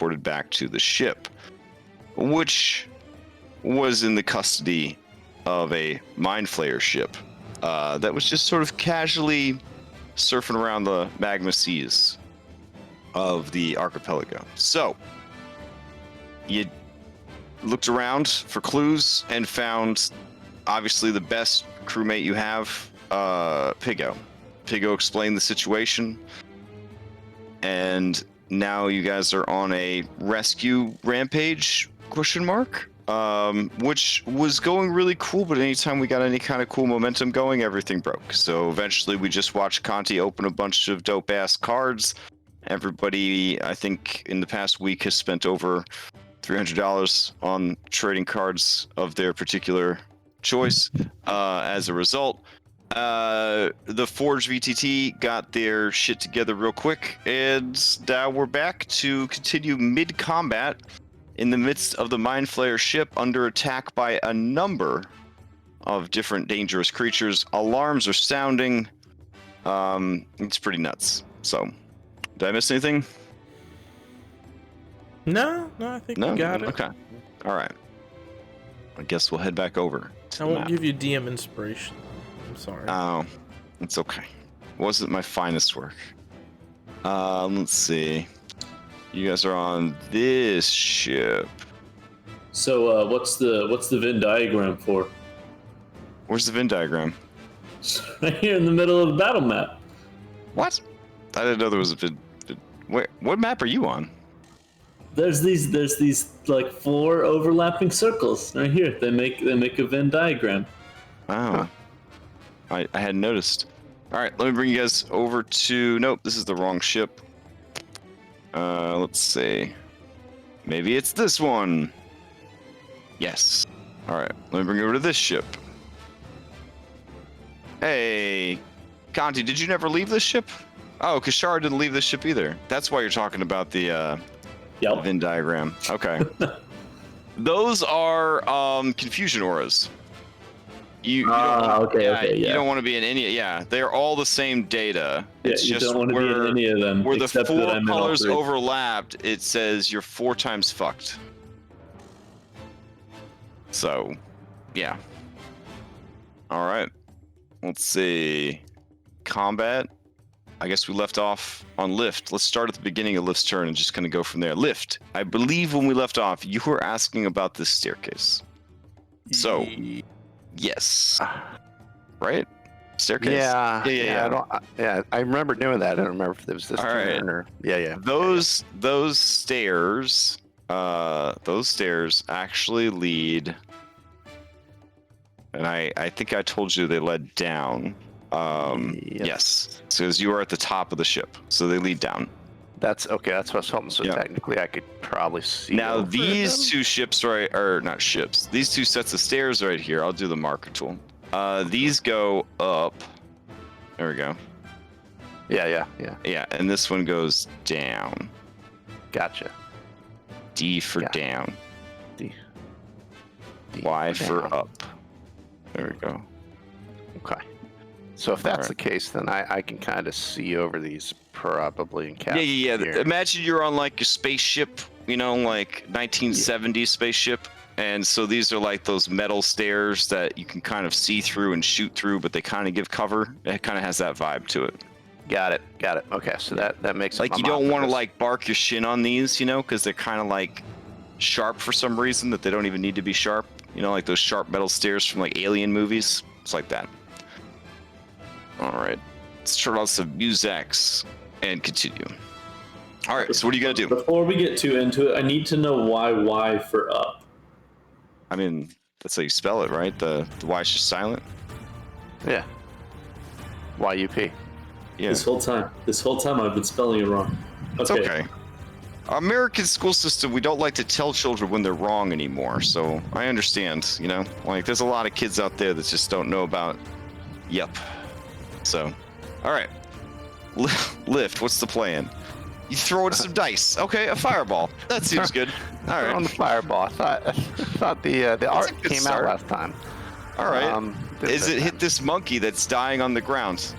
transported back to the ship, which was in the custody of a Mind Flayer ship that was just sort of casually surfing around the magma seas of the archipelago. So, you looked around for clues and found, obviously, the best crewmate you have, Piggo. Piggo explained the situation, and now you guys are on a rescue rampage, ? Which was going really cool, but anytime we got any kind of cool momentum going, everything broke. So eventually we just watched Conti open a bunch of dope-ass cards. Everybody, I think, in the past week has spent over $300 on trading cards of their particular choice. As a result, the FoundryVTT got their shit together real quick, and now we're back to continue mid-combat in the midst of the Mind Flayer ship under attack by a number of different dangerous creatures. Alarms are sounding. It's pretty nuts. So, did I miss anything? No, I think you got it. Okay. All right. I guess we'll head back over to I the won't map. give you DM inspiration. I'm sorry. Oh, it's okay. Wasn't my finest work. Let's see. You guys are on this ship. So, what's the Venn diagram for? Where's the Venn diagram? Right here in the middle of the battle map. What? I didn't know there was a Venn. Wait, what map are you on? There's these like 4 overlapping circles right here. They make a Venn diagram. Oh, I hadn't noticed. All right, let me bring you guys over to. Nope, this is the wrong ship. Let's see. Maybe it's this one. Yes. All right, let me bring you over to this ship. Hey, Conti, did you never leave this ship? Oh, Kashara didn't leave this ship either. That's why you're talking about the Venn diagram. Okay. Those are confusion auras. You don't, you don't want to be in any. Yeah, they're all the same data. Yeah, it's you just don't want to be in any of them. Where the except 4 that I'm in all colors 3. overlapped, it says you're 4 times fucked. So, yeah. All right. Let's see. Combat. I guess we left off on Lift. Let's start at the beginning of Lift's turn and just kind of go from there. Lift. I believe when we left off, you were asking about this staircase. So, yes. Right? Staircase? Yeah. I remember doing that. I don't remember if it was this turn or... Yeah. Those stairs... those stairs actually lead... And I think I told you they led down. Yes. So you are at the top of the ship. So they lead down. That's okay. That's what I was hoping. So technically, I could probably see. Now these 2 ships, right, or not ships? These 2 sets of stairs right here. I'll do the marker tool. These go up. There we go. Yeah. Yeah, and this one goes down. Gotcha. D for down. D Y for up. There we go. Okay. So if that's the case, then I can kind of see over these probably in cap. Yeah. Imagine you're on like a spaceship, like 1970s spaceship. And so these are like those metal stairs that you can kind of see through and shoot through, but they kind of give cover. It kind of has that vibe to it. Got it. Okay, so that makes like you don't want to like bark your shin on these, because they're kind of like sharp for some reason that they don't even need to be sharp. Like those sharp metal stairs from like Alien movies. It's like that. All right, let's turn on some music and continue. All right, so what are you gonna do? Before we get too into it, I need to know why Y for up. I mean, that's how you spell it, right? The Y is just silent. Yeah. YUP. Yeah. This whole time I've been spelling it wrong. It's okay. American school system, we don't like to tell children when they're wrong anymore, so I understand, Like, there's a lot of kids out there that just don't know about yep. So, all right. Lift, what's the plan? You throw in some dice. Okay, a fireball. That seems good. All right. On the fireball. I thought the art came out last time. All right. Is it hit this monkey that's dying on the ground?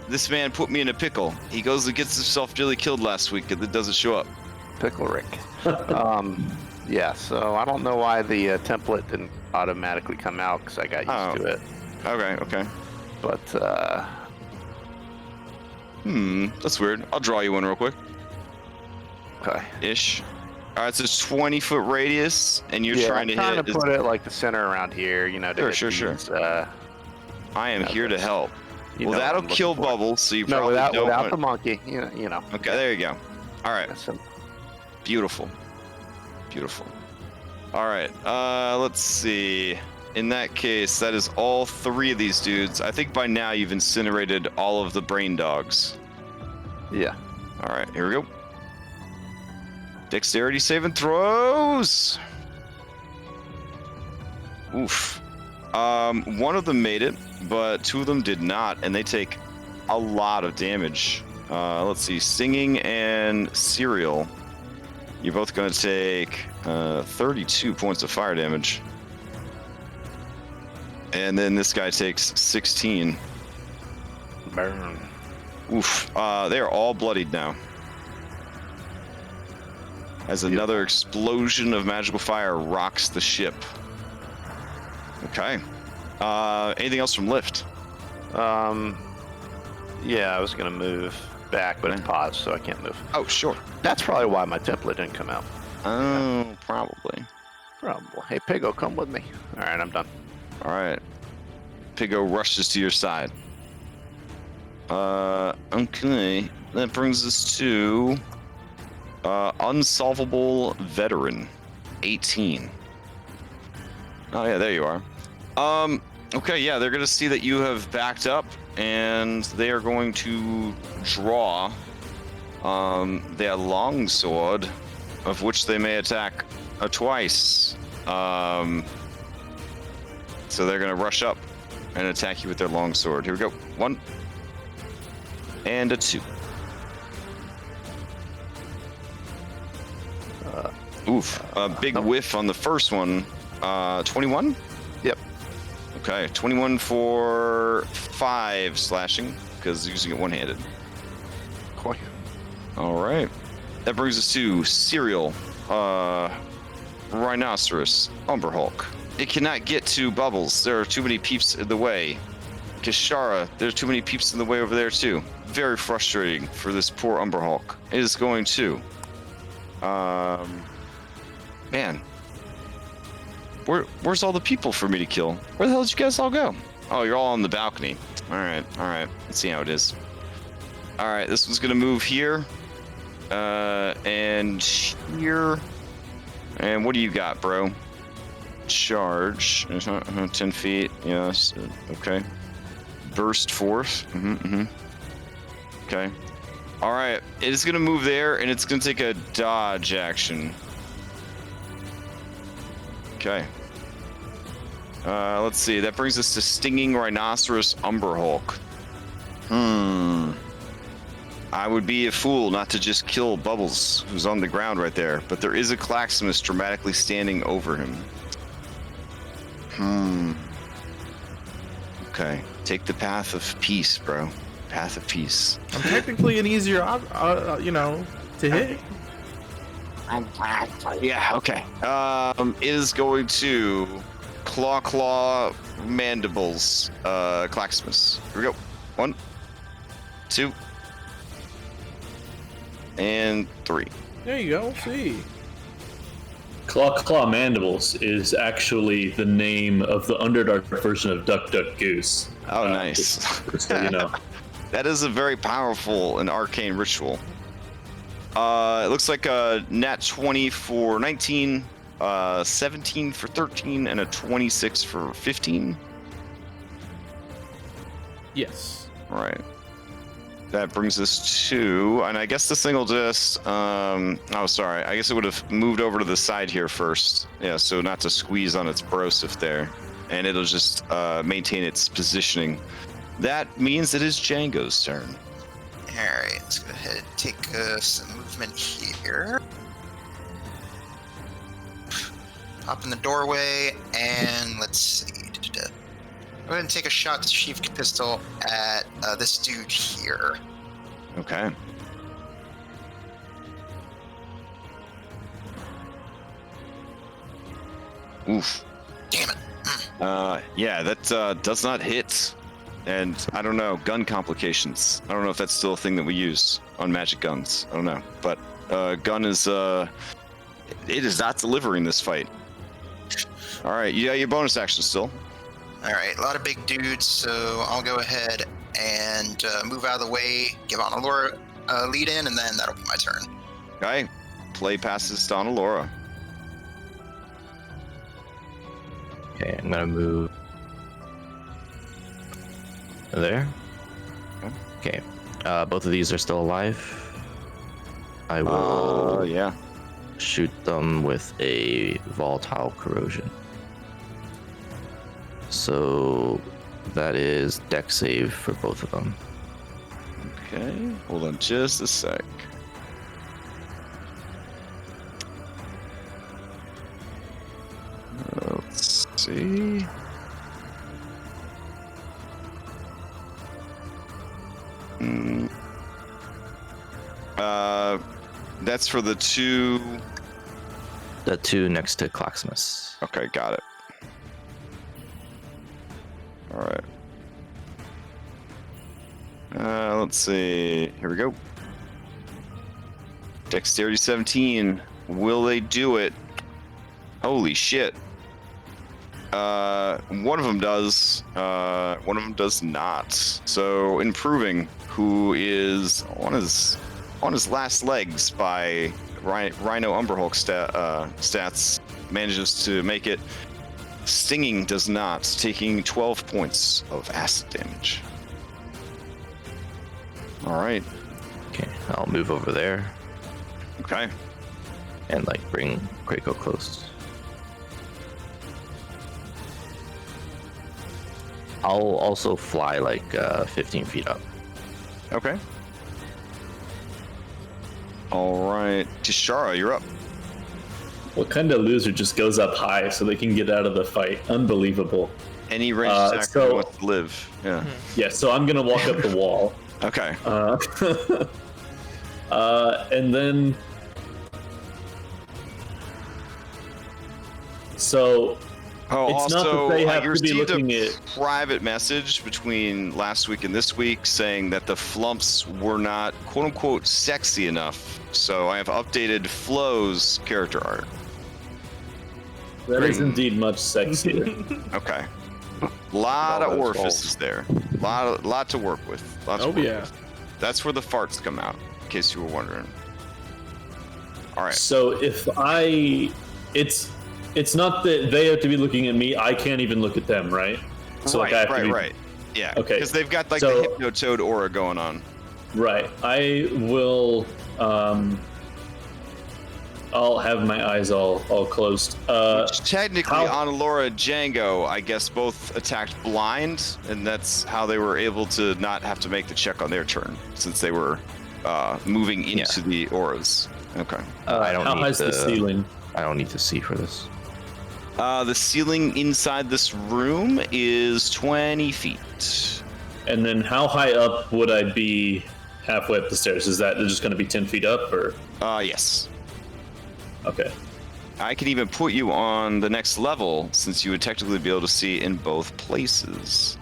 this man put me in a pickle. He goes and gets himself nearly killed last week and then doesn't show up. Pickle Rick. Yeah, so I don't know why the template didn't automatically come out because I got used to it. Okay. But, that's weird. I'll draw you one real quick. okay. Ish. All right, so it's 20-foot radius, and you're Yeah, trying to I'm trying hit. to put it like the center around here, you know. To Sure. these, I am here to help. you Well, know what that'll I'm kill looking for. Bubbles, so you No, probably don't without want... the monkey, you know. Okay, there you go. All right, So, beautiful. All right, let's see. In that case, that is all 3 of these dudes. I think by now you've incinerated all of the brain dogs. yeah. All right, here we go. Dexterity saving throws. Oof. One of them made it, but 2 of them did not, and they take a lot of damage. Let's see, Singing and Cereal. You're both going to take 32 points of fire damage. And then this guy takes 16. Burn. Oof. They are all bloodied now. As another explosion of magical fire rocks the ship. Okay. Anything else from Lift? Yeah, I was gonna move back, but it's paused, so I can't move. Oh, sure. That's probably why my template didn't come out. Oh, probably. Probably. Hey, Piggo, come with me. All right, I'm done. All right. Piggo rushes to your side. Okay. That brings us to Unsolvable Veteran, 18. Oh yeah, there you are. Okay, yeah, they're gonna see that you have backed up, and they are going to draw their longsword, of which they may attack twice. So they're gonna rush up and attack you with their longsword. Here we go. 1 and a 2. Oof. A big whiff on the first one. 21? Yep. Okay, 21 for 5 slashing, because using it one-handed. Cool. All right. That brings us to Cereal, Rhinoceros, Umber Hulk. It cannot get to Bubbles. There are too many peeps in the way. Kishara, there's too many peeps in the way over there too. Very frustrating for this poor Umber Hulk. It is going to... Man. Where's all the people for me to kill? Where the hell did you guys all go? Oh, you're all on the balcony. All right. Let's see how it is. All right, this one's gonna move here, and here. And what do you got, bro? Charge. 10 feet. Yes. Okay. Burst force. Okay. All right. It is gonna move there, and it's gonna take a dodge action. Okay. Let's see. That brings us to Stinging Rhinoceros Umber Hulk. I would be a fool not to just kill Bubbles, who's on the ground right there, but there is a Claximus dramatically standing over him. Okay. Take the path of peace, bro. Path of peace. I'm technically an easier, to hit. Yeah, okay. Is going to claw mandibles, Claximus. Here we go. 1, 2, and 3. There you go. See. Claw Mandibles is actually the name of the Underdark version of Duck Duck Goose. Oh, nice. Just so you know. That is a very powerful and arcane ritual. It looks like a nat 20 for 19, 17 for 13, and a 26 for 15. Yes. All right. That brings us to, and I guess this thing will just, oh, sorry. I guess it would have moved over to the side here first. Yeah, so not to squeeze on its brosif there. And it'll just maintain its positioning. That means it is Django's turn. Alright, let's go ahead and take some movement here. Pop in the doorway, and let's see. Go ahead and take a shot to sheath pistol at this dude here. Okay. Oof. Damn it. Yeah, that does not hit. And I don't know, gun complications. I don't know if that's still a thing that we use on magic guns. I don't know. But gun is, it is not delivering this fight. All right, you got your bonus action still. All right, a lot of big dudes, so I'll go ahead and move out of the way, give on Allura lead in, and then that'll be my turn. Okay, play passes to Laura. Okay, I'm gonna move there. Okay, both of these are still alive. I will Yeah. shoot them with a volatile corrosion. So that is dex save for both of them. Okay, hold on just a sec. Let's see. That's for the two. The two next to Claxmus. Okay, got it. All right. Let's see. Here we go. Dexterity 17. Will they do it? Holy shit. One of them does. One of them does not. So improving, who is on his last legs by Rhino Umberhulk stats, manages to make it. Stinging does not, taking 12 points of acid damage. All right. Okay, I'll move over there Okay. and like bring Krakow close. I'll also fly like 15 feet up. Okay. All right. Tishara, you're up. What kind of loser just goes up high so they can get out of the fight? Unbelievable. Any ranged attacker so- who wants to live. Yeah. Yeah, so I'm gonna walk up the wall. Okay. And then... So, Oh, It's also, not that they have you to be received looking a at- private message between last week and this week saying that the Flumphs were not quote-unquote sexy enough. So I have updated Flo's character art. that is indeed much sexier. Okay. Lot All of those orifices there. Lot to work with. Lots to Oh work yeah. with. That's where the farts come out, in case you were wondering. All right. So if it's not that they have to be looking at me, I can't even look at them, right? So like I have to be, right. Yeah. Okay, Because they've got like so- the Hypnotoad aura going on. Right. I will I'll have my eyes all closed. Which technically, how- Anna-Laura and Django, I guess, both attacked blind, and that's how they were able to not have to make the check on their turn, since they were moving into the auras. Okay. I don't how need high's the ceiling? I don't need to see for this. The ceiling inside this room is 20 feet. And then how high up would I be halfway up the stairs? Is that just going to be 10 feet up or? Yes. Okay. I can even put you on the next level, since you would technically be able to see in both places.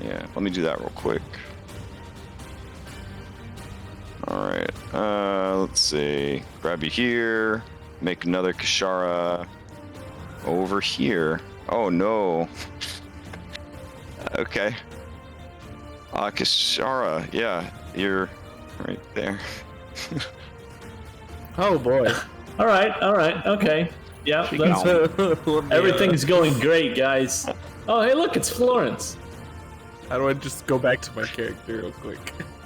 Yeah, let me do that real quick. All right, let's see. Grab you here. Make another Kashara over here. Oh no. Okay. Kashara, yeah, you're right there. Oh boy. All right. Okay. Yeah. That's, Let me, everything's going great, guys. Oh, hey, look, it's Florence. How do I just go back to my character real quick?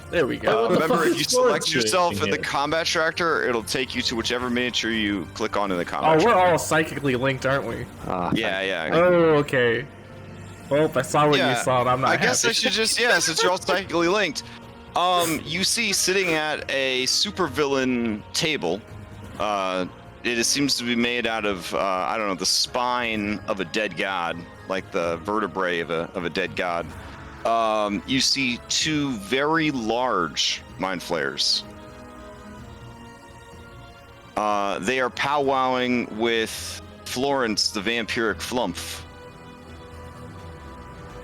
There we go. What the Remember, fuck if you is Florence select yourself doing in the here? combat tractor, it'll take you to whichever miniature you click on in the combat Oh, we're tractor. all psychically linked, aren't we? Yeah. Oh, okay. Well, I saw what Yeah, you saw, and I'm not I guess I happy. should just, since you're all psychically linked. You see sitting at a supervillain table. It seems to be made out of, I don't know, the spine of a dead god, like the vertebrae of a dead god. You see two very large Mind Flayers. They are powwowing with Florence the Vampiric Flumph.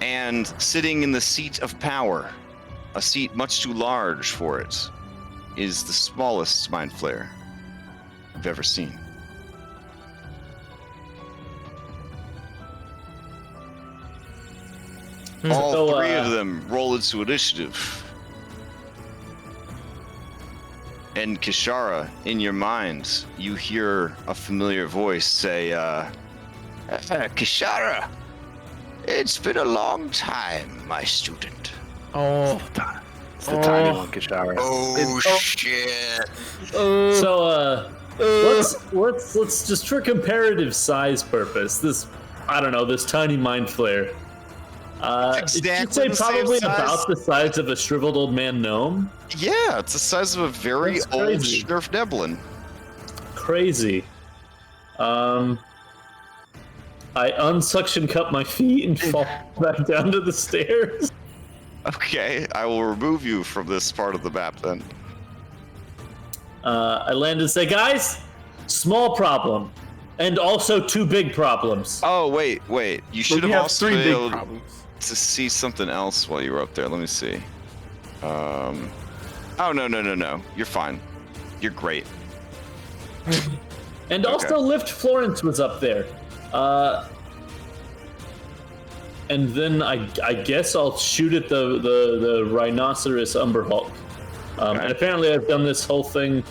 And sitting in the seat of power, a seat much too large for it, is the smallest Mind Flayer I've ever seen. All three of them roll into initiative. And Kishara, in your mind, you hear a familiar voice say, Kishara, it's been a long time, my student. Oh, It's the tiny one, Kishara. Oh, shit. So, let's just for comparative size purpose, this tiny Mind Flayer. Did you say probably about the size of a shriveled old man gnome? Yeah, it's the size of a very old Schnurf Neblin. Crazy. I unsuction cup my feet and fall back down to the stairs. Okay, I will remove you from this part of the map then. I land and say, guys, small problem. And also two big problems. Oh, wait. You should have also three been big able problems. to see something else while you were up there. Let me see. Oh, no. You're fine. You're great. And also Lift Florence was up there. And then I guess I'll shoot at the Rhinoceros Umber Hulk. And apparently I've done this whole thing.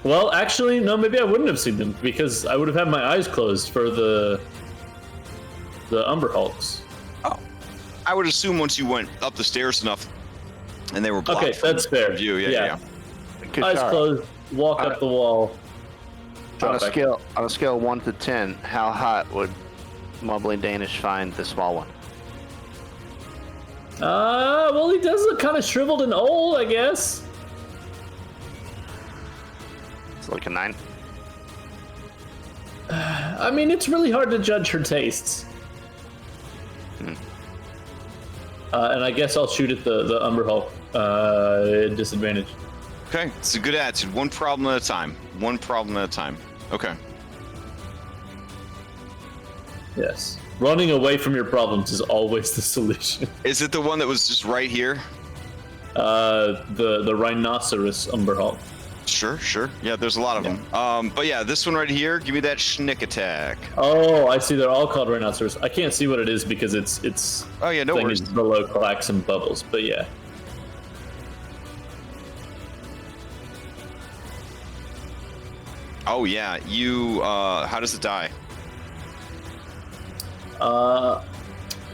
Well, actually, no, maybe I wouldn't have seen them because I would have had my eyes closed for the Umber Hulks. Oh, I would assume once you went up the stairs enough and they were blocked. Okay, that's fair. View. Yeah. Eyes closed, walk up the wall. On a scale of 1 to 10, how hot would Mumbling Danish find the small one? Well, he does look kind of shriveled and old, I guess. It's like a 9. I mean, it's really hard to judge her tastes. And I guess I'll shoot at the Umber Hulk at disadvantage. Okay, it's a good attitude. One problem at a time. Okay. Yes. Running away from your problems is always the solution. Is it the one that was just right here? The Rhinoceros Umber Hulk. Sure. Yeah, there's a lot of them. But yeah, this one right here, give me that schnick attack. Oh, I see. They're all called Rhinoceros. I can't see what it is because it's. Oh yeah, no thing worries. is below clacks and bubbles, but yeah. Oh yeah, you. How does it die?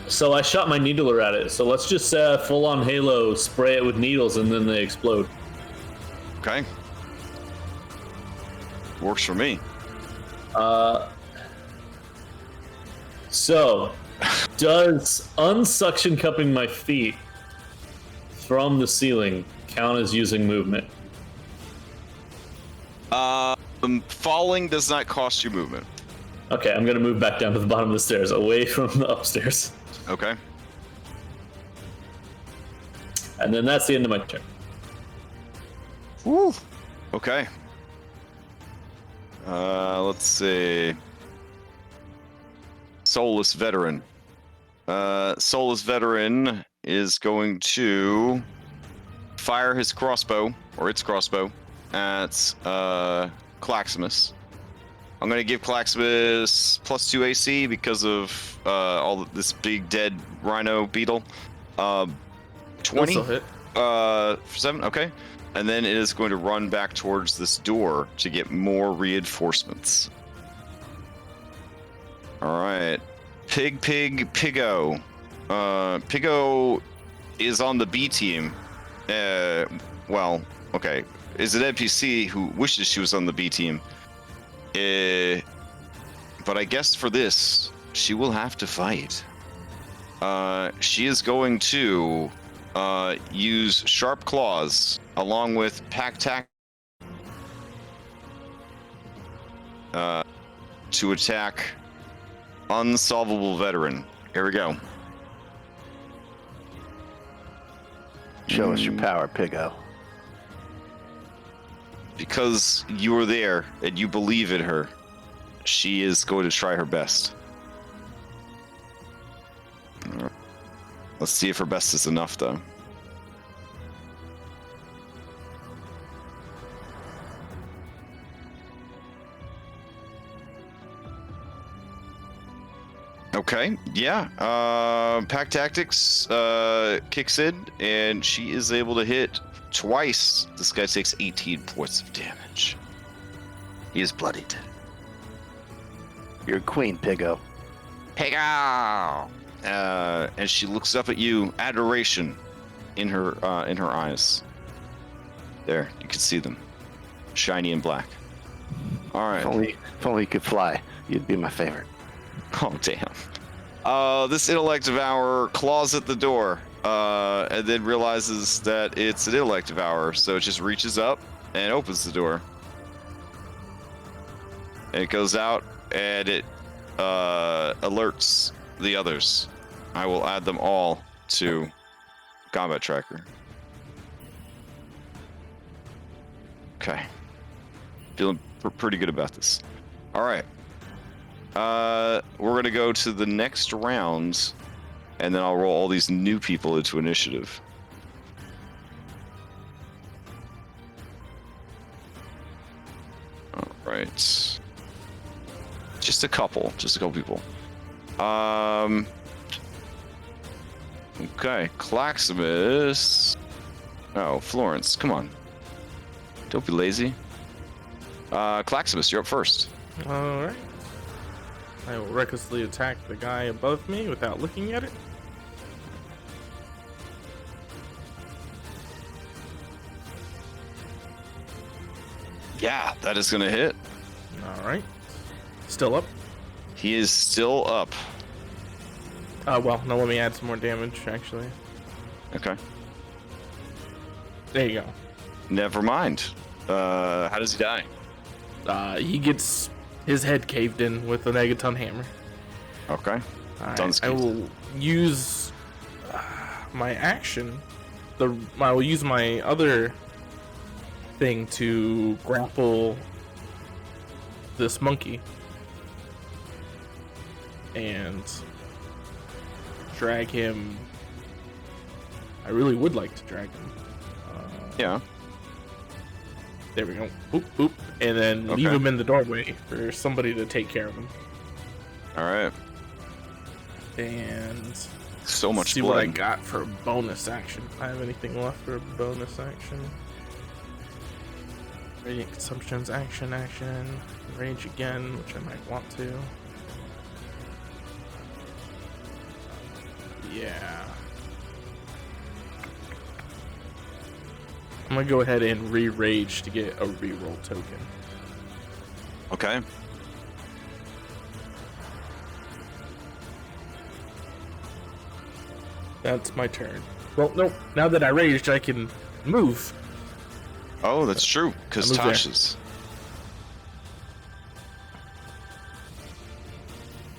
So I shot my needler at it. So let's just full on Halo, spray it with needles, and then they explode. Okay. Works for me. So, does unsuction cupping my feet from the ceiling count as using movement? Falling does not cost you movement. Okay, I'm gonna move back down to the bottom of the stairs, away from the upstairs. Okay. And then that's the end of my turn. Woo. Okay. Let's see. Soulless Veteran. Soulless Veteran is going to fire his crossbow, or its crossbow, at Claximus. I'm going to give Claximus +2 AC because of all of this big dead rhino beetle. 20 That'll hit. for 7, okay. And then it is going to run back towards this door to get more reinforcements. All right. Piggo. Piggo is on the B team. Well, okay. Is an NPC who wishes she was on the B team. But I guess for this, she will have to fight. She is going to use Sharp Claws along with Pack Tack to attack unsolvable veteran. Here we go. Show us your power, Piggo. Because you were there and you believe in her, she is going to try her best. Let's see if her best is enough, though. Okay, yeah. Pack Tactics kicks in, and she is able to hit twice. This guy takes 18 points of damage. He is bloodied. You're queen, Piggo. Piggo! And she looks up at you, adoration in her eyes. There, you can see them, shiny and black. All right. If only you could fly, you'd be my favorite. Oh, damn. This intellect devourer claws at the door, and then realizes that it's an intellect devourer, so it just reaches up and opens the door. And it goes out, and it alerts the others. I will add them all to combat tracker. Okay. Feeling pretty good about this. All right. We're going to go to the next round, and then I'll roll all these new people into initiative. All right. Just a couple people. Okay, Claximus. Oh, Florence, come on. Don't be lazy. Claximus, you're up first. Alright. I will recklessly attack the guy above me without looking at it. Yeah, that is going to hit. Alright. Still up? He is still up. Well, no, let me add some more damage, actually. Okay. There you go. Never mind. How does he die? He gets his head caved in with a megaton hammer. Okay. I will use my action. I will use my other thing to grapple this monkey and drag him. I really would like to drag him. Yeah. There we go. Boop, boop. And then leave him in the doorway for somebody to take care of him. All right. And so much see blood. what I got for a bonus action. If I have anything left for a bonus action. Radiant consumptions, action. Rage again, which I might want to. Yeah. I'm gonna go ahead and re-rage to get a reroll token. Okay. That's my turn. Well, no. Now that I raged, I can move. Oh, that's true. Because Tasha's.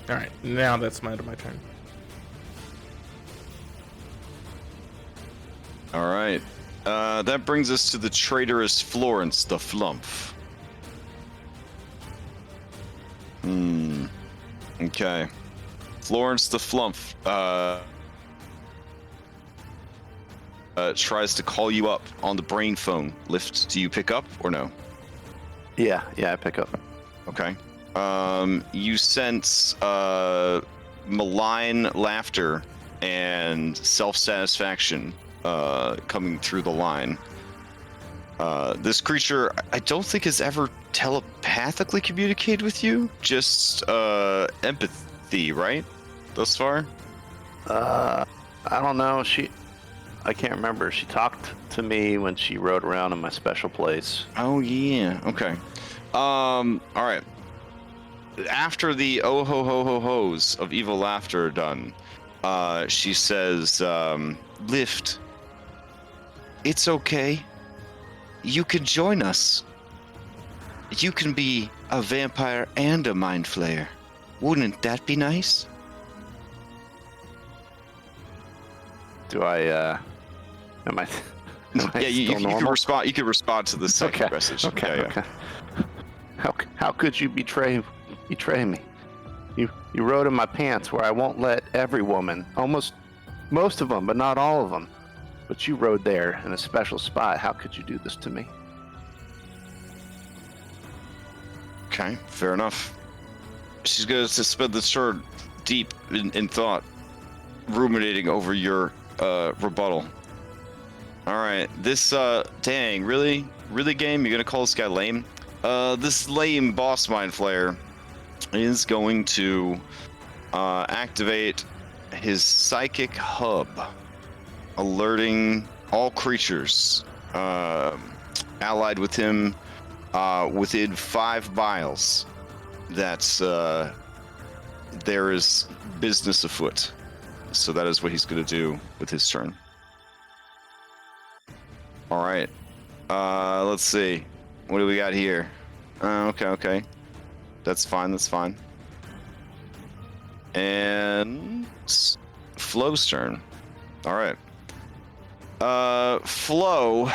All right. Now that's my turn. All right. That brings us to the traitorous Florence the Flumph. Okay. Florence the Flumph tries to call you up on the brain phone. Lift, do you pick up or no? Yeah, I pick up. Okay. You sense malign laughter and self-satisfaction coming through the line. This creature, I don't think has ever telepathically communicated with you, just empathy, right? Thus far? I don't know. I can't remember. She talked to me when she rode around in my special place. Oh, yeah. Okay. All right. After the oh ho ho ho ho's of evil laughter are done, she says, Lift, it's okay. You can join us. You can be a vampire and a Mind Flayer. Wouldn't that be nice? Do I? Am I? Yeah, you can respond. You can respond to the second message. Okay. Yeah, yeah. Okay. How could you betray me? You rode in my pants where I won't let every woman, most of them, but not all of them. But you rode there in a special spot. How could you do this to me? Okay, fair enough. She's going to spend the sword deep in thought, ruminating over your rebuttal. All right, this dang, really game? You're gonna call this guy lame? This lame boss Mind Flayer is going to activate his psychic hub, alerting all creatures allied with him within 5 miles that there is business afoot. So that is what he's going to do with his turn. All right. Let's see. What do we got here? Okay. That's fine. And Flo's turn. All right. Flo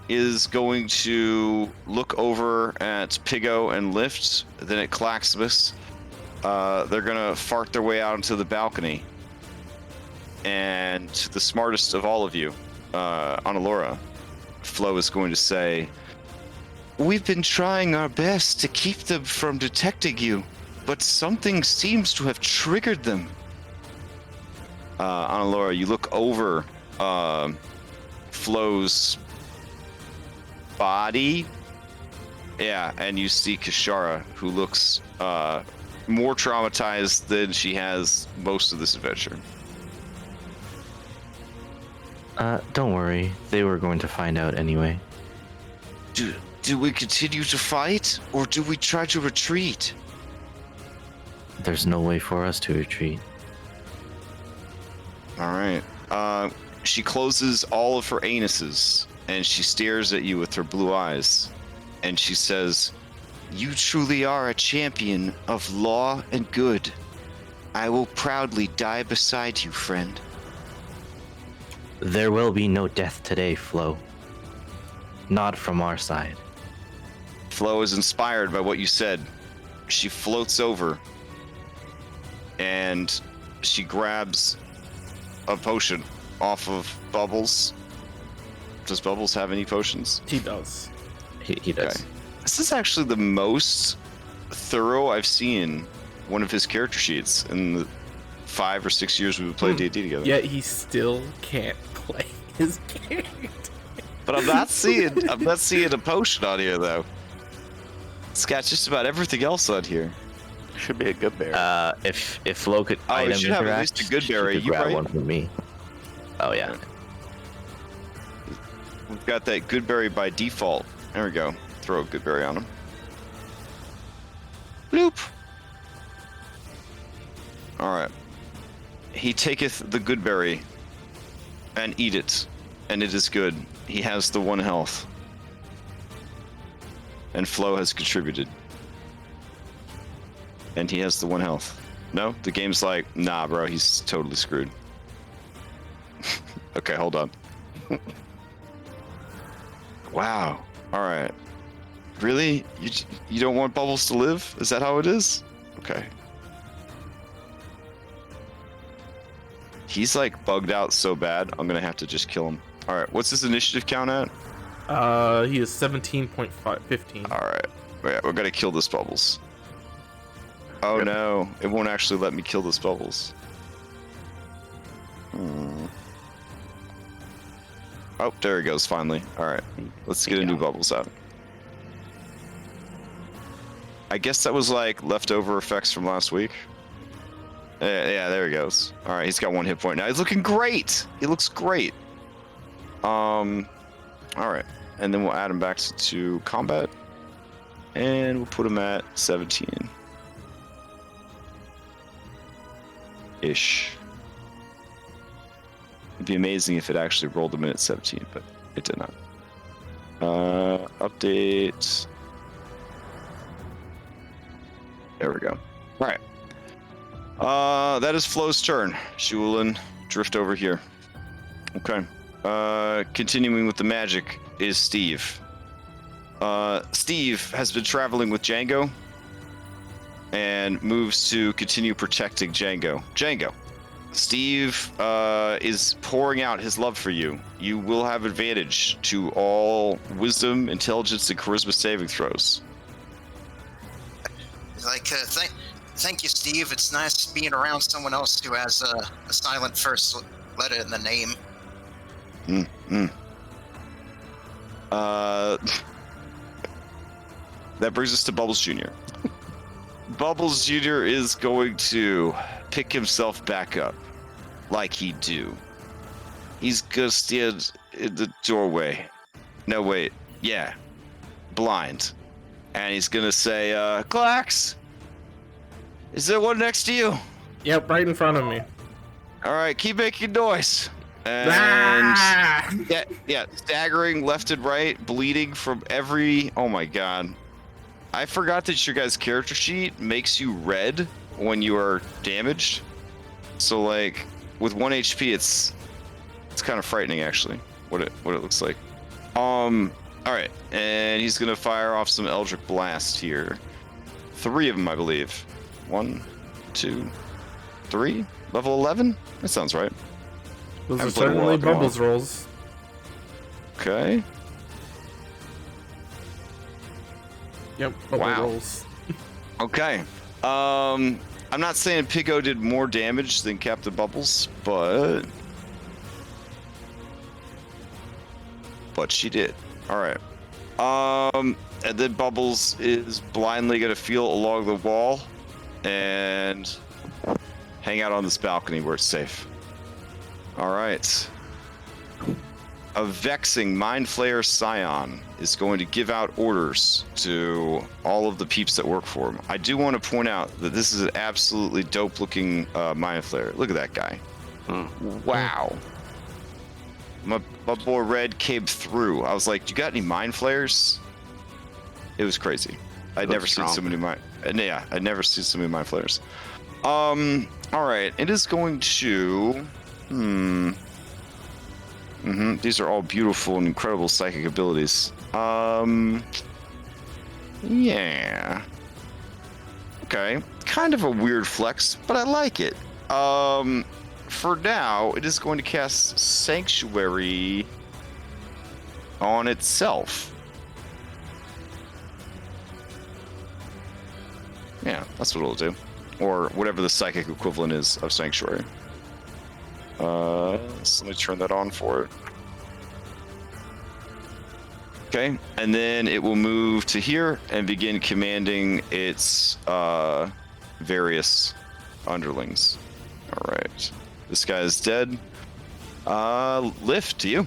is going to look over at Pigo and Lift, then at Claxibus. They're gonna fart their way out into the balcony. And the smartest of all of you, Analora, Flo is going to say, "We've been trying our best to keep them from detecting you, but something seems to have triggered them." Analora, you look over Flo's body, and you see Kashara, who looks more traumatized than she has most of this adventure. Don't worry. They were going to find out anyway. Do we continue to fight, or do we try to retreat? There's no way for us to retreat. All right. She closes all of her anuses, and she stares at you with her blue eyes, and she says, "You truly are a champion of law and good. I will proudly die beside you, friend." There will be no death today, Flo. Not from our side. Flo is inspired by what you said. She floats over, and she grabs a potion off of Bubbles. Does Bubbles have any potions? He does. He does. Okay. This is actually the most thorough I've seen one of his character sheets in the 5 or 6 years we've played D&D together. Yet he still can't play his character. But I'm not seeing a potion on here though. It's got just about everything else on here. Should be a good berry. If Flo could Oh, item it should have at interact, least a good she berry. could You grab right? one from me. Oh yeah. We've got that good berry by default. There we go. Throw a good berry on him. Bloop. All right. He taketh the good berry and eat it, and it is good. He has the 1 health. And Flo has contributed. And he has the 1 health. No? The game's like, nah, bro, he's totally screwed. Okay, hold on. Wow. All right. Really? You don't want Bubbles to live? Is that how it is? Okay. He's like bugged out so bad, I'm gonna have to just kill him. All right, what's his initiative count at? He is 17.15. All right, yeah, we're gonna kill this Bubbles. Oh no, it won't actually let me kill this Bubbles. Oh, there he goes, finally. All right, let's get a new Bubbles out. I guess that was like leftover effects from last week. Yeah, there he goes. All right, he's got 1 hit point now. He's looking great. He looks great. All right, and then we'll add him back to combat, and we'll put him at 17. Ish. It'd be amazing if it actually rolled him in at 17, but it did not. Update. There we go. All right. That is Flo's turn. She will drift over here. Okay. Continuing with the magic is Steve. Steve has been traveling with Django and moves to continue protecting Django. Django. Steve is pouring out his love for you. You will have advantage to all wisdom, intelligence, and charisma saving throws. Like, thank you, Steve. It's nice being around someone else who has a silent first letter in the name. That brings us to Bubbles Jr. Bubbles Jr. is going to pick himself back up like he do. He's gonna stand in the doorway. No, wait. Yeah. Blind. And he's gonna say, Glax! Is there one next to you? Yep, right in front of me. Alright, keep making noise. And yeah, staggering left and right, bleeding from every... Oh my god. I forgot that your guys' character sheet makes you red when you are damaged. So like, with 1 HP, it's kind of frightening actually, what it looks like. Alright, and he's gonna fire off some Eldritch Blast here. 3 of them, I believe. 1, 2, 3? Level 11? That sounds right. Those are Haven't played a certainly while, come on. Bubbles rolls. Okay. Yep, bubble Wow. rolls. Okay. I'm not saying Pico did more damage than Captain Bubbles, but she did. All right. And then Bubbles is blindly gonna feel along the wall and hang out on this balcony where it's safe. All right. A vexing Mind Flayer Scion is going to give out orders to all of the peeps that work for him. I do want to point out that this is an absolutely dope-looking Mind Flayer. Look at that guy. Wow. My boy Red came through. I was like, "You got any Mind Flayers?" It was crazy. I'd never seen so many Mind Flayers. All right. It is going to. These are all beautiful and incredible psychic abilities. Yeah. Okay. Kind of a weird flex, but I like it. For now, it is going to cast Sanctuary on itself. Yeah, that's what it'll do. Or whatever the psychic equivalent is of Sanctuary. So let me turn that on for it. Okay, and then it will move to here and begin commanding its various underlings. All right, this guy is dead. Lift to you.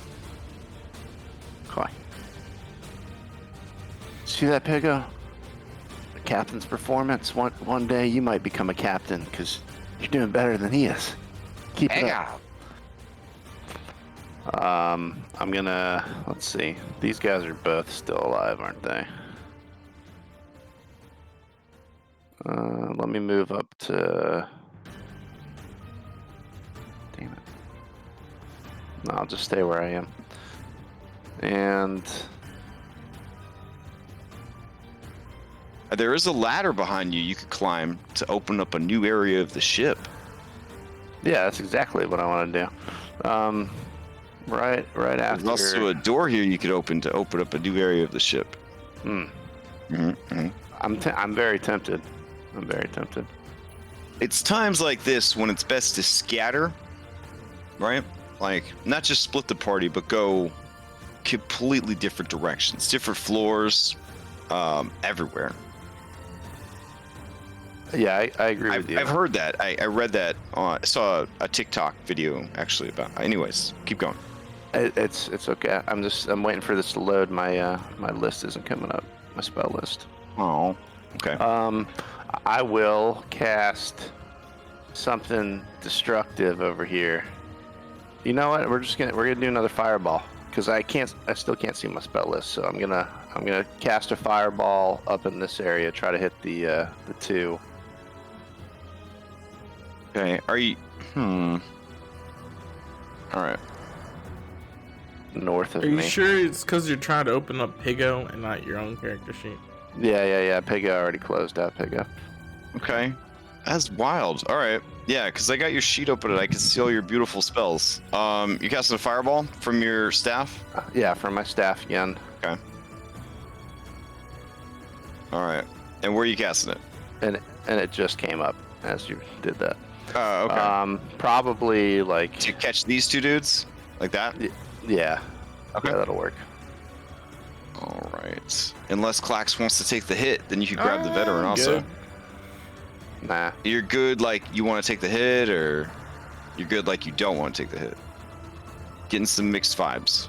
Okay. See that, Pigo? The captain's performance. One day you might become a captain because you're doing better than he is. Keep it up. I'm gonna, let's see. These guys are both still alive, aren't they? Let me move up to... Damn it. No, I'll just stay where I am. And... There is a ladder behind you could climb to open up a new area of the ship. yeah, that's exactly what I want to do. Right after... There's also a door here you could open to open up a new area of the ship. I'm very tempted. I'm very tempted. It's times like this when it's best to scatter, right? Like, not just split the party, but go completely different directions, different floors, everywhere. Yeah, I agree with you. I've heard that. I read that. I saw a TikTok video actually about. Anyways, keep going. It's okay. I'm waiting for this to load. My list isn't coming up. My spell list. Oh, okay. I will cast something destructive over here. You know what? We're gonna do another fireball because I still can't see my spell list. So I'm gonna cast a fireball up in this area. Try to hit the 2. Okay, are you... All right. North of Are you me. sure it's because you're trying to open up Pigo and not your own character sheet? Yeah. Pigo already closed out Pigo. Okay. That's wild. All right. Yeah, because I got your sheet open and I can see all your beautiful spells. You casting a fireball from your staff? Yeah, from my staff again. Okay. All right. And where are you casting it? And it just came up as you did that. Oh, okay. Probably like... To catch these two dudes? Like that? Yeah. Okay. Yeah, that'll work. All right. Unless Klax wants to take the hit, then you can grab the veteran also. Good. Nah. You're good like you want to take the hit, or you're good like you don't want to take the hit? Getting some mixed vibes.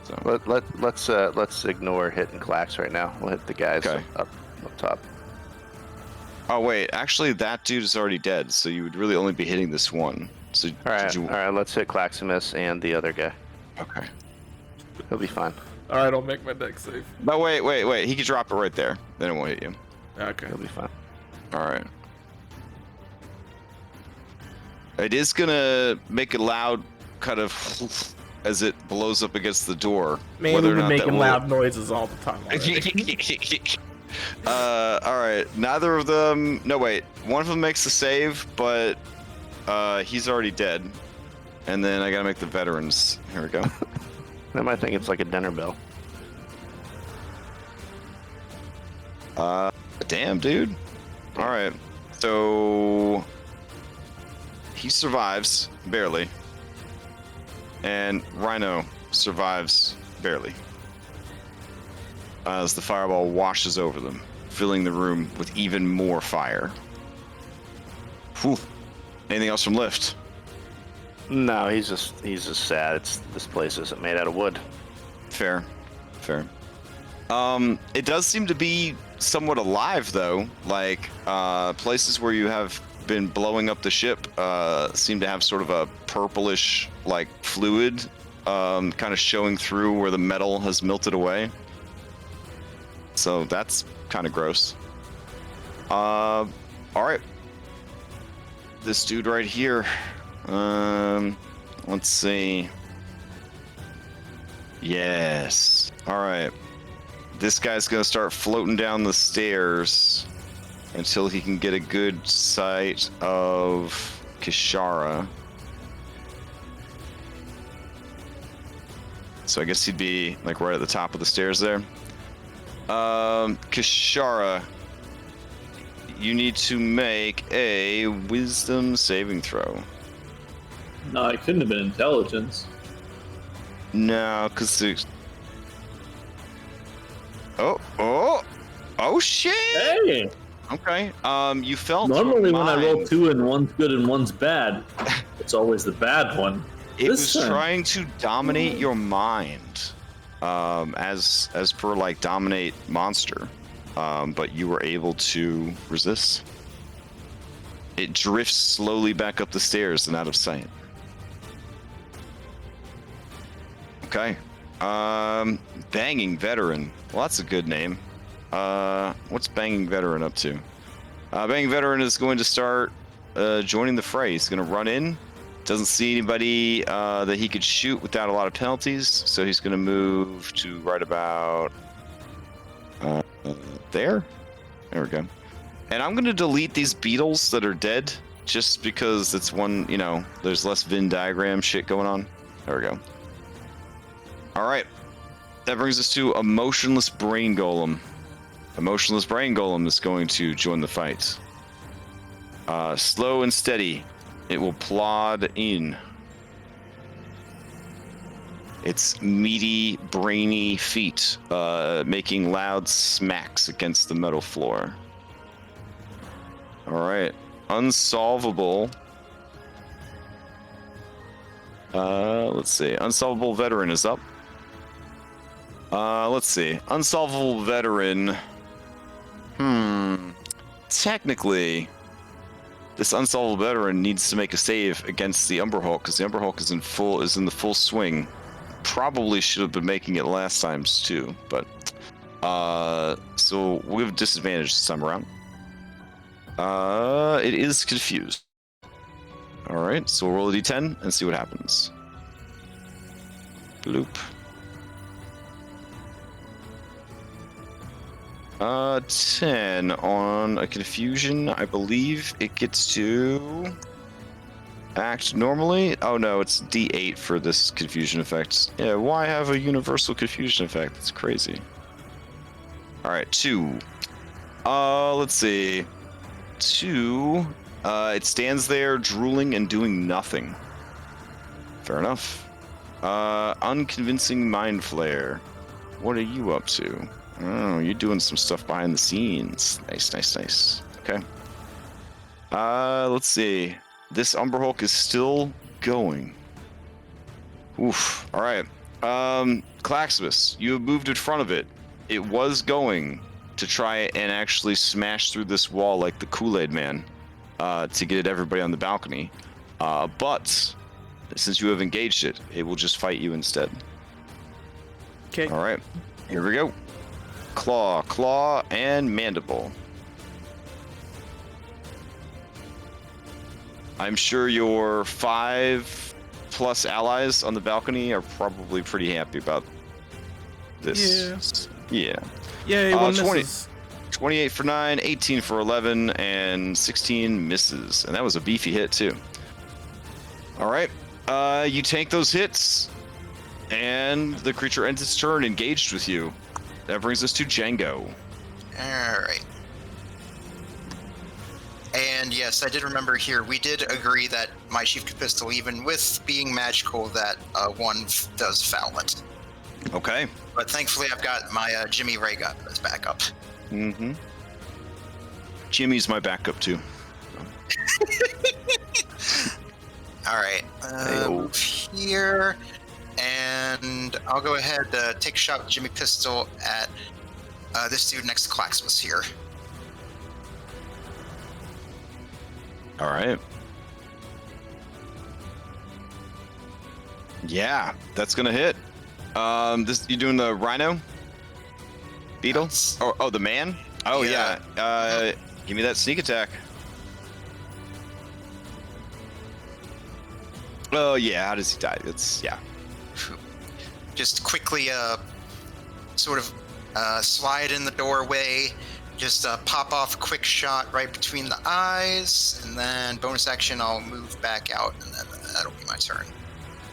So. Let's ignore hitting Clax right now. We'll hit the guys Okay. up top. Oh wait, actually that dude is already dead, so you would really only be hitting this one. So All right, did you... all right. Let's hit Claximus and the other guy. Okay. He'll be fine. All right, I'll make my deck safe. But wait. He can drop it right there. Then it won't hit you. Okay. He'll be fine. All right. It is gonna make a loud kind of as it blows up against the door. Man, whether we've or been not that making will- loud noises all the time already. All right. Neither of them. No, wait. One of them makes the save, but he's already dead. And then I gotta make the veterans. Here we go. They might think it's like a dinner bell. Damn, dude. All right. So he survives barely, and Rhino survives barely. As the fireball washes over them, filling the room with even more fire. Whew. Anything else from Lift? No, he's just sad. This place isn't made out of wood. Fair. It does seem to be somewhat alive though. Like places where you have been blowing up the ship seem to have sort of a purplish like fluid kind of showing through where the metal has melted away. So that's kind of gross. All right. This dude right here. Let's see. Yes. All right. This guy's gonna start floating down the stairs until he can get a good sight of Kishara. So I guess he'd be like right at the top of the stairs there. Kishara, you need to make a wisdom saving throw. No, it couldn't have been intelligence. No, because there's... Oh shit! Hey! Okay. You felt Normally when I roll mind. 2 and one's good and one's bad, it's always the bad one. It This was time- trying to dominate your mind, as per like dominate monster, but you were able to resist. It drifts slowly back up the stairs and out of sight. Okay. Banging Veteran. Well, that's a good name. What's Banging Veteran up to? Banging Veteran is going to start joining the fray. He's going to run in. Doesn't see anybody that he could shoot without a lot of penalties, so he's going to move to right about there. There we go. And I'm going to delete these beetles that are dead, just because it's one, there's less Venn diagram shit going on. There we go. All right. That brings us to Emotionless Brain Golem. Emotionless Brain Golem is going to join the fight. Slow and steady. It will plod in. Its meaty, brainy feet making loud smacks against the metal floor. All right. Unsolvable. Let's see. Unsolvable Veteran is up. Let's see. Unsolvable Veteran. Technically, this Unsolvable Veteran needs to make a save against the Umber Hulk, because the Umber Hulk is in the full swing. Probably should have been making it last times too, but so we have disadvantage this time around. It is confused. All right, so we'll roll a d10 and see what happens. Bloop. 10 on a confusion. I believe it gets to act normally. Oh no, it's D8 for this confusion effect. Yeah, why have a universal confusion effect? That's crazy. All right, 2. Let's see. 2. It stands there drooling and doing nothing. Fair enough. Unconvincing Mind Flayer. What are you up to? Oh, you're doing some stuff behind the scenes. Nice. Okay. Let's see. This Umber Hulk is still going. Oof. All right. Claxvis, you have moved in front of it. It was going to try and actually smash through this wall like the Kool-Aid Man to get everybody on the balcony. But since you have engaged it, it will just fight you instead. Okay. All right. Here we go. Claw, and mandible. I'm sure your 5+ allies on the balcony are probably pretty happy about this. Yeah. Yay, one 20, misses. 28 for 9, 18 for 11, and 16 misses. And that was a beefy hit, too. All right. You tank those hits, and the creature ends its turn engaged with you. That brings us to Django. All right. And yes, I did remember here, we did agree that my Chief Pistol, even with being magical, that one does foul it. Okay. But thankfully, I've got my Jimmy Ray gun as backup. Mm-hmm. Jimmy's my backup, too. All right. Move here. And I'll go ahead take a shot with Jimmy Pistol at this dude next to Claxmus here. All right. Yeah, that's gonna hit. You doing the Rhino? Beetle? That's- Oh, the man? Oh yeah. Give me that sneak attack. Oh yeah. How does he die? Yeah. Just quickly sort of slide in the doorway, just pop off a quick shot right between the eyes, and then bonus action I'll move back out, and then that'll be my turn.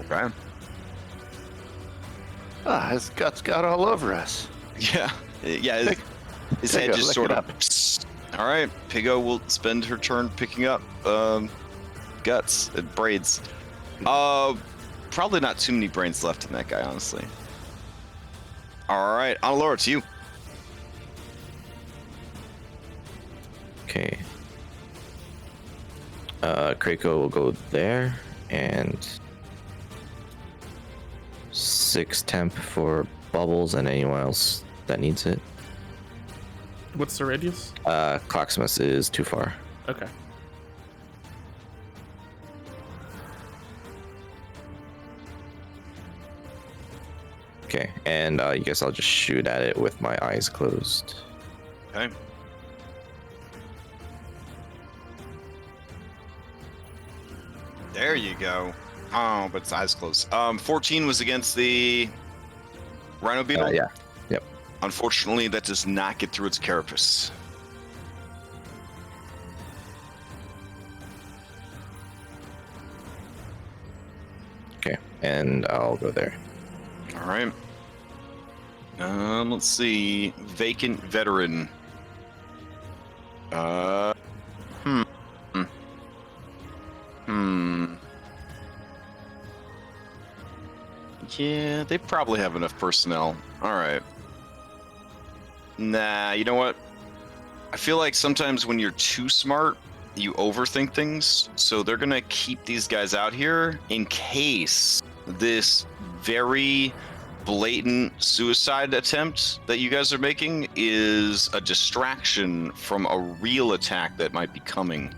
Okay. His guts got all over us. Yeah. Yeah. His head Piggo, just lick sort it of. up. All right. Piggo will spend her turn picking up guts and braids. Probably not too many brains left in that guy, honestly. All right, Laura, it's you. Okay. Krakow will go there, and 6 temp for Bubbles and anyone else that needs it. What's the radius? Claxmus is too far. Okay. Okay, and I guess I'll just shoot at it with my eyes closed. Okay. There you go. Oh, but its eyes closed. 14 was against the Rhino Beetle? Yeah. Yep. Unfortunately, that does not get through its carapace. Okay, and I'll go there. All right. Let's see. Vacant Veteran. Yeah, they probably have enough personnel. All right. Nah, you know what? I feel like sometimes when you're too smart, you overthink things. So they're going to keep these guys out here in case this very blatant suicide attempt that you guys are making is a distraction from a real attack that might be coming.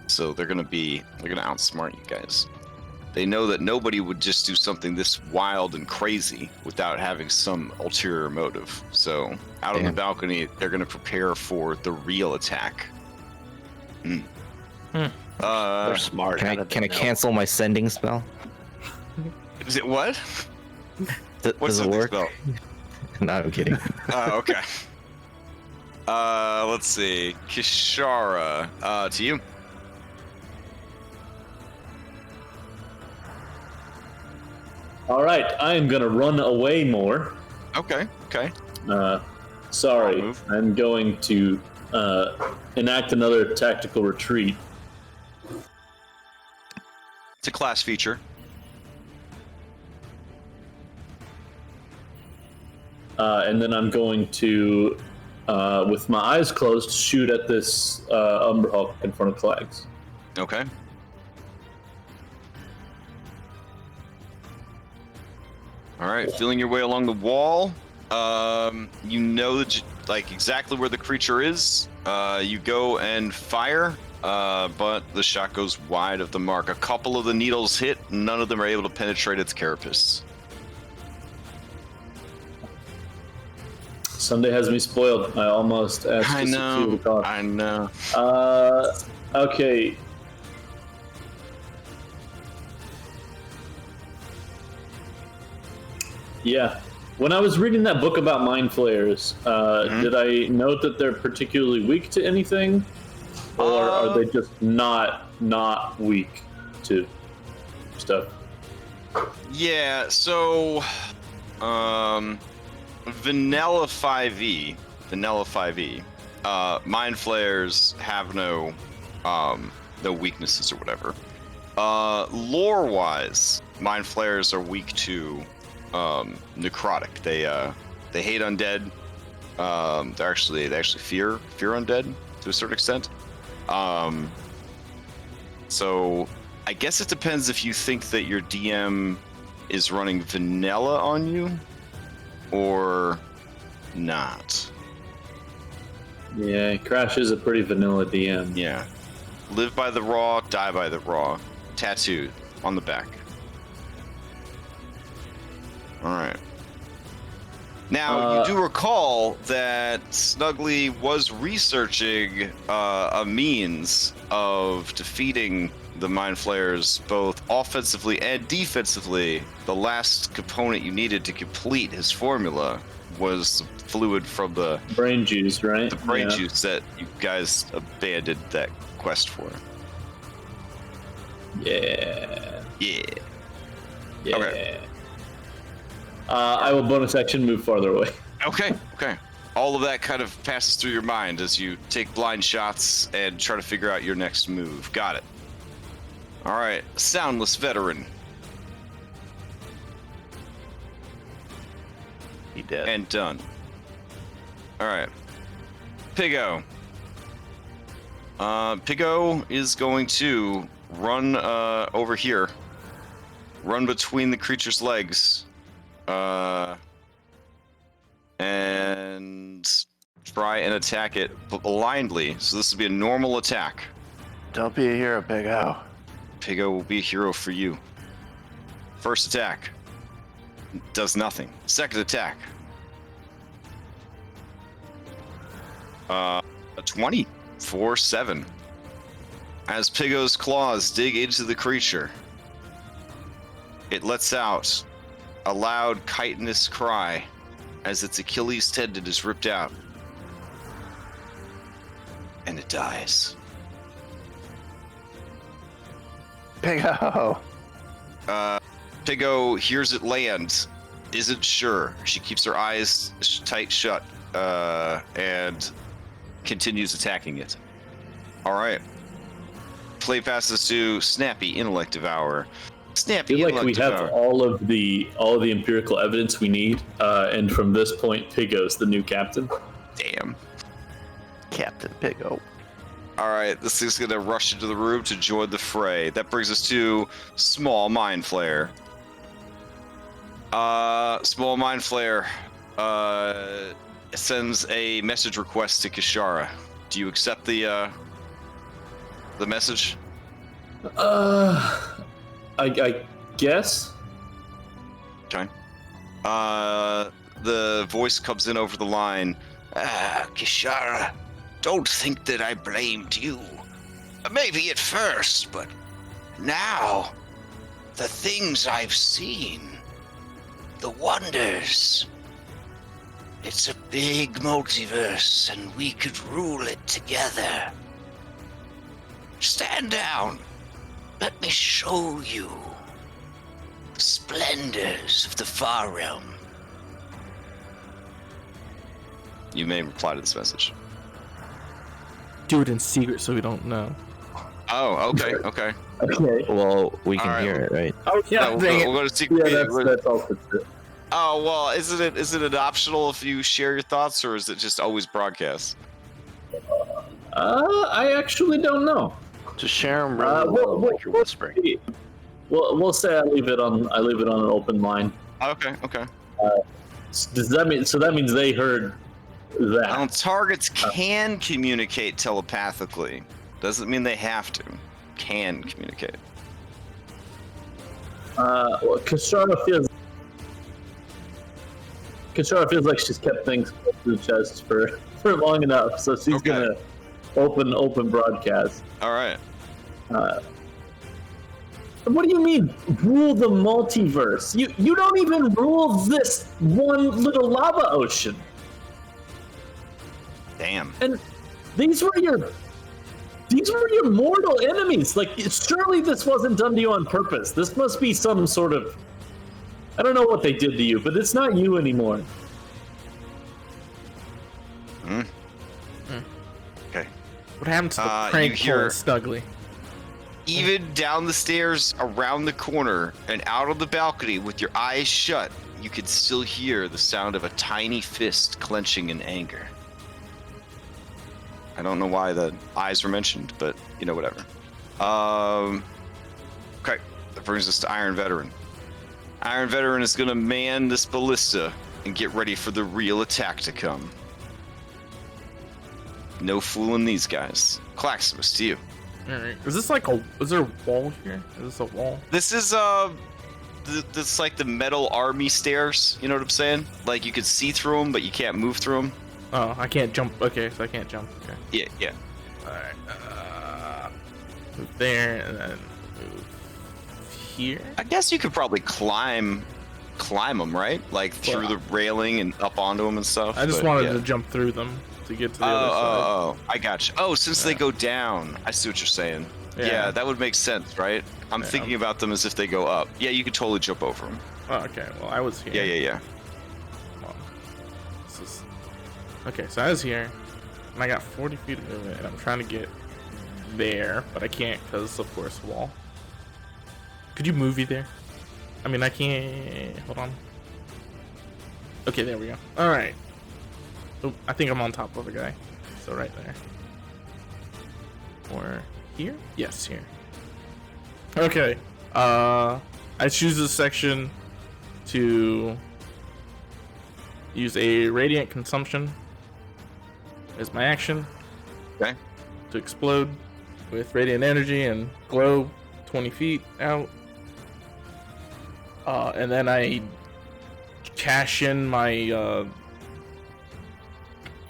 So they're going to outsmart you guys. They know that nobody would just do something this wild and crazy without having some ulterior motive. So out on the balcony, they're going to prepare for the real attack. They're smart. Can I cancel my sending spell? Is it what? Does it something work? spell? No, I'm kidding. Oh, okay. Let's see. Kishara, to you. All right, I am gonna run away more. Okay. Sorry, Move. I'm going to enact another tactical retreat. It's a class feature. And then I'm going to, with my eyes closed, shoot at this Umber Hulk in front of Clags. Okay. All right, feeling your way along the wall. You know that like exactly where the creature is. You go and fire, but the shot goes wide of the mark. A couple of the needles hit, none of them are able to penetrate its carapace. Sunday has me spoiled. I almost asked to secure the car. I know. Okay. Yeah. When I was reading that book about Mind Flayers, did I note that they're particularly weak to anything? Or are they just not weak to stuff? Yeah, so Vanilla 5e, Mind Flayers have no weaknesses or whatever. Lore-wise, Mind Flayers are weak to necrotic. They hate undead. They actually fear undead to a certain extent. So I guess it depends if you think that your DM is running vanilla on you or not. Yeah, Crash is a pretty vanilla DM. Yeah. Live by the raw, die by the raw. Tattooed on the back. Alright. Now, you do recall that Snuggly was researching a means of defeating the Mind Flayers both offensively and defensively. The last component you needed to complete his formula was fluid from the brain juice, right? The brain juice that you guys abandoned that quest for. Yeah. Yeah. Okay. I will bonus action move farther away. Okay. All of that kind of passes through your mind as you take blind shots and try to figure out your next move. Got it. All right, Soundless Veteran. He did. And done. All right. Piggo. Piggo is going to run over here. Run between the creature's legs. And try and attack it blindly. So this will be a normal attack. Don't be a hero, Piggo. Piggo will be a hero for you. First attack. Does nothing. Second attack. A 20 for 7. As Piggo's claws dig into the creature, it lets out a loud chitinous cry as its Achilles tendon is ripped out. And it dies. Piggo. Piggo hears it land, isn't sure. She keeps her eyes tight shut, and continues attacking it. All right. Play passes to Snappy Intellect Devour. Snappy I feel like Intellect we have Devour. all of the empirical evidence we need, and from this point, Piggo's the new captain. Damn. Captain Piggo. All right, this thing's gonna rush into the room to join the fray. That brings us to Small Mind Flayer. Small Mind Flayer sends a message request to Kishara. Do you accept the message? I guess. Okay. The voice comes in over the line. Kishara, don't think that I blamed you. Maybe at first, but now, the things I've seen, the wonders. It's a big multiverse, and we could rule it together. Stand down. Let me show you the splendors of the far realm. You may reply to this message. Do it in secret so we don't know. Oh, okay. Okay. Well, we can All right. hear it, right? Oh yeah, No, dang it. we'll go to secret. Yeah, meeting. that's all for sure. Oh well, is it optional if you share your thoughts, or is it just always broadcast? I actually don't know. Just share them What you're whispering. We'll say I leave it on an open line. Okay. Does that mean? So that means they heard that. Targets can communicate telepathically. Doesn't mean they have to. Can communicate. Well, Kashara feels like she's kept things close to the chest for long enough, so she's Okay. gonna open broadcast. All right. What do you mean rule the multiverse? You don't even rule this one little lava ocean. Damn. And these were your mortal enemies. Like, surely this wasn't done to you on purpose. This must be some sort of, I don't know what they did to you, but it's not you anymore. Okay. What happened to the You prank hear- call Snuggly? Even down the stairs, around the corner, and out on the balcony with your eyes shut, you could still hear the sound of a tiny fist clenching in anger. I don't know why the eyes were mentioned, but whatever. Okay, that brings us to Iron Veteran. Iron Veteran is gonna man this ballista and get ready for the real attack to come. No fooling these guys. Claximus, to you. Alright. Is this like is there a wall here? Is this a wall? This is this like the metal army stairs. You know what I'm saying? Like you could see through them, but you can't move through them. Oh, I can't jump. Okay, so I can't jump. Okay. Yeah. Alright. Move there and then move here. I guess you could probably climb them, right? Like through the railing and up onto them and stuff. I just but, wanted yeah. to jump through them to get to the other side. Oh, I got you. Oh, since they go down, I see what you're saying. Yeah, that would make sense, right? I'm thinking about them as if they go up. Yeah, you could totally jump over them. Oh, okay. Well, I was here. Yeah. Well, this is... Okay, so I was here, and I got 40 feet of movement, and I'm trying to get there, but I can't because, of course, wall. Could you move me there? I mean, I can't... Hold on. Okay, there we go. All right. Oh, I think I'm on top of a guy. So right there. Or here? Yes, here. Okay. I choose this section to use a radiant consumption as my action. Okay. To explode with radiant energy and glow 20 feet out. And then I cash in my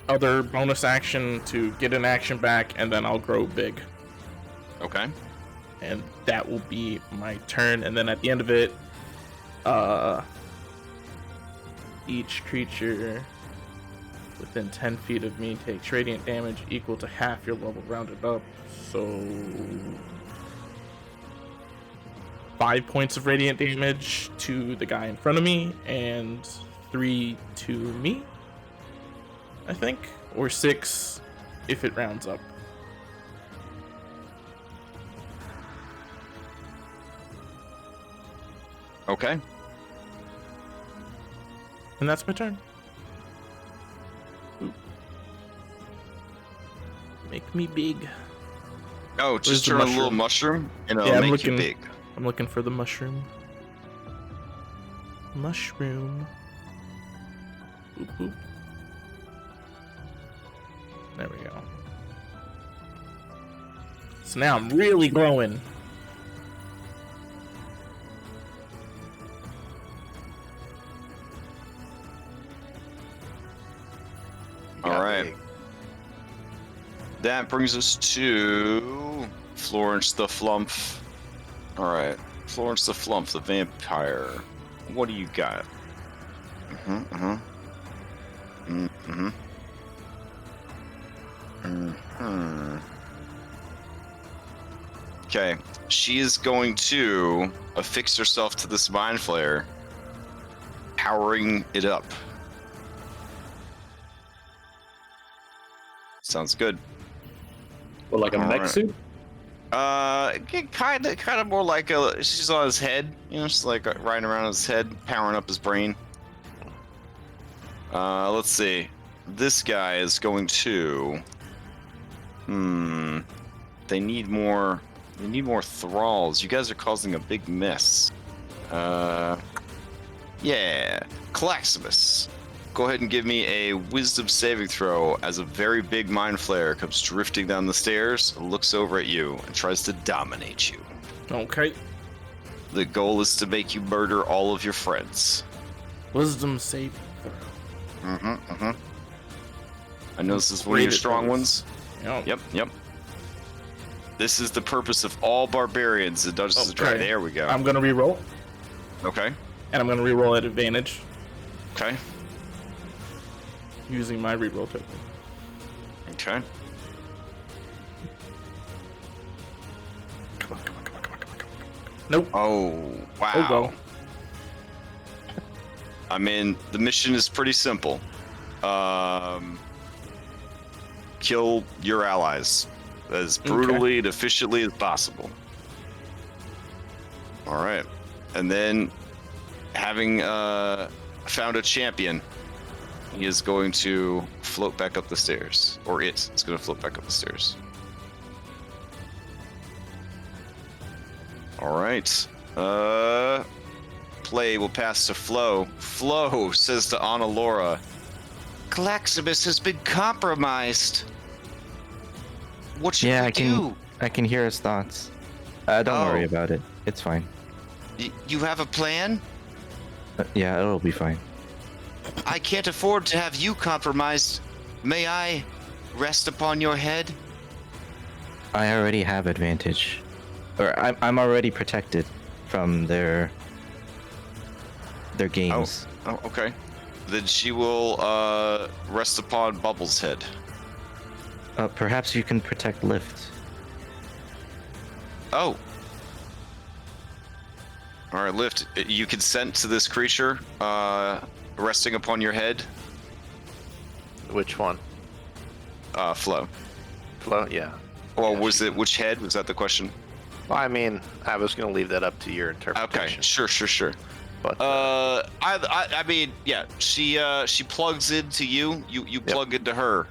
other bonus action to get an action back, and then I'll grow big. Okay. And that will be my turn. And then at the end of it, each creature within 10 feet of me takes radiant damage equal to half your level rounded up. So 5 points of radiant damage to the guy in front of me and 3 to me, I think, or 6 if it rounds up. Okay. And that's my turn. Ooh. Make me big. Oh, Where's just the turn a little mushroom? mushroom and Yeah, it'll I'm make looking- you big. I'm looking for the mushroom. Mushroom. Boop, boop. There we go. So now I'm really growing. All right. That brings us to Florence the Flumph. All right, Florence the Flumph, the vampire. What do you got? Okay, she is going to affix herself to this Mind Flayer, powering it up. Sounds good. Or like a All mech right. suit? Kind of more like she's on his head, you know, she's like riding around his head, powering up his brain. Let's see. This guy is going to. They need more thralls. You guys are causing a big mess. Yeah, Claximus. Go ahead and give me a wisdom saving throw as a very big Mind Flayer comes drifting down the stairs, looks over at you, and tries to dominate you. Okay. The goal is to make you murder all of your friends. Wisdom saving throw. I know this is one of your Rated strong those. ones. Yep. This is the purpose of all barbarians in Dungeons and Dragons. Okay. There we go. I'm gonna reroll, Okay. and I'm gonna reroll at advantage Okay. using my reroll token. Okay. Come on. Nope. Oh, wow. Oh well. I mean, the mission is pretty simple. Kill your allies as brutally and efficiently as possible. All right. And then, having found a champion, he is going to float back up the stairs. Or it's going to float back up the stairs. All right. Play will pass to Flo. Flo says to Ana Laura, Claximus has been compromised. What should we do? I can hear his thoughts. Don't worry about it. It's fine. You have a plan? Yeah, it'll be fine. I can't afford to have you compromised. May I rest upon your head? I already have advantage. Or I'm already protected from their games. Oh, okay. Then she will rest upon Bubbles' head. Perhaps you can protect Lift. Oh. All right, Lift. You consent to this creature resting upon your head? Which one? Flo. Flo? Yeah. Or Yeah, was it which head? Was that the question? Well, I mean, I was going to leave that up to your interpretation. Okay, sure. But I mean, yeah. She plugs into you. You plug into her.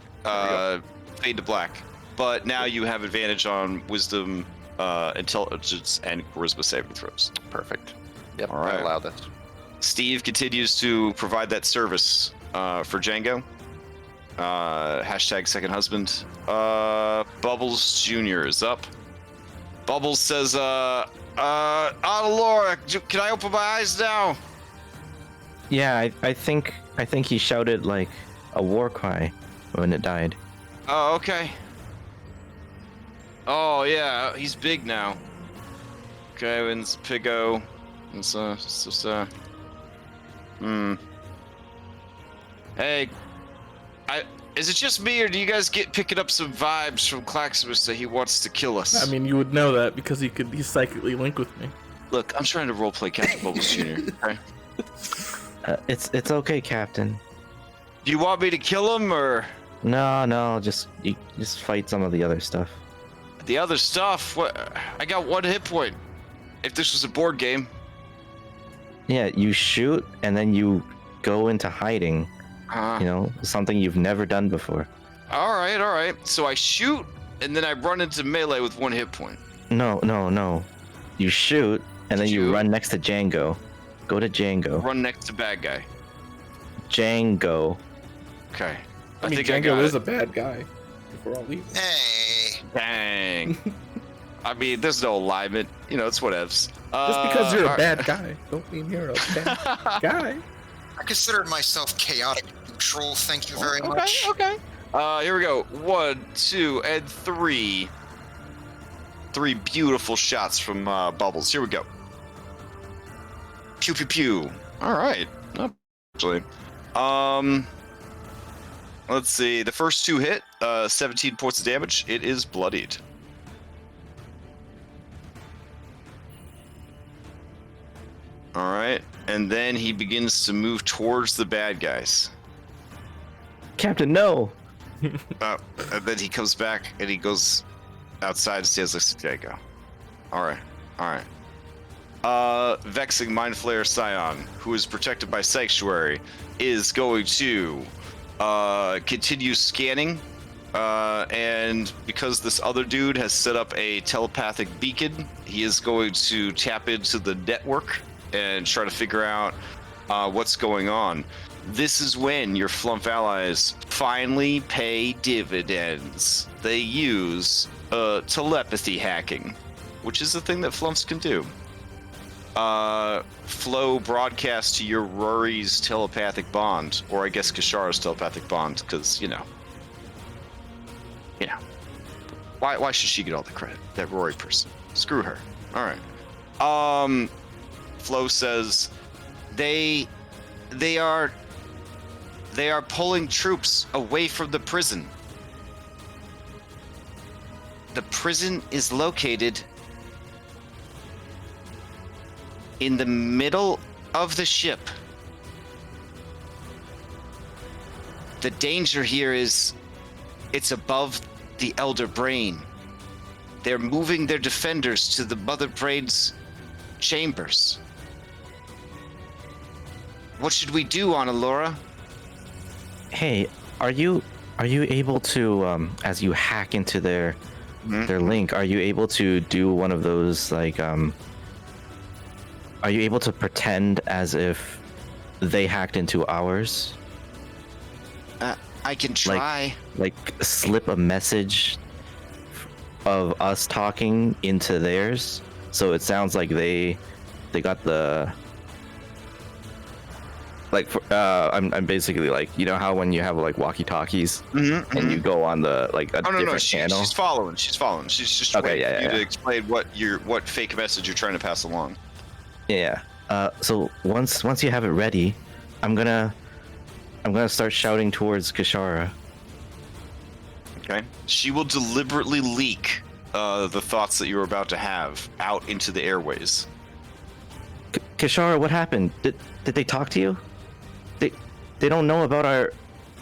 Fade to black. But now you have advantage on wisdom, intelligence, and charisma saving throws. perfect. Yep, All right. I allow this. Steve continues to provide that service for Django. Hashtag second husband. Bubbles Jr. is up. Bubbles says, Ana Laura, can I open my eyes now? Yeah, I think he shouted like a war cry when it died. Oh, okay. Oh, yeah, he's big now. Okay, and it's Piggo. It's just, Hey, is it just me, or do you guys get picking up some vibes from Claximus that he wants to kill us? I mean, you would know that because he's psychically linked with me. Look, I'm trying to roleplay Captain Bubbles Jr., okay? It's okay, Captain. Do you want me to kill him, or... No, just fight some of the other stuff. The other stuff? What? I got 1 hit point. If this was a board game. Yeah, you shoot and then you go into hiding. You know, something you've never done before. All right. So I shoot, and then I run into melee with 1 hit point. No. You shoot, and then you run next to Django. Go to Django. Run next to bad guy. Django. Okay. I mean, think Django I got is it. a bad guy. If we're all leaving. Hey, Dang. I mean, there's no alignment. You know, it's whatevs. Just because you're a all bad guy, don't mean you're a bad guy. I consider myself chaotic neutral. Thank you very much. Okay. Here we go. 1, 2, and 3. 3 beautiful shots from Bubbles. Here we go. Pew pew pew. All right. Actually, let's see. The first 2 hit, 17 points of damage. It is bloodied. All right, and then he begins to move towards the bad guys. Captain, no. And then he comes back and he goes outside and says, "There you go." All right. Vexing Mind Flayer Scion, who is protected by Sanctuary, is going to continue scanning. And because this other dude has set up a telepathic beacon, he is going to tap into the network and try to figure out what's going on. This is when your Flumph allies finally pay dividends. They use telepathy hacking, which is a thing that Flumphs can do. Flow broadcast to your Rory's telepathic bond, or I guess Kashara's telepathic bond, because, you know. Why should she get all the credit? That Rory person. Screw her. All right. Flo says they are pulling troops away from the prison. The prison is located in the middle of the ship. The danger here is it's above the Elder Brain. They're moving their defenders to the Mother Brain's chambers. What should we do, Annalora? Hey, are you able to, as you hack into their link, are you able to do one of those, like, are you able to pretend as if they hacked into ours? I can try. Like slip a message of us talking into theirs, so it sounds like they got the. Like, I'm basically like, you know how when you have like walkie-talkies and you go on the like a different channel. She's following. She's just okay, waiting for you yeah. to explain what fake message you're trying to pass along. Yeah. So once you have it ready, I'm gonna start shouting towards Kashara. Okay. She will deliberately leak the thoughts that you're about to have out into the airways. Kashara, what happened? Did they talk to you? They don't know about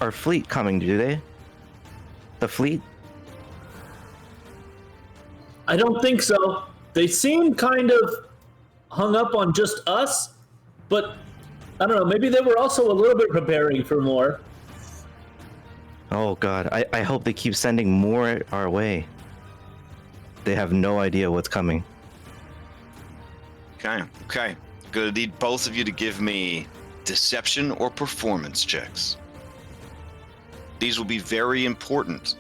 our fleet coming, do they? The fleet? I don't think so. They seem kind of hung up on just us, but I don't know, maybe they were also a little bit preparing for more. Oh god, I hope they keep sending more our way. They have no idea what's coming. Okay. Gonna need both of you to give me deception or performance checks. These will be very important.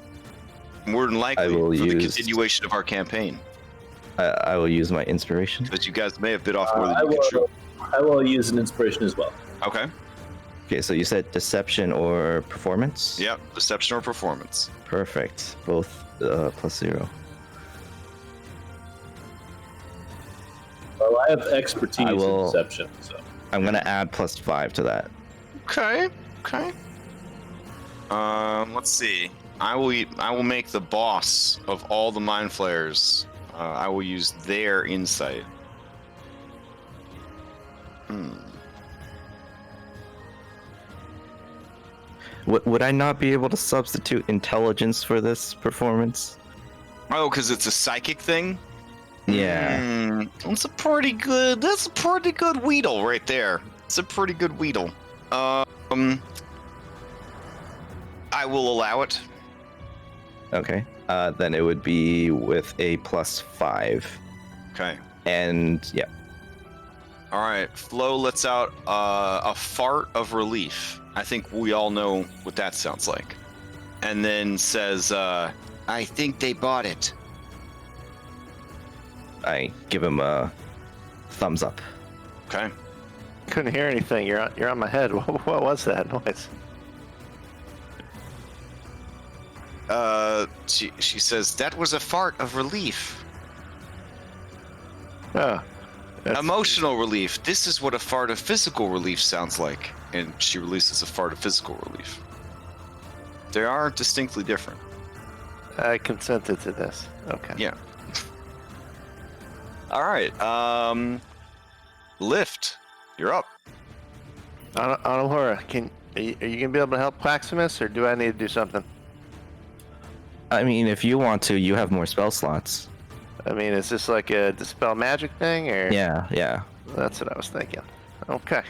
More than likely for the continuation of our campaign. I will use my inspiration. Because you guys may have bit off more than you can chew. I will use an inspiration as well. Okay. Okay, so you said deception or performance? Yep, deception or performance. Perfect. Both +0. Well, I have expertise in deception, so I'm gonna add +5 to that. Okay. Let's see. I will make the boss of all the Mind Flayers. I will use their insight. Would I not be able to substitute intelligence for this performance? Oh, because it's a psychic thing? Yeah. That's a pretty good wheedle right there. It's a pretty good wheedle. I will allow it. Okay. Then it would be with a +5. Okay. And yeah. All right. Flo lets out a fart of relief. I think we all know what that sounds like. And then says, I think they bought it. I give him a thumbs up. Okay. Couldn't hear anything. You're on my head. What was that noise? She says, that was a fart of relief. Oh, Emotional relief. This is what a fart of physical relief sounds like. And she releases a fart of physical relief. They are distinctly different. I consented to this. Okay. Yeah. All right. Lift. You're up. Laura, are you gonna be able to help Claximus, or do I need to do something? I mean, if you want to, you have more spell slots. I mean, is this like a dispel magic thing, or? Yeah. That's what I was thinking. Okay.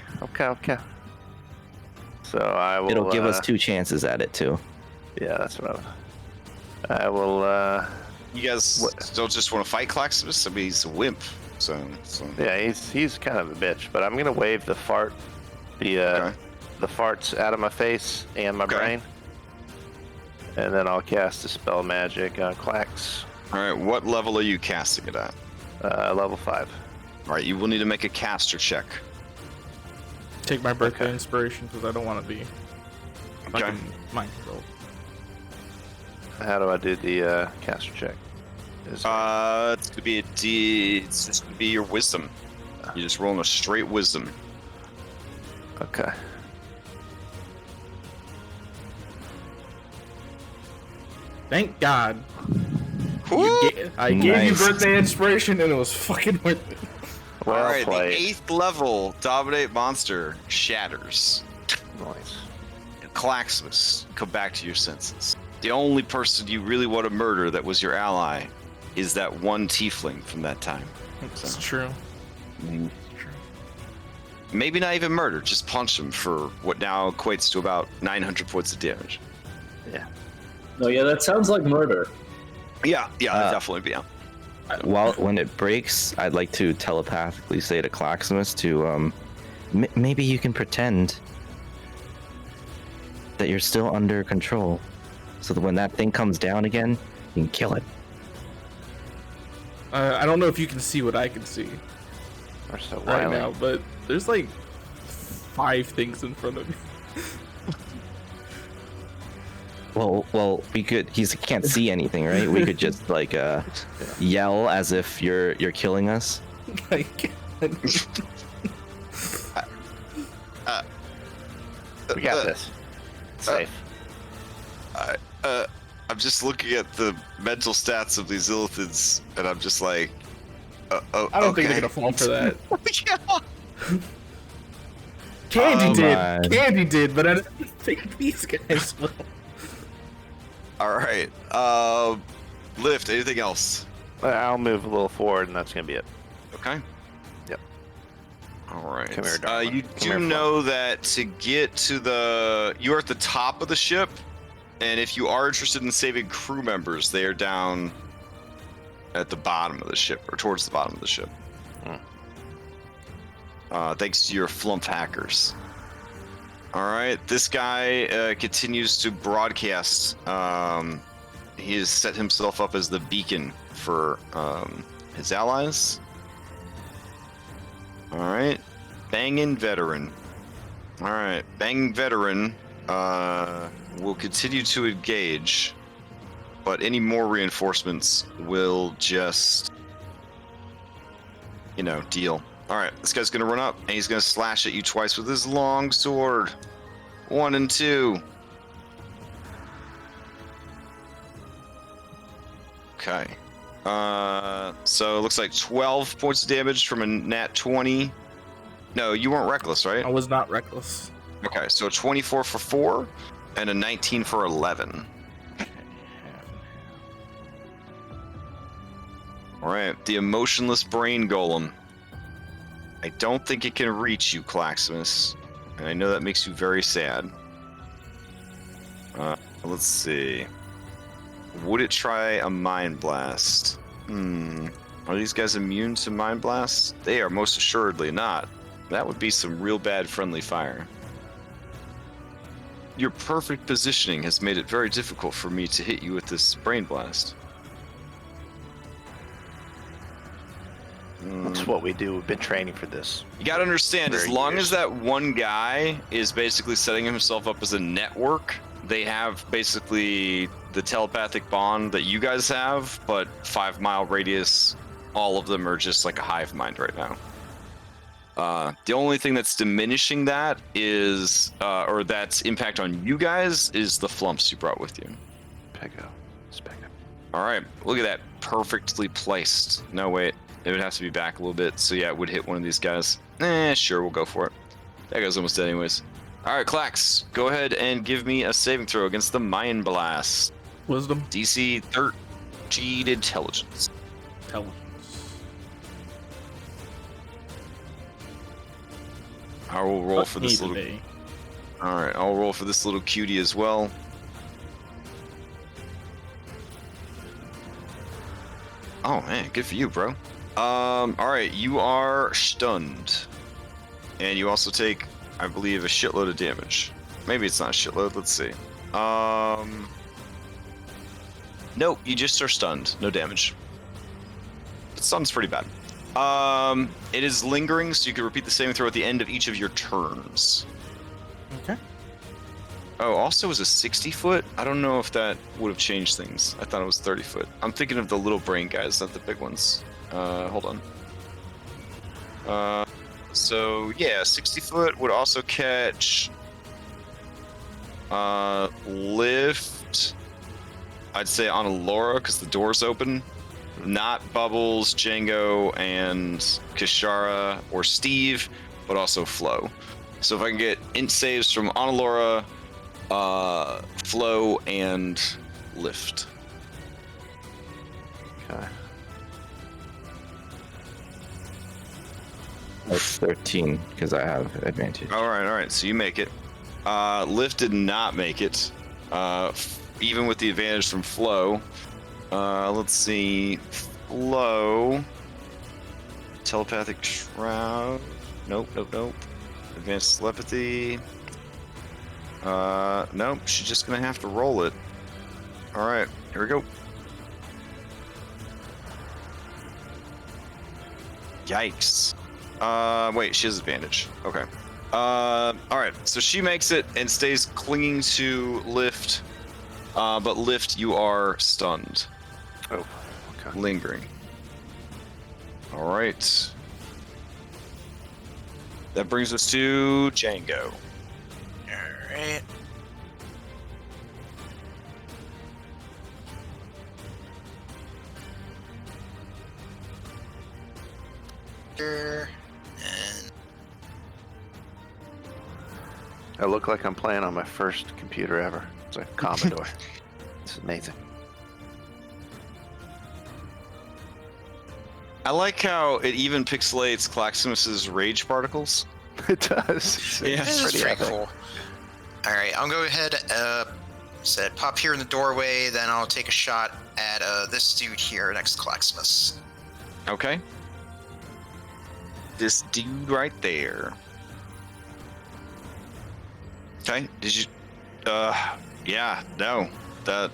So I will. It'll give us 2 chances at it too. Yeah, that's what I will. You guys don't just want to fight Claximus? I mean, he's a wimp. So. Yeah, he's kind of a bitch, but I'm gonna wave the fart, the farts out of my face and my brain, and then I'll cast a spell magic on Clax. All right, what level are you casting it at? Level 5. All right, you will need to make a caster check. Take my birthday inspiration because I don't want to be fucking mind controlled. How do I do the caster check? It's gonna be it's just gonna be your wisdom. You're just rolling a straight wisdom. Okay. Thank God. Woo! I gave you birthday inspiration and it was fucking worth it. Well All right, played. the 8th level dominate monster shatters. Nice. And Claximus, come back to your senses. The only person you really want to murder that was your ally is that one tiefling from that time. It's true. Maybe not even murder, just punch him for what now equates to about 900 points of damage. Yeah. No, yeah, that sounds like murder. Yeah, definitely be out. When it breaks, I'd like to telepathically say to Claximus to, maybe you can pretend that you're still under control, so that when that thing comes down again, you can kill it. I don't know if you can see what I can see We're so right wily. now, but there's like 5 things in front of me. Well, we could. He can't see anything, right? We could just like yell as if you're killing us. Like, We got this. Safe. I'm just looking at the mental stats of these Illithids, and I'm just like, I don't think they're gonna fall for that. Yeah. Candy did, but I don't think these guys will. All right. Lift. Anything else? I'll move a little forward, and that's gonna be it. Okay. Yep. All right. Come here, darling. You Come do here, know that to get to you're at the top of the ship, and if you are interested in saving crew members, they are down at the bottom of the ship, or towards the bottom of the ship. Thanks to your Flumph hackers. All right, this guy continues to broadcast. He has set himself up as the beacon for his allies. All right, Bangin' Veteran. All right, Bangin' Veteran will continue to engage, but any more reinforcements will just, deal. All right, this guy's gonna run up and he's gonna slash at you twice with his long sword. 1 and 2. Okay. So it looks like 12 points of damage from a nat 20. No, you weren't reckless, right? I was not reckless. Okay, so 24 for 4 and a 19 for 11. All right, the Emotionless Brain Golem. I don't think it can reach you, Claximus, and I know that makes you very sad. Let's see. Would it try a Mind Blast? Are these guys immune to Mind Blast? They are most assuredly not. That would be some real bad friendly fire. Your perfect positioning has made it very difficult for me to hit you with this Brain Blast. That's what we do. We've been training for this. You gotta understand, as long as that one guy is basically setting himself up as a network, they have basically the telepathic bond that you guys have, but 5-mile radius all of them are just like a hive mind right now. The only thing that's diminishing that is, or that's impact on you guys, is the flumps you brought with you. Pego. All right, look at that, perfectly placed. No, wait, it would have to be back a little bit. So yeah, it would hit one of these guys. Sure, we'll go for it. That guy's almost dead anyways. All right, Klax, go ahead and give me a saving throw against the Mind Blast. Wisdom. DC 13 Intelligence. I will roll for this little. All right, I'll roll for this little cutie as well. Oh man, good for you, bro. All right, you are stunned, and you also take, I believe, a shitload of damage. Maybe it's not a shitload. Let's see. Nope, you just are stunned. No damage. But stunn's pretty bad. It is lingering, so you can repeat the saving throw at the end of each of your turns. Okay. Oh, also it was a 60 foot? I don't know if that would have changed things. I thought it was 30 foot. I'm thinking of the little brain guys, not the big ones. Hold on. So yeah, 60 foot would also catch lift, I'd say on Alora because the door's open. Not Bubbles, Django, and Kishara or Steve, but also Flo. So if I can get int saves from Onalora, Flo, and Lift. Okay. That's 13 because I have advantage. All right. So you make it. Lift did not make it, even with the advantage from Flo. Let's see. Flo. Telepathic Shroud. Nope. Advanced Telepathy. Nope. She's just gonna have to roll it. All right. Here we go. Yikes. Wait. She has advantage. Okay. All right. So she makes it and stays clinging to Lift. But Lift, you are stunned. Oh, okay. Lingering. All right. That brings us to Django. Alright. And I look like I'm playing on my first computer ever. It's a Commodore. It's amazing. I like how it even pixelates Claximus's rage particles. It does. Yeah, this is pretty pretty epic. cool. Alright, I'll go ahead, pop here in the doorway, then I'll take a shot at this dude here next to Claximus. Okay. This dude right there. Okay, did you... yeah, no. That...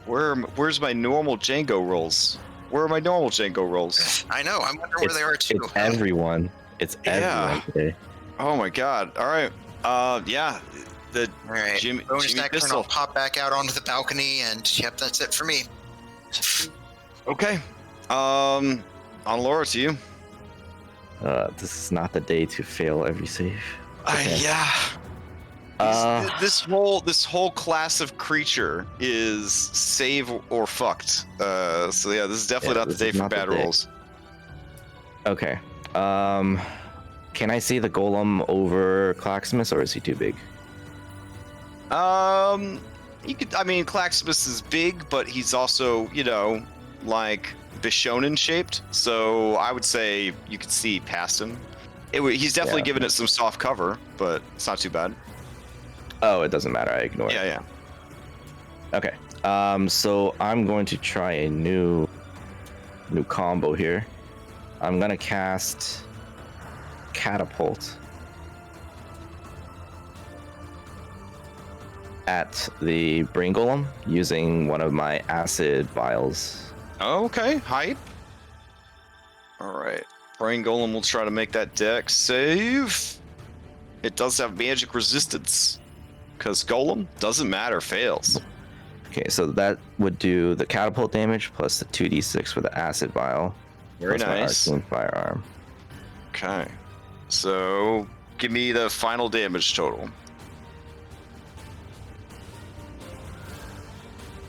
Where's my normal Django rolls? Where are my normal Django rolls? I know, I'm wondering where they are too. It's everyone. It's everyone today. Oh my god. Alright. Yeah. The Alright, Jimmy bonus action, Pistol. I'll pop back out onto the balcony, and yep, that's it for me. Okay. On Laura to you. This is not the day to fail every save. Okay. Yeah. This whole class of creature is save or fucked. So yeah, this is definitely not the day for bad rolls. Okay. Can I see the golem over Claximus, or is he too big? You could. I mean, Claximus is big, but he's also, like Bishonen shaped. So I would say you could see past him. He's definitely given it some soft cover, but it's not too bad. Oh, it doesn't matter. I ignore it. Yeah. Okay. So I'm going to try a new combo here. I'm gonna cast Catapult at the Brain Golem using one of my acid vials. Okay, hype. All right, Brain Golem will try to make that dex save. It does have magic resistance, because Golem doesn't matter, fails. Okay, so that would do the catapult damage plus the 2d6 for the acid vial. Very plus my nice. arcane firearm. Okay. So give me the final damage total.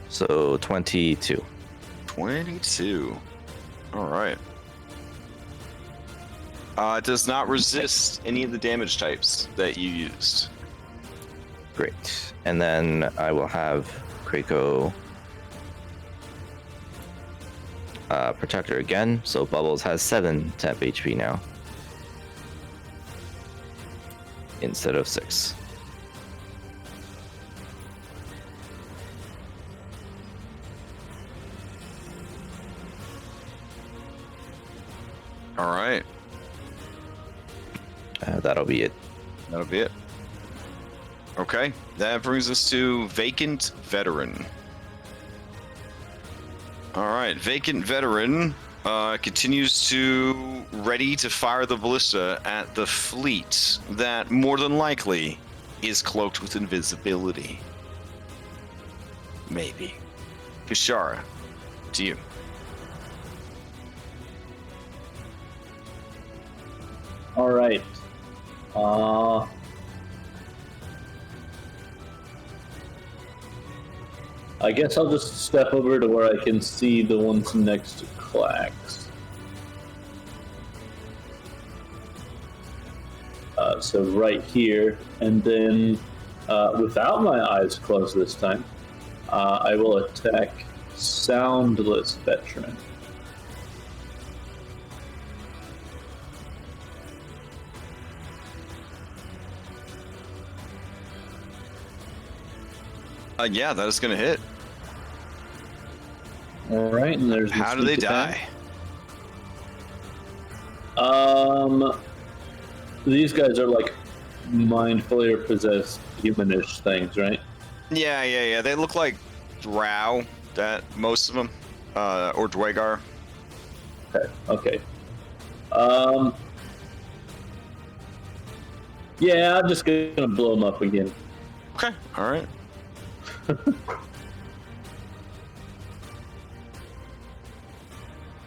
So 22. 22. All right. It does not resist any of the damage types that you used. Great. And then I will have Krako Protector again. So Bubbles has 7 temp HP now. Instead of 6. All right. That'll be it. That'll be it. Okay. That brings us to Vacant Veteran. All right. Vacant Veteran continues to ready to fire the ballista at the fleet that more than likely is cloaked with invisibility. Maybe. Kishara, to you. All right. I guess I'll just step over to where I can see the ones next to Clax. So right here, and then without my eyes closed this time, I will attack Soundless Veteran. Yeah, that is going to hit. All right, and there's. How do they die? These guys are like Mind Flayer possessed humanish things, right? Yeah. They look like drow, that most of them, or Dwegar. Okay. Yeah, I'm just gonna blow them up again. Okay. All right.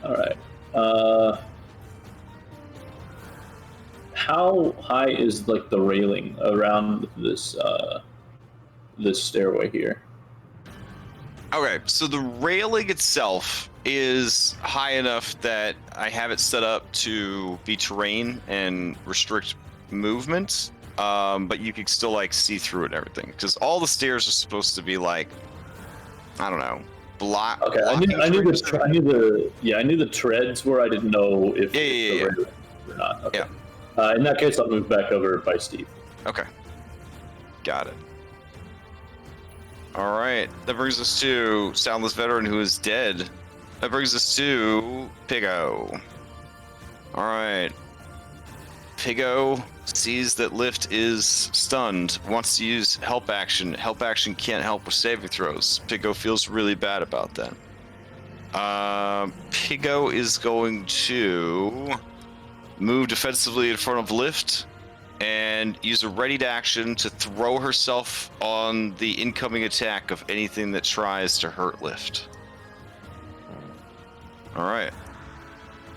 All right. How high is like the railing around this this stairway here? Okay, so the railing itself is high enough that I have it set up to be terrain and restrict movement, but you can still like see through it and everything because all the stairs are supposed to be like, I don't know, block. Okay, I knew the treads where I didn't know if the railing or not. Okay. Yeah. In that case, I'll move back over by Steve. Okay, got it. All right, that brings us to Soundless Veteran, who is dead. That brings us to Pigo. All right. Pigo sees that Lift is stunned, wants to use help action. Help action can't help with saving throws. Pigo feels really bad about that. Pigo is going to move defensively in front of Lift and use a readied action to throw herself on the incoming attack of anything that tries to hurt Lift. All right.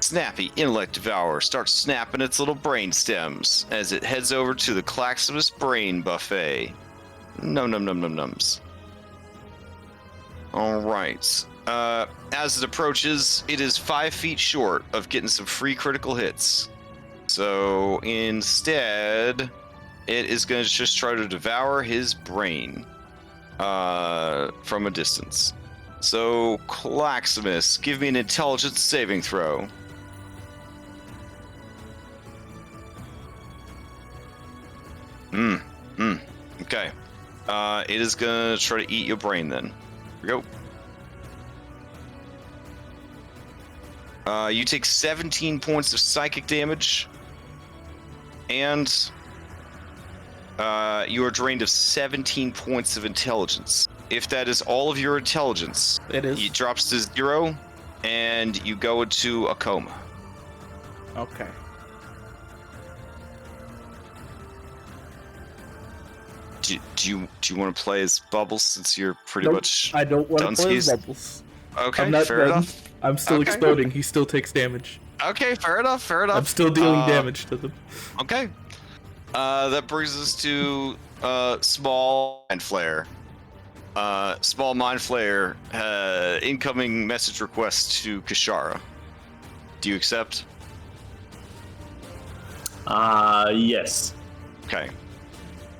Snappy Intellect Devourer starts snapping its little brain stems as it heads over to the Claximus Brain Buffet. Nums. All right. As it approaches, it is 5 feet short of getting some free critical hits. So instead, it is going to just try to devour his brain from a distance. So, Claximus, give me an intelligence saving throw. Okay. It is going to try to eat your brain then. Here we go. You take 17 points of psychic damage. And you are drained of 17 points of intelligence. If that is all of your intelligence, It is. it drops to 0, and you go into a coma. Okay. Do you want to play as Bubbles since you're pretty Nope, much I don't want to play as Dunskies? Bubbles. Okay, I'm not fair done. enough. I'm still Okay. exploding. He still takes damage. Okay, fair enough. I'm still dealing damage to them. Okay. That brings us to small Mind Flayer. Small Mind Flayer, incoming message request to Kashara. Do you accept? Yes. Okay.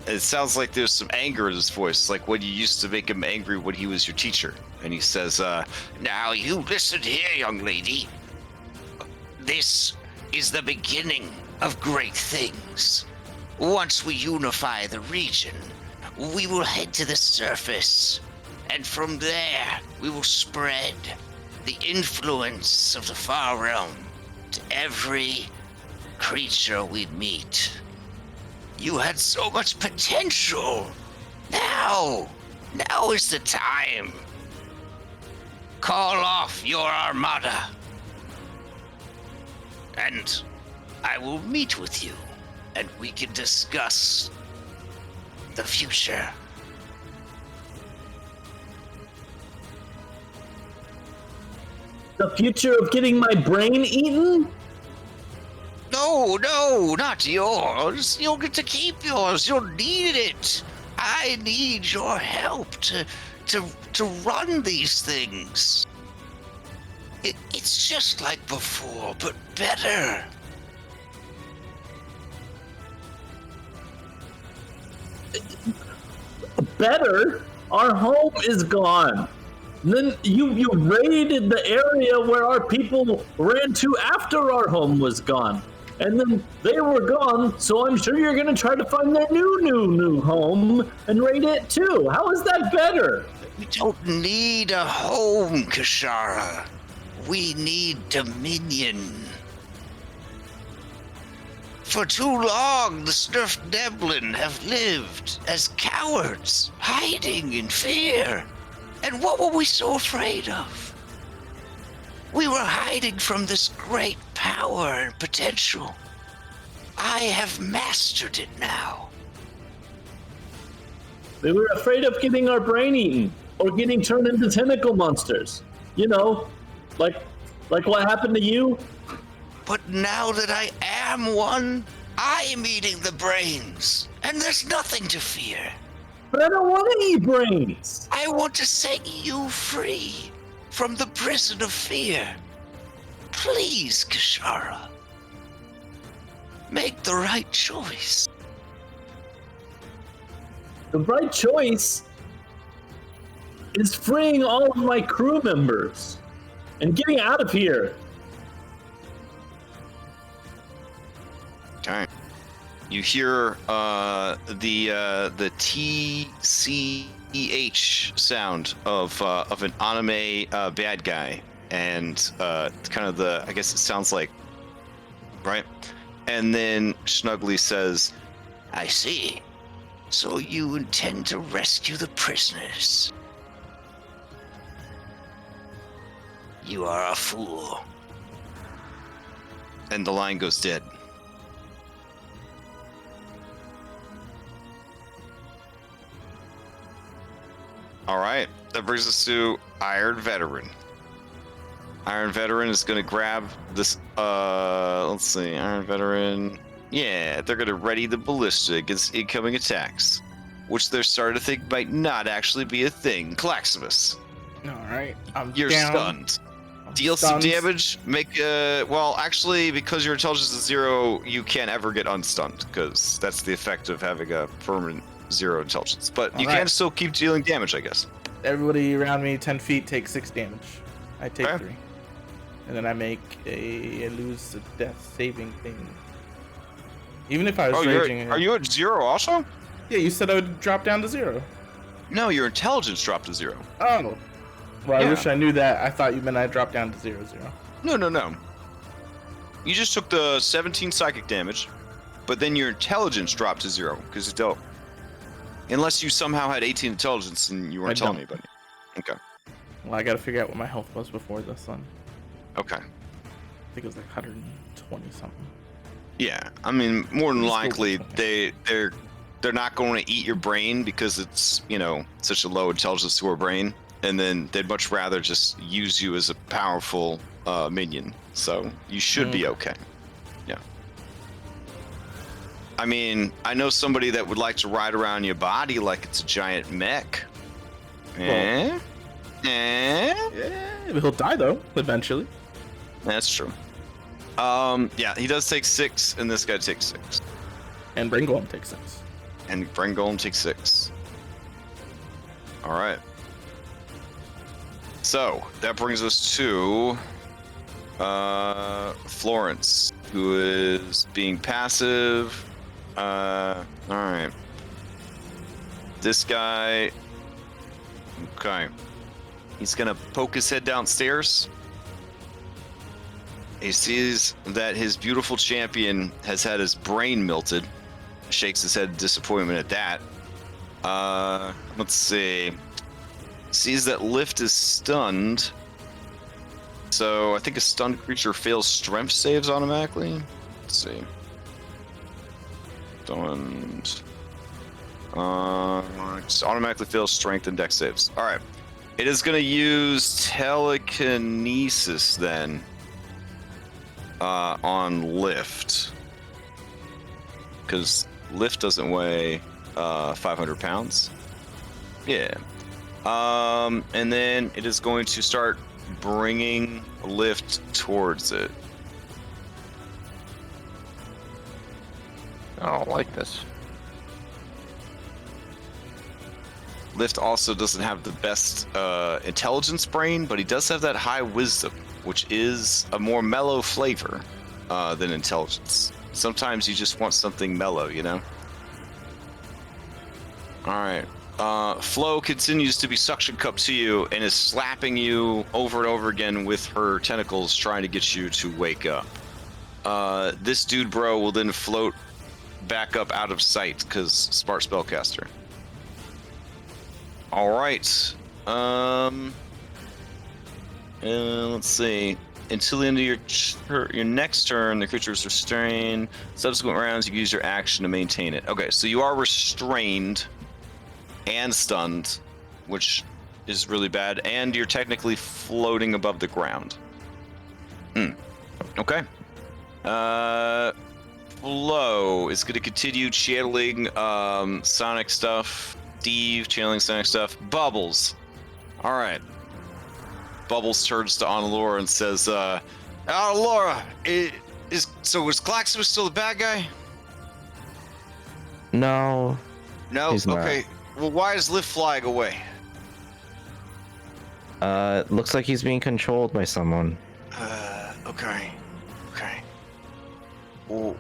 It sounds like there's some anger in his voice, like when you used to make him angry when he was your teacher. And he says, now you listen here, young lady. This is the beginning of great things. Once we unify the region, we will head to the surface, and from there we will spread the influence of the far realm to every creature we meet. You had so much potential. Now is the time. Call off your armada, and I will meet with you, and we can discuss the future. The future of getting my brain eaten? No, not yours. You'll get to keep yours. You'll need it. I need your help to run these things. It's just like before, but better. Better? Our home is gone. Then you raided the area where our people ran to after our home was gone. And then they were gone, so I'm sure you're gonna try to find their new home and raid it too. How is that better? We don't need a home, Kashara. We need dominion. For too long, the Snurf Neblin have lived as cowards, hiding in fear. And what were we so afraid of? We were hiding from this great power and potential. I have mastered it now. We were afraid of getting our brain eaten or getting turned into tentacle monsters. You know, like what happened to you? But now that I am one, I am eating the brains, and there's nothing to fear. But I don't want to eat brains. I want to set you free from the prison of fear. Please, Kashara. Make the right choice. The right choice is freeing all of my crew members and getting out of here. Okay. You hear the TCH sound of an anime bad guy, and kind of I guess it sounds like, right? And then Snuggly says, "I see. So you intend to rescue the prisoners? You are a fool." And the line goes dead. All right, that brings us to Iron Veteran. Iron Veteran is going to grab this, let's see, Iron Veteran. Yeah, they're going to ready the ballista against incoming attacks, which they're starting to think might not actually be a thing. Claximus, Alright, you're stunned. Deal some damage, make well, actually, because your intelligence is 0, you can't ever get unstunned, because that's the effect of having a permanent 0 intelligence. But you can still keep dealing damage, I guess. Everybody around me 10 feet takes 6 damage. I take Okay. 3. And then I make I lose a death saving thing. Even if I was raging. Are you at 0 also? Yeah, you said I would drop down to 0. No, your intelligence dropped to 0. Oh. Well, I Yeah. wish I knew that. I thought you meant I dropped down to 0, 0. No. You just took the 17 psychic damage, but then your intelligence dropped to 0 because it dealt. Unless you somehow had 18 intelligence and you weren't telling me about it. Okay. Well, I gotta figure out what my health was before this one. Okay. I think it was like 120 something. Yeah, I mean, more than Just go likely with 20. they're not going to eat your brain because it's, you know, such a low intelligence score brain, and then they'd much rather just use you as a powerful minion. So you should be okay. Yeah. I mean, I know somebody that would like to ride around your body like it's a giant mech. Yeah, he'll die though eventually. That's true. Yeah, he does take 6, and this guy takes 6. And Brain Golem takes 6. And Brain Golem takes 6. All right. So that brings us to Florence, who is being passive. All right. This guy. Okay. He's gonna poke his head downstairs. He sees that his beautiful champion has had his brain melted. Shakes his head in disappointment at that. Let's see. Sees that Lift is stunned. So I think a stunned creature fails strength saves automatically. Let's see. Stunned. Just automatically fails strength and dex saves. All right. It is going to use telekinesis then. On Lift, because Lift doesn't weigh 500 pounds. Yeah. And then it is going to start bringing Lift towards it. I don't like this. Lift also doesn't have the best intelligence brain, but he does have that high wisdom, which is a more mellow flavor than intelligence. Sometimes you just want something mellow, you know? All right. Flo continues to be suction cupped to you and is slapping you over and over again with her tentacles, trying to get you to wake up. This dude bro will then float back up out of sight because smart spellcaster. All right. Let's see. Until the end of your next turn, the creature is restrained. Subsequent rounds, you use your action to maintain it. Okay, so you are restrained and stunned, which is really bad, and you're technically floating above the ground. Okay. Flo is going to continue channeling sonic stuff. Steve channeling sonic stuff. Bubbles. All right. Bubbles turns to Annalora and says, Annalora, is Glaxus still the bad guy? No. No? He's not. Okay. Well, why is Lift flying away? Looks like he's being controlled by someone. Okay. Well,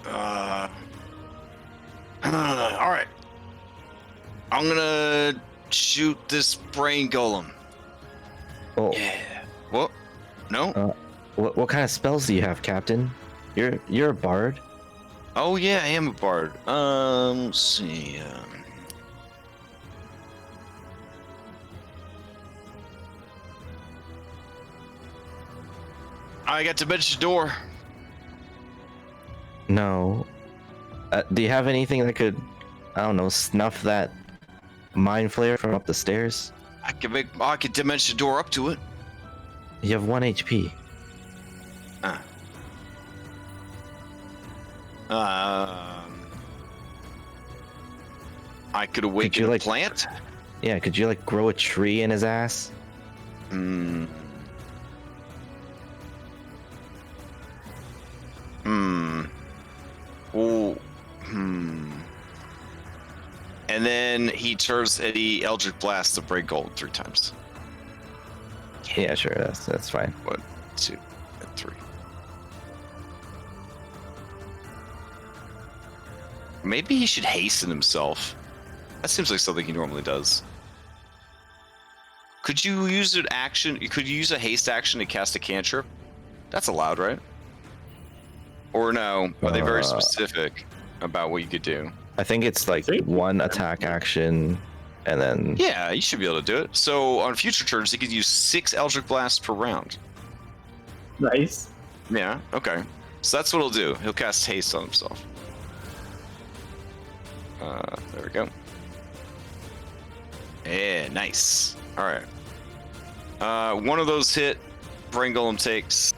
all right. I'm gonna shoot this brain golem. Oh. Yeah. What? No? What kind of spells do you have, Captain? You're a bard. Oh yeah, I am a bard. Let's see. I got Dimension Door. No. Do you have anything that could, I don't know, snuff that Mind Flayer from up the stairs? I can Dimension Door up to it. You have 1 HP. I could awaken a plant. Yeah, could you like grow a tree in his ass? And then he turns and he Eldritch Blasts the Brain Golem 3 times. Yeah, sure, that's fine. 1, 2, and 3. Maybe he should hasten himself. That seems like something he normally does. Could you use an action? Could you use a haste action to cast a cantrip? That's allowed, right? Or no? Are they very specific about what you could do? I think it's like one attack action, and then... Yeah, you should be able to do it. So on future turns, he could use 6 Eldritch Blasts per round. Nice. Yeah, okay. So that's what he'll do. He'll cast haste on himself. There we go. Yeah, nice. All right. One of those hit. Brain Golem takes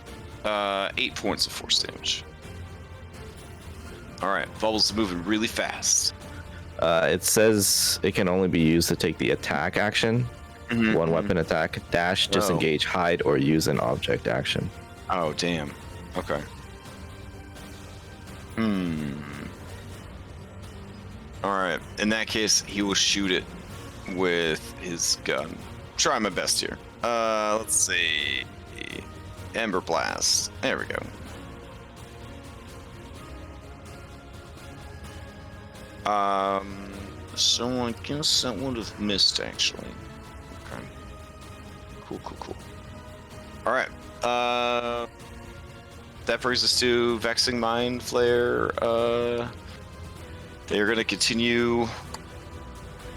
8 points of force damage. All right, Bubbles is moving really fast. It says it can only be used to take the attack action, one weapon attack, dash, disengage, hide, or use an object action. Oh, damn. Okay. All right. In that case, he will shoot it with his gun. Try my best here. Let's see. Ember Blast. There we go. So I guess that would have missed, actually. Okay. Cool. All right. That brings us to Vexing Mind Flayer. They're going to continue.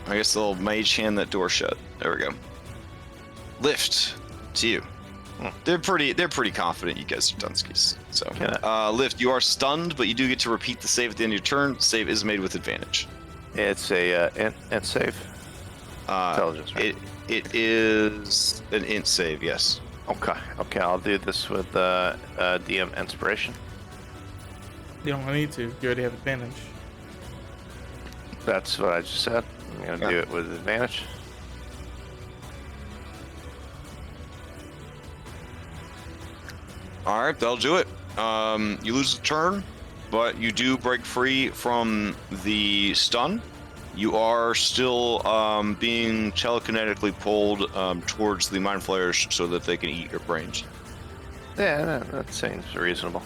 I guess they'll mage hand that door shut. There we go. Lift to you. They're pretty confident you guys are Dunskies. So, Lift, you are stunned, but you do get to repeat the save at the end of your turn. Save is made with advantage. It's a int save. Intelligence, right? It is an int save, yes. Okay, I'll do this with DM Inspiration. You don't need to. You already have advantage. That's what I just said. I'm gonna do it with advantage. All right, that'll do it. You lose a turn, but you do break free from the stun. You are still being telekinetically pulled towards the Mind Flayers so that they can eat your brains. Yeah, that seems reasonable.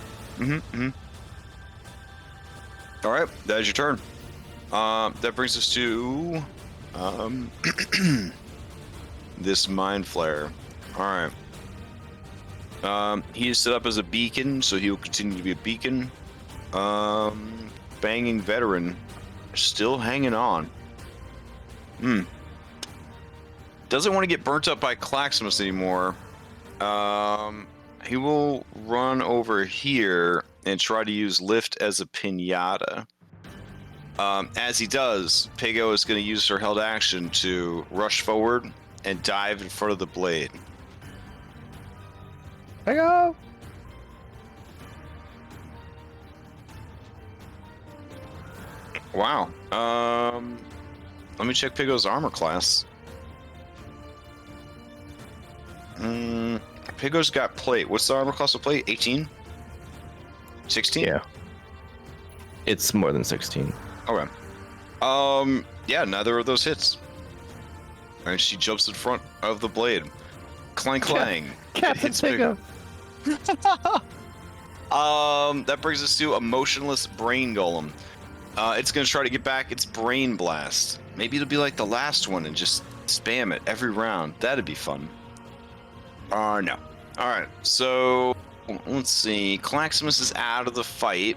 All right, that is your turn. That brings us to this Mind Flayer. All right. He is set up as a beacon, so he will continue to be a beacon. Banging Veteran, still hanging on. Doesn't want to get burnt up by Claximus anymore. He will run over here and try to use Lift as a pinata. As he does, Pigo is going to use her held action to rush forward and dive in front of the blade. Pigo! Wow. Let me check Pigo's armor class. Pigo's got plate. What's the armor class of plate? 18? 16? Yeah. It's more than 16. Okay. Yeah, neither of those hits. And she jumps in front of the blade. Clang clang. Captain Pigo. That brings us to Emotionless Brain Golem. It's gonna try to get back its Brain Blast. Maybe it'll be like the last one and just spam it every round. That'd be fun. No. Alright, so let's see. Claximus is out of the fight.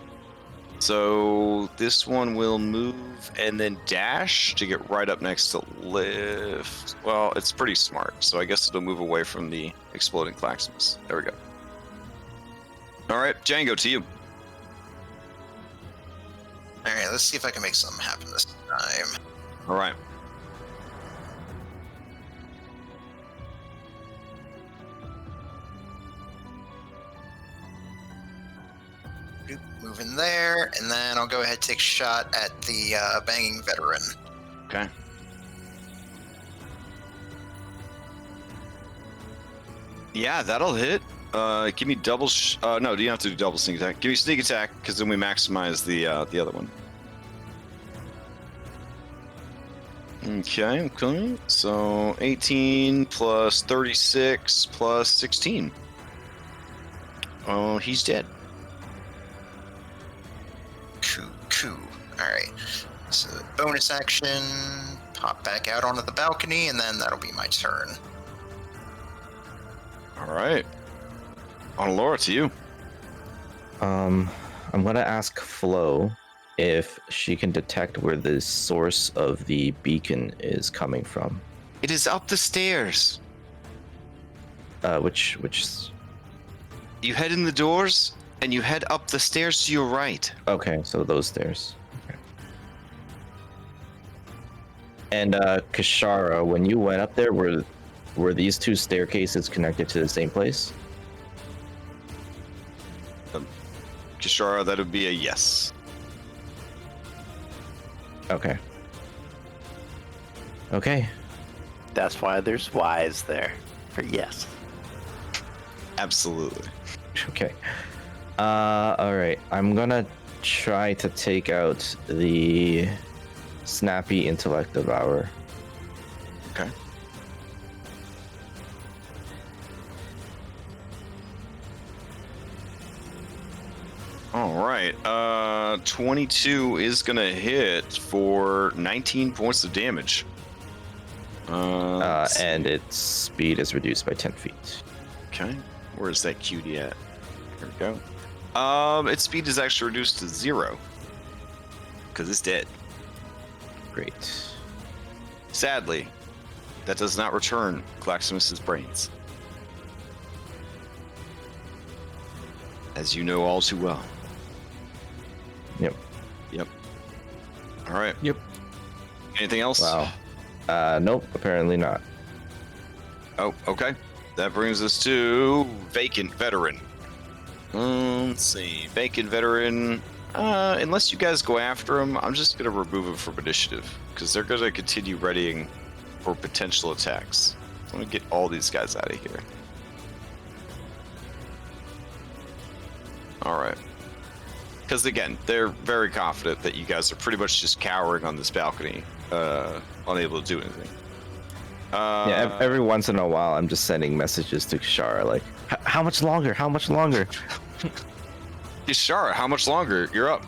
So this one will move and then dash to get right up next to Lift. Well, it's pretty smart, so I guess it'll move away from the exploding Claximus. There we go. Alright, Django, to you. Alright, let's see if I can make something happen this time. Alright. Move in there, and then I'll go ahead and take a shot at the banging veteran. Okay. Yeah, that'll hit. Give me double. No, you don't have to do double sneak attack. Give me sneak attack, because then we maximize the other one. Okay. So 18 plus 36 plus 16. Oh, he's dead. Cool. Alright. So bonus action, pop back out onto the balcony, and then that'll be my turn. All right. On Laura, to you. I'm gonna ask Flo if she can detect where the source of the beacon is coming from. It is up the stairs. Which You head in the doors, and you head up the stairs to your right. Okay, so those stairs. Okay. And Kashara, when you went up there, were these two staircases connected to the same place? Kishara, that would be a yes. Okay. Okay. That's why there's Ys there for yes. Absolutely. Okay. All right. I'm gonna try to take out the snappy intellect devourer. Okay. All right. 22 is gonna hit for 19 points of damage. And its speed is reduced by 10 feet. Okay. Where is that cutie at? Here we go. Its speed is actually reduced to 0 because it's dead. Great. Sadly, that does not return Claximus's brains, as you know all too well. Yep. Yep. All right. Yep. Anything else? Wow. Nope. Apparently not. Oh, okay. That brings us to Vacant Veteran. Let's see. Vacant Veteran. Unless you guys go after him, I'm just going to remove him from initiative because they're going to continue readying for potential attacks. So I'm going to get all these guys out of here. All right. Because again, they're very confident that you guys are pretty much just cowering on this balcony, unable to do anything. Yeah, every once in a while, I'm just sending messages to Kashara, like, how much longer? How much longer? Kashara, how much longer? You're up.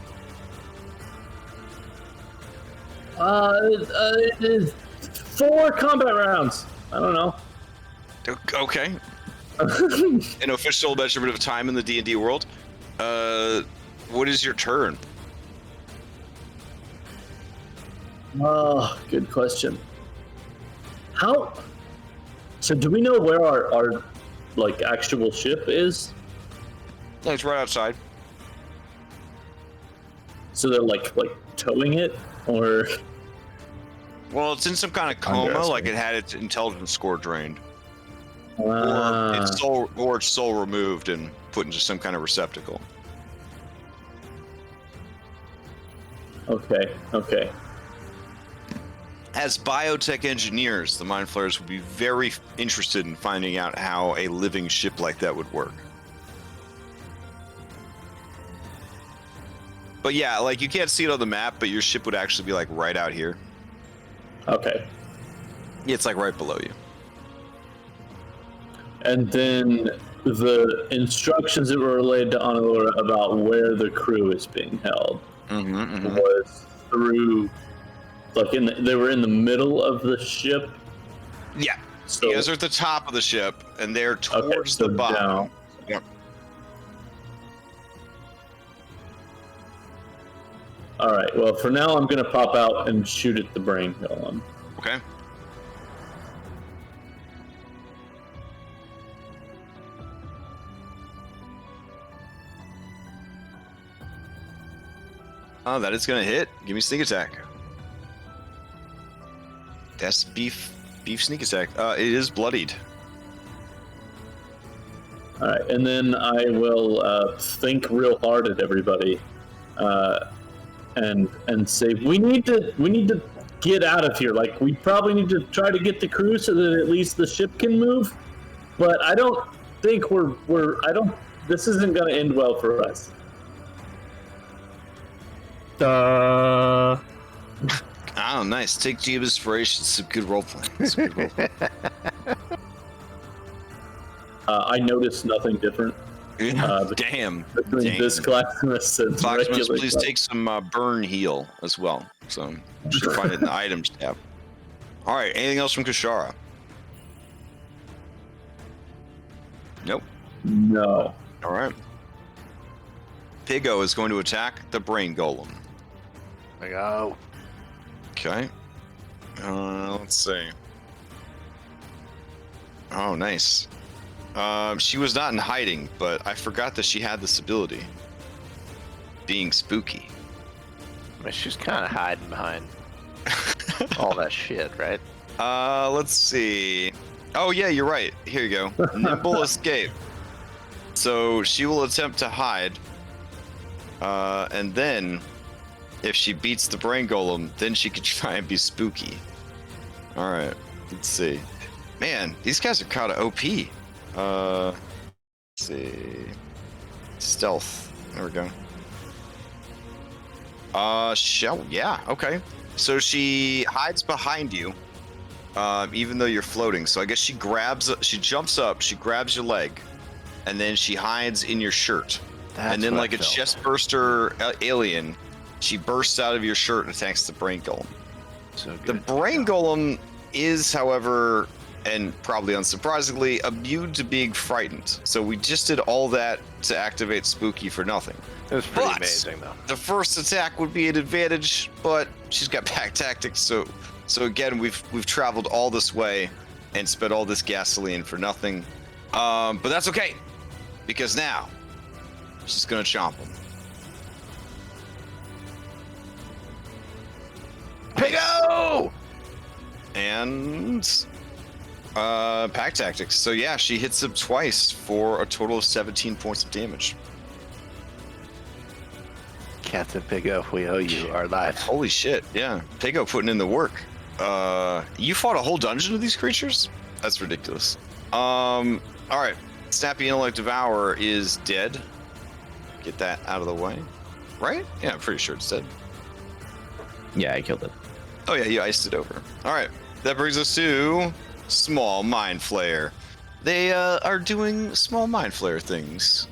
4 combat rounds. I don't know. Okay. An official measurement of time in the D&D world. What is your turn? Oh, good question. How? So do we know where our like actual ship is? No, it's right outside. So they're like towing it, or? Well, it's in some kind of coma, like it had its intelligence score drained, or its soul removed and put into some kind of receptacle. Okay. As biotech engineers, the Mind Flayers would be very interested in finding out how a living ship like that would work. But yeah, like you can't see it on the map, but your ship would actually be like right out here. Okay. Yeah, it's like right below you. And then the instructions that were relayed to Anilora about where the crew is being held was through, like they were in the middle of the ship. Yeah. So you guys are at the top of the ship, and they're towards the bottom. Down. Yep. All right. Well, for now, I'm gonna pop out and shoot at the brain golem. Okay. Oh, that is gonna hit. Give me sneak attack. That's beef sneak attack. It is bloodied. All right, and then I will think real hard at everybody, and say we need to get out of here. Like we probably need to try to get the crew so that at least the ship can move. But I don't think this isn't going to end well for us. Duh. Oh, nice. Take deep inspiration. Some good role playing. I noticed nothing different. Damn. Between this Claximus and Claximus, regular please take some burn heal as well. So you should find it in the items tab. All right. Anything else from Kashara? Nope. No. All right. Pigo is going to attack the brain golem. There we go. Okay. Let's see. Oh, nice. She was not in hiding, but I forgot that she had this ability. Being spooky. I mean, she's kind of hiding behind all that shit, right? Let's see. Oh yeah, you're right. Here you go. Nimble escape. So she will attempt to hide. And then, if she beats the brain golem, then she can try and be spooky. All right. Let's see. Man, these guys are kind of OP. Let's see. Stealth. There we go. Yeah, okay. So she hides behind you, even though you're floating. So I guess she jumps up, she grabs your leg, and then she hides in your shirt. That's and then, what like I a felt. chest burster alien, she bursts out of your shirt and attacks the brain golem. So The good. brain golem is, however, and probably unsurprisingly, immune to being frightened. So we just did all that to activate Spooky for nothing. It was pretty But amazing, though. the first attack would be an advantage, but she's got pack tactics. So again, we've traveled all this way and spent all this gasoline for nothing. But that's okay, because now she's gonna chomp him. Pigo! And pack tactics. So yeah, she hits him twice for a total of 17 points of damage. Captain Pigo, we owe you our lives. Holy shit, yeah. Pigo putting in the work. You fought a whole dungeon of these creatures? That's ridiculous. Alright. Snappy Intellect Devourer is dead. Get that out of the way. Right? Yeah, I'm pretty sure it's dead. Yeah, I killed it. Oh yeah, you iced it over. Alright. That brings us to Small Mind Flayer. They are doing small Mind Flayer things.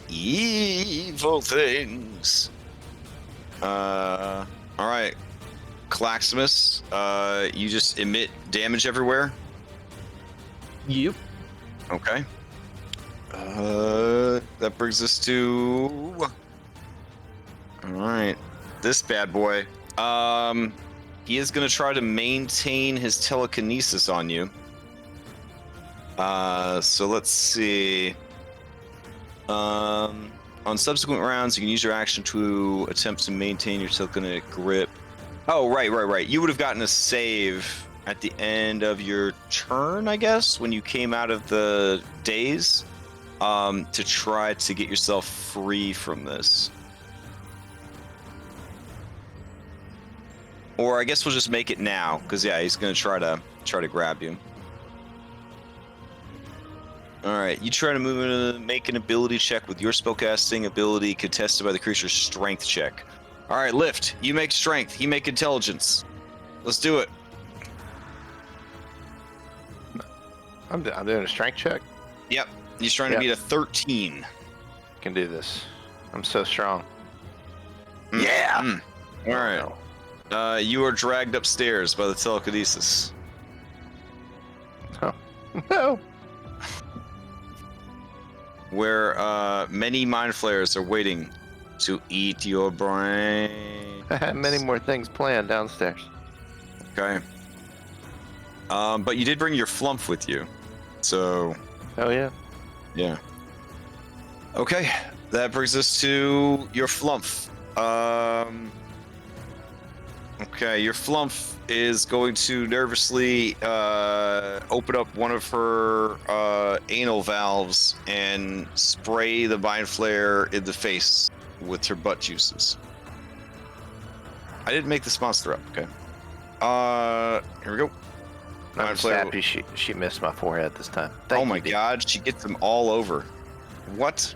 Evil things. Alright. Claximus, you just emit damage everywhere? Yep. Okay. That brings us to... Alright. This bad boy. He is going to try to maintain his telekinesis on you. So let's see. On subsequent rounds, you can use your action to attempt to maintain your telekinetic grip. Oh, right. You would have gotten a save at the end of your turn, I guess, when you came out of the daze, to try to get yourself free from this. Or I guess we'll just make it now, because yeah, he's gonna try to grab you. Alright, you try to make an ability check with your spellcasting ability contested by the creature's strength check. Alright, lift. You make strength, he make intelligence. Let's do it. I'm doing a strength check. Yep, he's trying to beat a 13. I can do this. I'm so strong. Yeah! Oh, Alright. no. You are dragged upstairs by the telekinesis. Oh. No. Where many mind flayers are waiting to eat your brain. I had many more things planned downstairs. Okay. But you did bring your Flumph with you. So, Oh, yeah. yeah. Okay, that brings us to your Flumph. Okay, your Flumph is going to nervously open up one of her anal valves and spray the Mind Flayer in the face with her butt juices. I didn't make this monster up, okay. Here we go. I'm Mind just Flayer- happy she missed my forehead this time. Oh Thank my you, Dee. god, she gets them all over. What?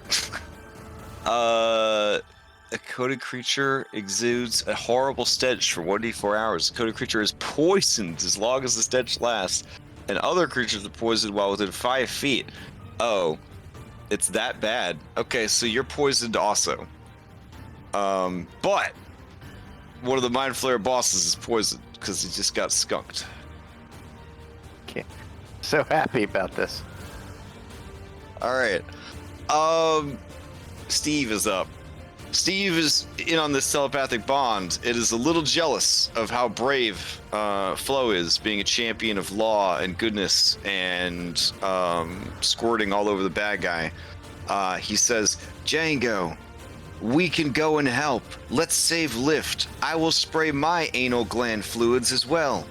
A coated creature exudes a horrible stench for 1d4 hours. A coated creature is poisoned as long as the stench lasts, and other creatures are poisoned while within 5 feet. Oh, it's that bad. Okay, so you're poisoned also. But one of the Mind Flayer bosses is poisoned because he just got skunked. Okay. So happy about this. All right. Steve is up. Steve is in on this telepathic bond. It is a little jealous of how brave Flo is, being a champion of law and goodness and squirting all over the bad guy. He says, Django, We can go and help. Let's save Lift. I will spray my anal gland fluids as well.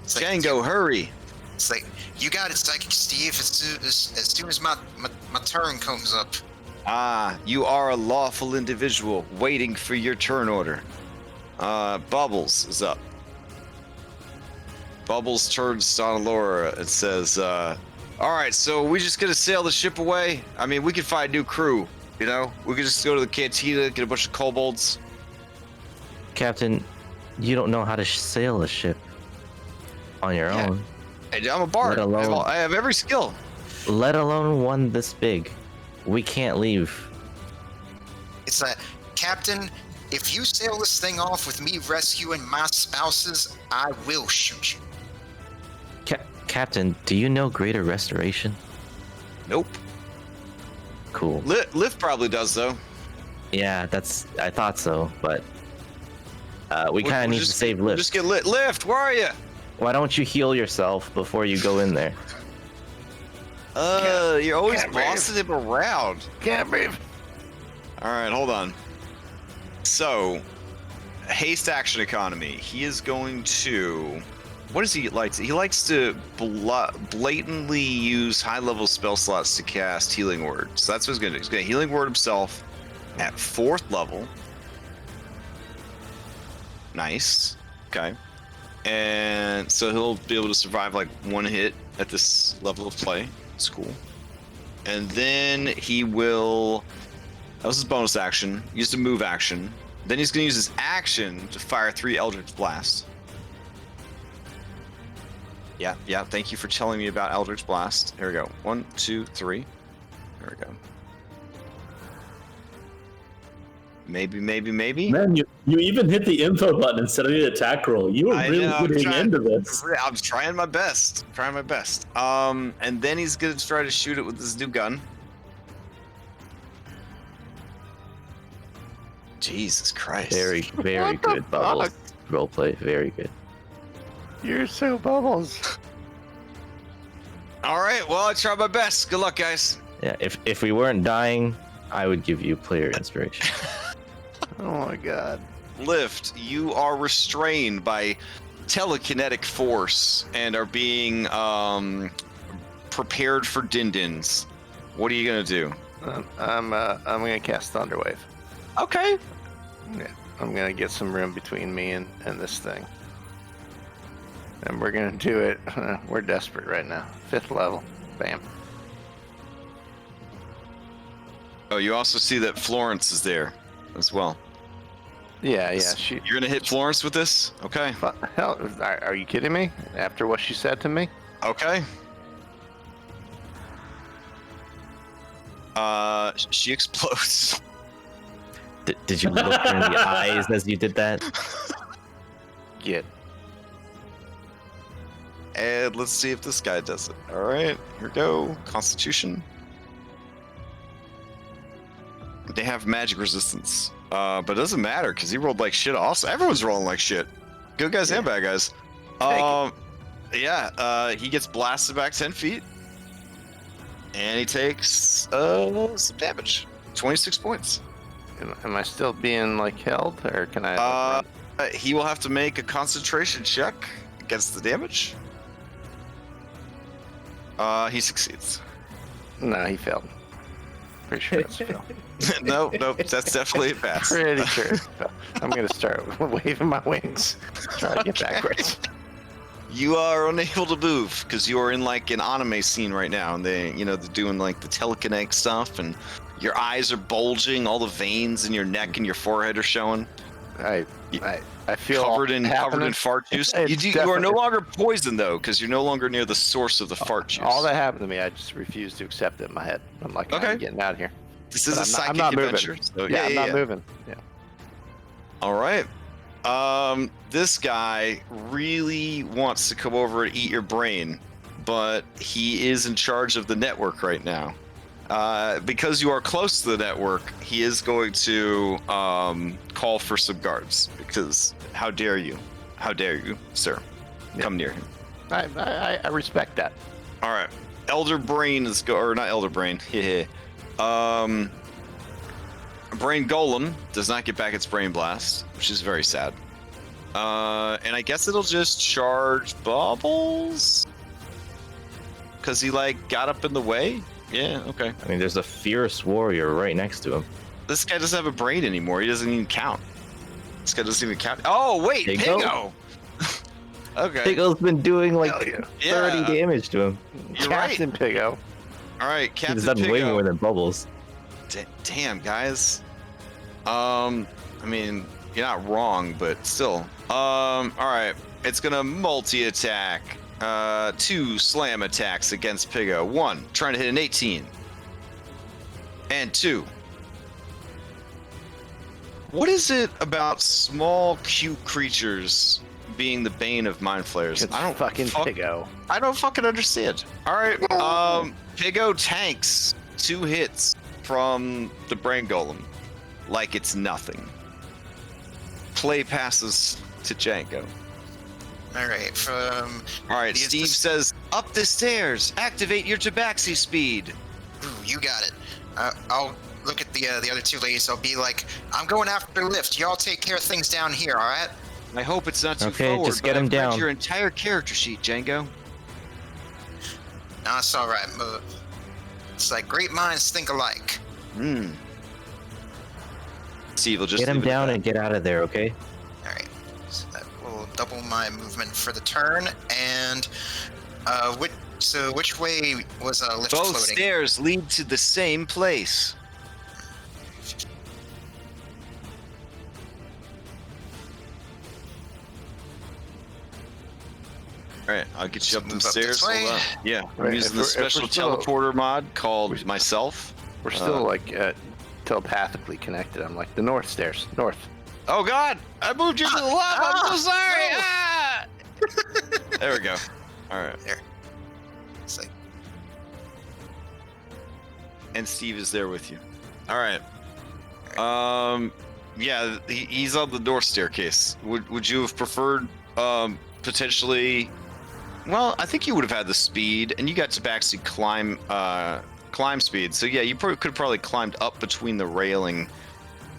It's like, Django, hurry. It's like, you got it, Psychic Steve, as soon as my turn comes up. Ah, you are a lawful individual waiting for your turn order. Bubbles is up. Bubbles turns to Laura and says, alright, so we just gonna sail the ship away? I mean, we could find a new crew, you know? We could just go to the cantina, get a bunch of kobolds. Captain, you don't know how to sail a ship on your own. Hey, I'm a bard. Let alone- I have every skill. Let alone one this big. We can't leave. It's like, Captain, if you sail this thing off with me rescuing my spouses, I will shoot you. Captain, do you know Greater Restoration? Nope. Cool. Lift probably does, though. Yeah, I thought so, but we kind of need to save Lift. Just get lit. Lift, where are you? Why don't you heal yourself before you go in there? You're always Can't breathe. bossing him around. Can't breathe. All right, hold on. So, haste action economy. He is going to. What does he like? He likes to blatantly use high-level spell slots to cast Healing Word. So that's what he's going to do. He's going to Healing Word himself at 4th level. Nice. Okay. And so he'll be able to survive like 1 hit at this level of play. It's cool. And then he will. That was his bonus action. Used a move action. Then he's going to use his action to fire 3 Eldritch Blast. Yeah. Thank you for telling me about Eldritch Blast. Here we go. 1, 2, 3. There we go. Maybe. Man, you even hit the info button instead of the attack roll. You were I really know, getting into this. I'm trying my best. And then he's going to try to shoot it with his new gun. Jesus Christ. Very What the good, Bubbles. fuck? Roleplay, very good. You're so Bubbles. All right, well, I tried my best. Good luck, guys. Yeah, if we weren't dying, I would give you player inspiration. Oh my god. Lift, you are restrained by telekinetic force and are being prepared for din-dins. What are you gonna do? I'm gonna cast Thunderwave. Okay. Yeah, I'm gonna get some room between me and this thing. And we're gonna do it. We're desperate right now. 5th level. Bam. Oh, you also see that Florence is there as well. Yeah. You're gonna hit Florence with this? Okay. Hell, are you kidding me? After what she said to me? Okay. She explodes. Did you look her in the eyes as you did that? Get. And let's see if this guy does it. All right, here we go. Constitution. They have magic resistance, but it doesn't matter because he rolled like shit. Also, everyone's rolling like shit. Good guys and bad guys. He gets blasted back 10 feet, and he takes some damage. 26 points. Am I still being like held, or can I? He will have to make a concentration check against the damage. He succeeds. No, he failed. Pretty sure that's a fail. Nope, that's definitely a pass. Pretty sure. It's a fail. I'm gonna start waving my wings, try to get backwards. You are unable to move because you are in like an anime scene right now, and they're doing like the telekinetic stuff, and your eyes are bulging, all the veins in your neck and your forehead are showing. I feel covered in fart juice. You are no longer poisoned though, because you're no longer near the source of the fart juice. All that happened to me, I just refused to accept it in my head. I'm like, Okay. I'm getting out of here. This is a psychic I'm not adventure. moving. So, Yeah, I'm not moving. Yeah. All right. This guy really wants to come over and eat your brain, but he is in charge of the network right now. Because you are close to the network, he is going to call for some guards. Because how dare you, sir, come near him. I respect that. All right. Elder Brain is or not Elder Brain. Brain Golem does not get back its Brain Blast, which is very sad. And I guess it'll just charge Bubbles? Because he, like, got up in the way? Yeah, okay. I mean, there's a fierce warrior right next to him. This guy doesn't have a brain anymore. He doesn't even count. This guy doesn't even count. Oh, wait, Pigo! Okay. Pigo's been doing, like, yeah. 30 damage to him. You're Captain right. Pigo. All right, Captain He's done Pigo. way more than Bubbles. Damn, guys. I mean, you're not wrong, but still. All right. It's gonna multi-attack. 2 slam attacks against Pigo. 1, trying to hit an 18. And 2. What is it about small, cute creatures being the bane of Mind Flayers? It's Pigo. I don't fucking understand. All right. Pigo tanks 2 hits from the Brain Golem like it's nothing. Play passes to Django. All right. All right. Steve says, "Up the stairs. Activate your tabaxi speed." Ooh, you got it. I'll look at the other 2 ladies. I'll be like, I'm going after lift. Y'all take care of things down here. All right. I hope it's not too Okay, forward. just get but him I've read down. your entire character sheet, Django. No, it's all right. It's like great minds think alike. Steve will just Get him leave it at down that. and get out of there, okay? All right. So that will double my movement for the turn. And which way was lift Both floating? stairs lead to the same place. All right, I'll get you up them Move up this stairs. way. Hold on. Yeah, I'm Right, using if the we're special still- teleporter mod called myself. We're still telepathically connected. I'm like the north stairs. North. Oh God, I moved you to the left. I'm so sorry. Ah! There we go. All right. There. It's like, And Steve is there with you. All right. Yeah, he's on the north staircase. Would you have preferred potentially? Well, I think you would have had the speed, and you got to actually climb speed. So yeah, you could have probably climbed up between the railing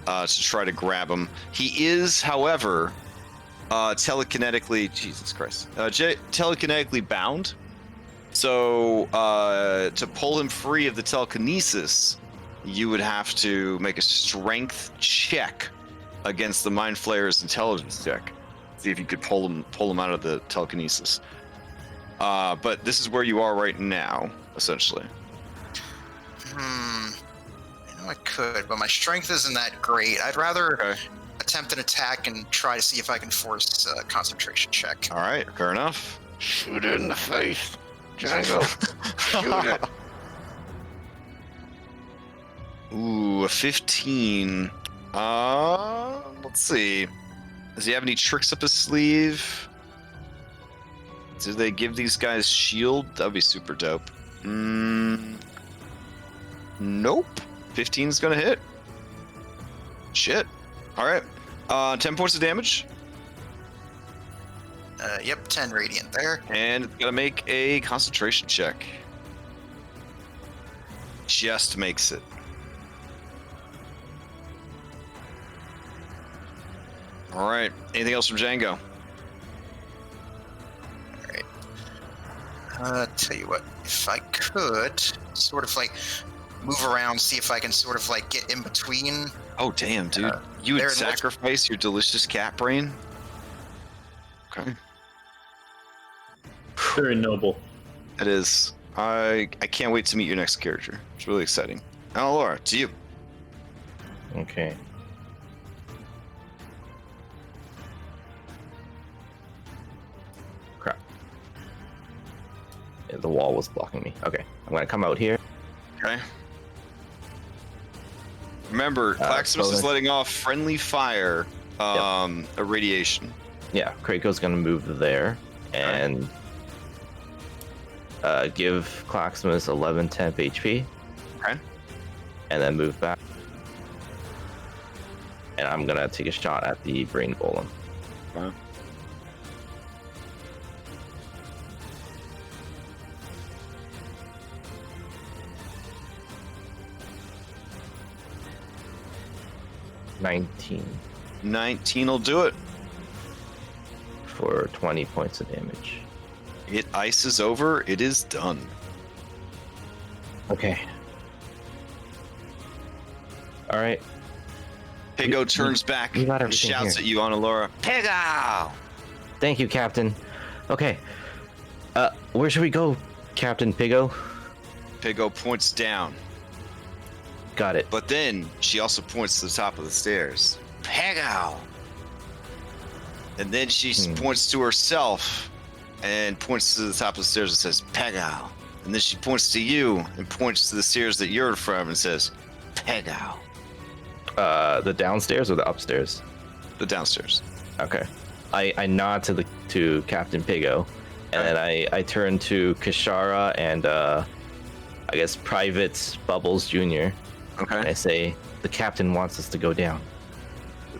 to try to grab him. He is, however, telekinetically. Jesus Christ, telekinetically bound. So to pull him free of the telekinesis, you would have to make a strength check against the Mind Flayer's intelligence check. See if you could pull him out of the telekinesis. But this is where you are right now, essentially. I know I could, but my strength isn't that great. I'd rather attempt an attack and try to see if I can force a concentration check. All right, fair enough. Shoot it in the face, Django. Shoot it. Ooh, a 15. Let's see. Does he have any tricks up his sleeve? Do they give these guys shield? That'd be super dope. Nope. 15 is gonna hit. Shit. All right. 10 points of damage, Yep, 10 radiant there. and it's gonna make a concentration check. Just makes it. All right. Anything else from Django? Tell you what, if I could sort of like move around, see if I can sort of like get in between. Oh, damn, dude. You would there in which- sacrifice your delicious cat brain? Okay. Very noble. It is. I can't wait to meet your next character. It's really exciting. Now, Laura, to you. Okay. Crap. Yeah, the wall was blocking me. Okay, I'm gonna come out here. Okay. Remember, Claximus is bonus. letting off friendly fire irradiation. Yeah, Krako's gonna move there and give Claximus 11 temp HP. Okay. And then move back. And I'm gonna take a shot at the Brain Golem. Wow. 19 19 will do it. for 20 points of damage. It ices over. It is done. Okay. All right. Pigo turns back we got and everything shouts here. at you on Alora. Pigo! Thank you, Captain. Okay. Where should we go, Captain Pigo? Pigo points down. Got it. But then she also points to the top of the stairs. Pigo! And then she points to herself and points to the top of the stairs and says, Pigo. And then she points to you and points to the stairs that you're from and says, Pigo. The downstairs or the upstairs? The downstairs. Okay. I nod to Captain Pigo, and then I turn to Kishara and I guess Private Bubbles Jr. Okay. And I say, the captain wants us to go down.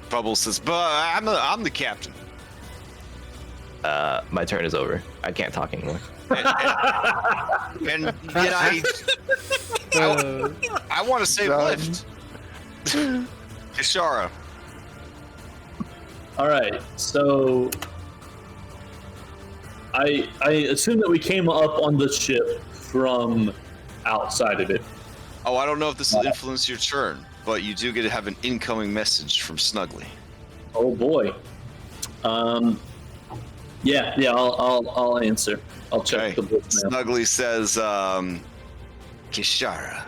Bubbles says, but I'm the captain. My turn is over. I can't talk anymore. And then I want to say lift. Kishara. All right, so I assume that we came up on the ship from outside of it. Oh, I don't know if this will influence your turn, but you do get to have an incoming message from Snuggly. Oh boy. Yeah, I'll answer. I'll check the voicemail. Snuggly says, Kishara,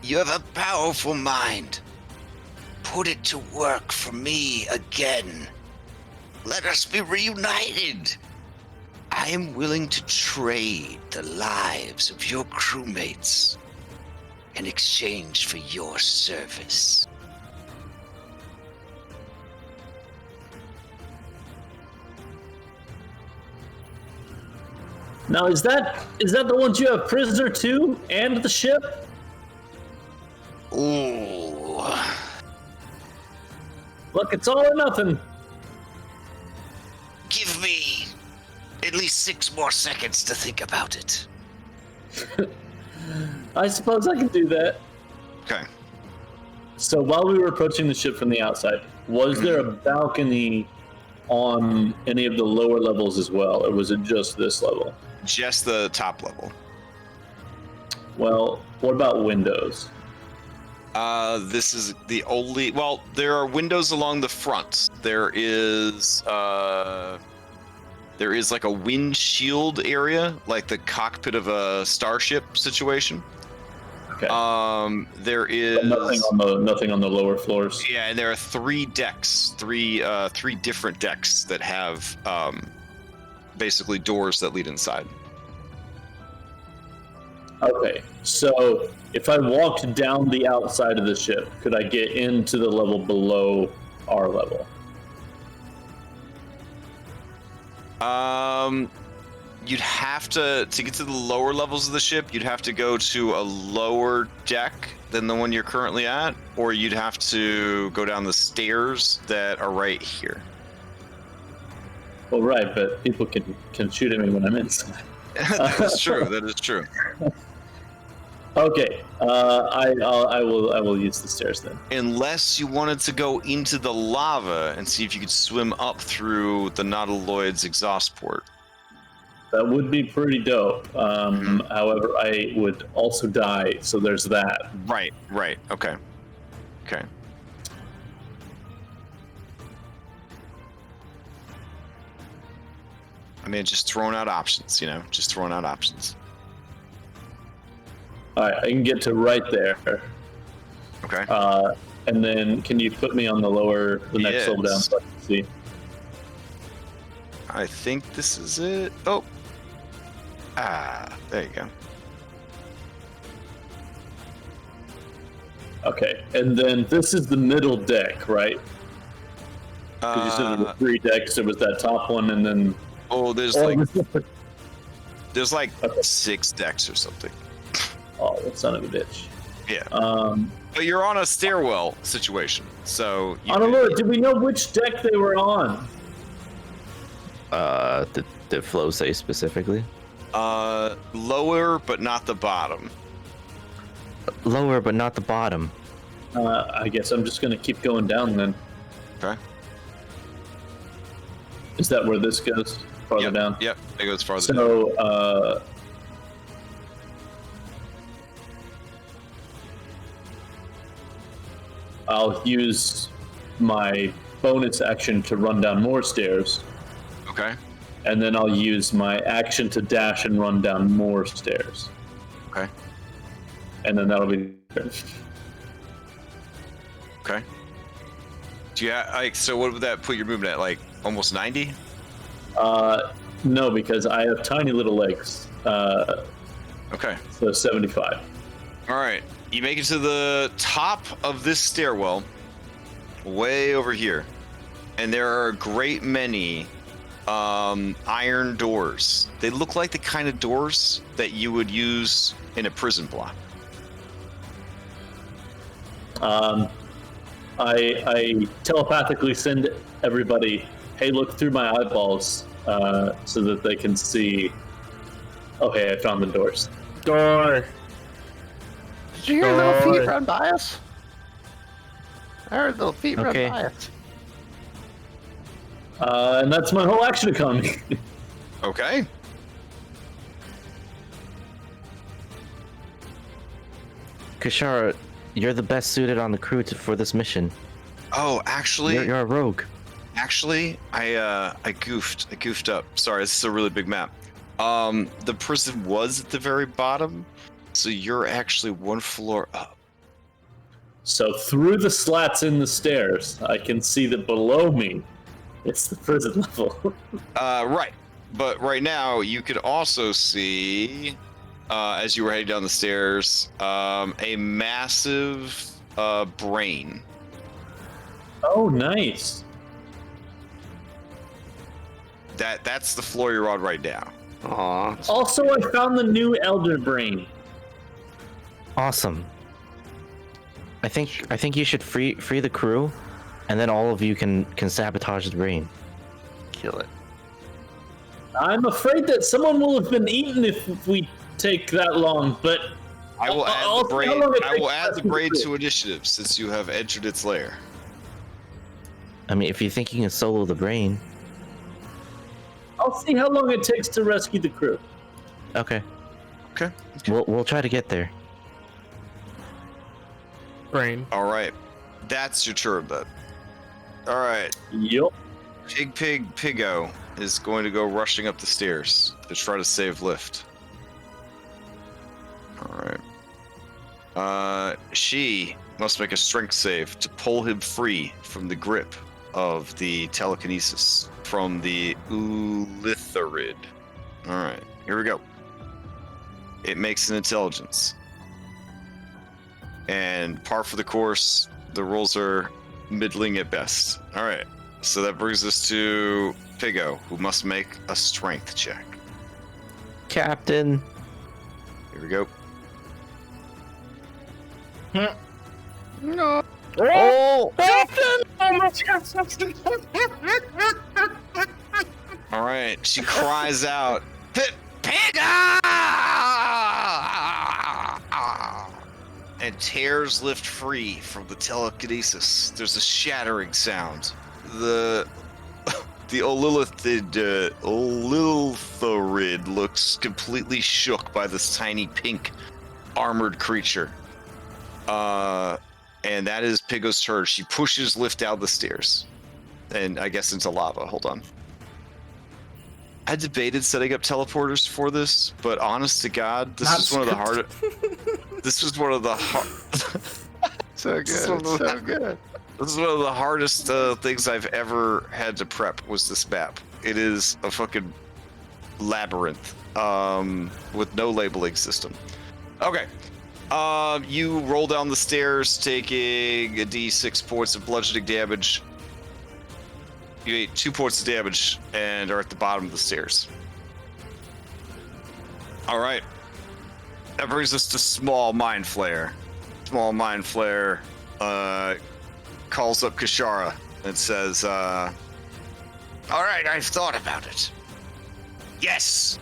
you have a powerful mind. Put it to work for me again. Let us be reunited. I am willing to trade the lives of your crewmates in exchange for your service. Now, is that the ones you have prisoner too, and the ship? Ooh. Look, it's all or nothing. Give me at least 6 more seconds to think about it. I suppose I can do that. Okay. So while we were approaching the ship from the outside, was there a balcony on any of the lower levels as well, or was it just this level? Just the top level. Well, what about windows? This is the only. Well, there are windows along the front. There is like a windshield area, like the cockpit of a starship situation. Okay. There is but nothing on the lower floors. Yeah, and there are 3 decks, three different decks that have basically doors that lead inside. Okay, so if I walked down the outside of the ship, could I get into the level below our level? You'd have to get to the lower levels of the ship, you'd have to go to a lower deck than the one you're currently at, or you'd have to go down the stairs that are right here. Well, right, but people can shoot at me when I'm inside. That is true. That is true. Okay, I will use the stairs then. Unless you wanted to go into the lava and see if you could swim up through the Nautiloid's exhaust port. That would be pretty dope. However, I would also die, so there's that. Right. Okay. I mean, just throwing out options, just throwing out options. All right, I can get to right there. Okay. And then can you put me on the next level down so I can see? I think this is it. Oh. There you go. Okay, and then this is the middle deck, right? Because you said there were 3 decks. There was that top one, and then... Oh, there's like 6 decks or something. Oh, that son of a bitch. Yeah. But you're on a stairwell situation, so... I don't know. Did we know which deck they were on? Did Flo say specifically? Lower, but not the bottom. Lower, but not the bottom. I guess I'm just gonna keep going down then. Okay. Is that where this goes? Farther down? Yep, it goes farther down. So, I'll use my bonus action to run down more stairs, Okay. and then I'll use my action to dash and run down more stairs. Okay. And then that'll be Okay. So what would that put your movement at? Like almost 90? no, because I have tiny little legs. Okay. So 75. All right. You make it to the top of this stairwell, way over here, and there are a great many iron doors. They look like the kind of doors that you would use in a prison block. I telepathically send everybody, hey, look through my eyeballs, so that they can see. Okay, I found the doors. Door. Did you hear little feet run by us? I heard little feet run Okay. by us. And that's my whole action economy. Okay. Kashara, you're the best suited on the crew for this mission. Oh, actually, You're a rogue. I goofed up. Sorry, this is a really big map. The prison was at the very bottom, so you're actually one floor up. So through the slats in the stairs, I can see that below me, it's the prison level. Right. But right now, you could also see, as you were heading down the stairs, a massive brain. Oh, nice. That's the floor you're on right now. Aw. Also, I found the new Elder Brain. Awesome. I think you should free the crew, and then all of you can sabotage the brain. Kill it. I'm afraid that someone will have been eaten if we take that long, but I will I'll add the see brain. how long it I will takes add us the to brain do it. to initiative since you have entered its lair. I mean, if you think you can solo the brain, I'll see how long it takes to rescue the crew. okay. Okay. We'll try to get there. Brain. All right. That's your turn then. All right. Yup. Piggo is going to go rushing up the stairs to try to save Lift. All right. She must make a strength save to pull him free from the grip of the telekinesis from the Ulitharid. All right. Here we go. It makes an intelligence. And par for the course, the rolls are middling at best. All right. So that brings us to Piggo, who must make a strength check. Captain. Here we go. No. Oh! All right. She cries out, Piggo! And tears Lift free from the telekinesis. There's a shattering sound. The Ulitharid looks completely shook by this tiny pink armored creature. And that is Piggo's turn. She pushes Lift down the stairs. And I guess into lava. Hold on. I debated setting up teleporters for this, but honest to God, this is one of the hardest. This was one of the So good. So good. This is one of the hardest things I've ever had to prep. Was this map? It is a fucking labyrinth with no labeling system. Okay, you roll down the stairs, taking a D6 points of bludgeoning damage. You ate 2 points of damage and are at the bottom of the stairs. All right. That brings us to Small Mind Flayer. Small Mind Flayer calls up Kashara and says, all right, I've thought about it. Yes.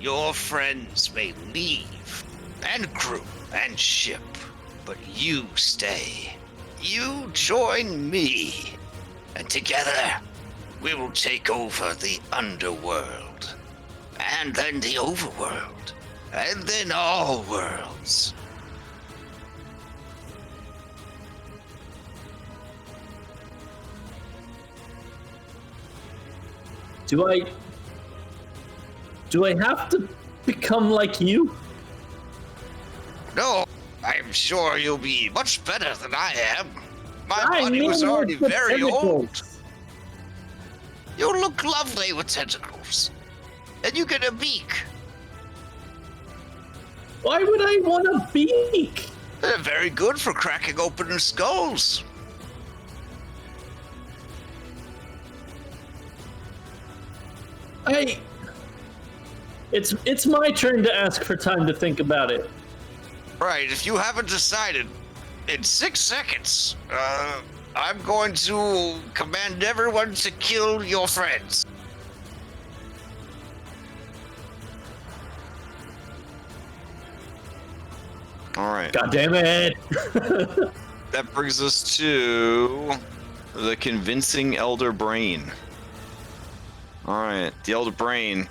Your friends may leave, and crew, and ship, but you stay. You join me, and together we will take over the underworld, and then the overworld, and then all worlds. Do I have to become like you? No, I'm sure you'll be much better than I am. My I body mean was already with the very old. tentacles. You look lovely with tentacles. And you get a beak. Why would I want a beak? They're very good for cracking open skulls. It's my turn to ask for time to think about it. Right, if you haven't decided, in 6 seconds, I'm going to command everyone to kill your friends. All right. God damn it! That brings us to the convincing Elder Brain. All right, the Elder Brain.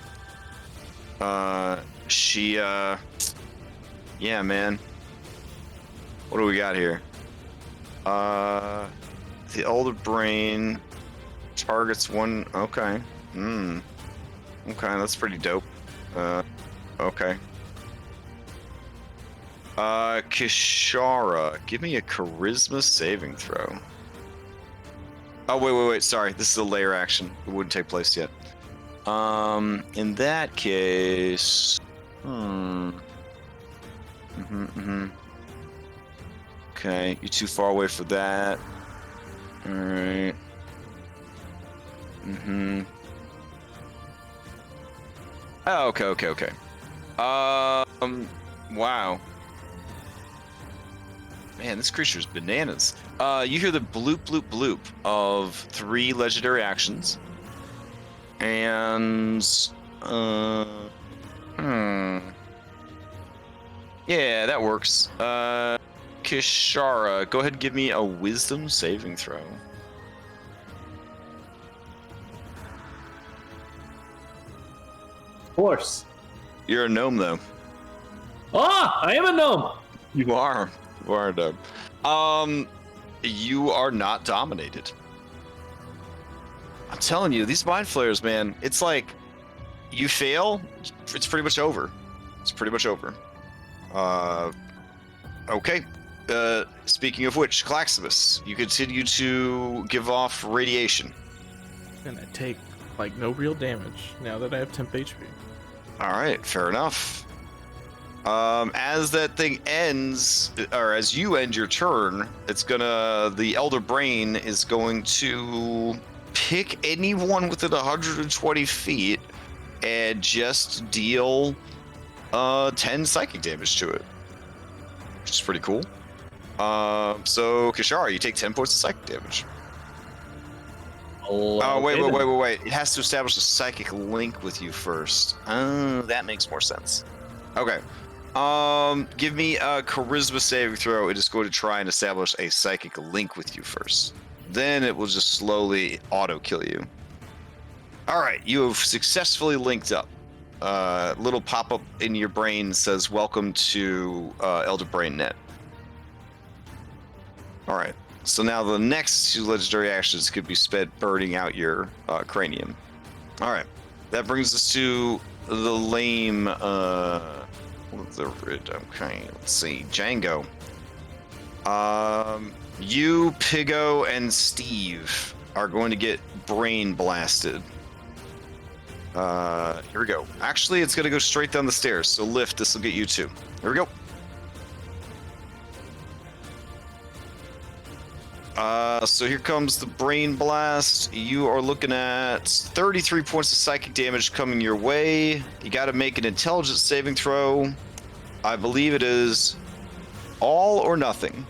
Yeah, man. What do we got here? The Elder Brain targets one. Okay. Okay, that's pretty dope. Okay. Kishara, give me a charisma saving throw. Oh, wait. Sorry, this is a layer action. It wouldn't take place yet. In that case, Okay, you're too far away for that. All right. Oh, okay. Wow. Man, this creature's bananas. You hear the bloop, bloop, bloop of 3 legendary actions. And, yeah, that works. Kishara, go ahead and give me a wisdom saving throw. Of course. You're a gnome, though. Ah, I am a gnome. You are a gnome. You are not dominated. I'm telling you, these Mind Flayers, man, it's like, you fail, it's pretty much over. It's pretty much over. Okay. Speaking of which, Claximus, you continue to give off radiation. And I take, like, no real damage now that I have temp HP. Alright, fair enough. As that thing ends, or as you end your turn, the Elder Brain is going to pick anyone within 120 feet and just deal 10 psychic damage to it, which is pretty cool. So Kishara, you take 10 points of psychic damage. Oh, wait. It has to establish a psychic link with you first. Oh, that makes more sense. Okay. Give me a charisma saving throw. It is going to try and establish a psychic link with you first. Then it will just slowly auto-kill you. All right, you have successfully linked up. Little pop-up in your brain says, welcome to Elder Brain Net. All right, so now the next 2 legendary actions could be spent burning out your cranium. All right, that brings us to the lame... Okay, let's see. Django. You, Pigo, and Steve are going to get brain blasted. Here we go. Actually, it's going to go straight down the stairs, so lift. This will get you too. Here we go. So here comes the brain blast. You are looking at 33 points of psychic damage coming your way. You got to make an intelligence saving throw. I believe it is all or nothing.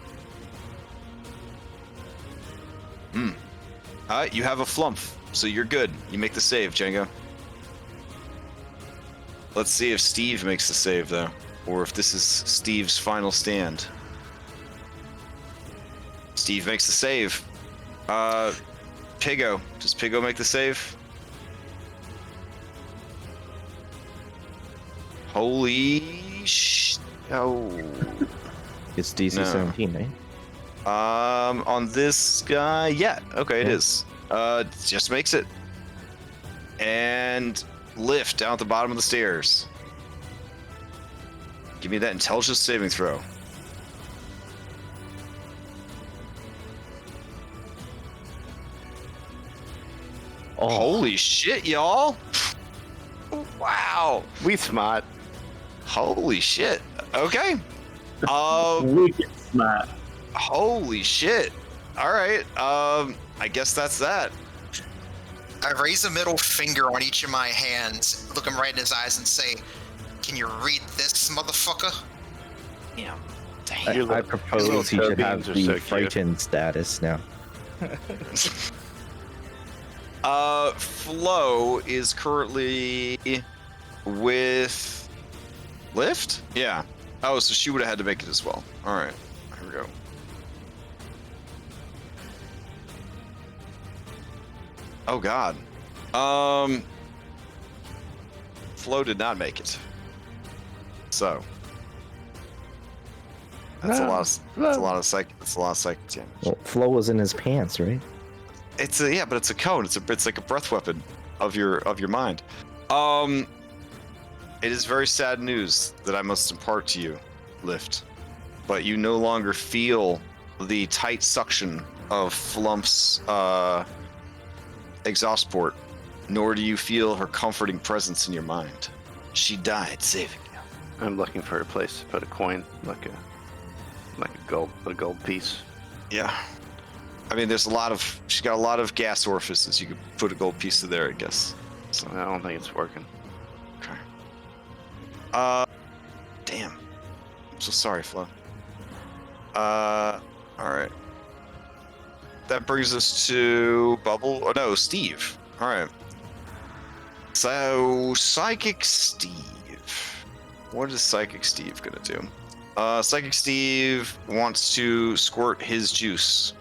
You have a Flumph, so you're good. You make the save, Django. Let's see if Steve makes the save, though, or if this is Steve's final stand. Steve makes the save. Pigo. Does Pigo make the save? Holy oh. It's DC No. 17, right? On this guy, yeah. Okay, it Yeah. is. Just makes it. And lift down at the bottom of the stairs. Give me that intelligence saving throw. Oh, Holy shit, y'all! Wow. We smart. Holy shit. Okay. Wicked smart. Holy shit. All right. I guess that's that. I raise a middle finger on each of my hands, look him right in his eyes, and say, "Can you read this, motherfucker?" Damn. I propose he should have are the so cute. frightened status now. Flo is currently with lift? Yeah. Oh, so she would have had to make it as well. All right. Here we go. Oh God. Flo did not make it. So that's a lot of psychic damage. Well, Flo was in his pants, right? It's a but it's a cone. It's like a breath weapon of your mind. It is very sad news that I must impart to you, Lift, but you no longer feel the tight suction of Flumph's exhaust port, nor do you feel her comforting presence in your mind. She died saving you. I'm looking for a place to put a coin, like a gold piece. Yeah. I mean, she's got a lot of gas orifices. You could put a gold piece in there, I guess. So, I don't think it's working. okay. Damn. I'm so sorry, Flo. All right. That brings us to Bubble. Oh no, Steve. All right. So, Psychic Steve. What is Psychic Steve gonna do? Psychic Steve wants to squirt his juice.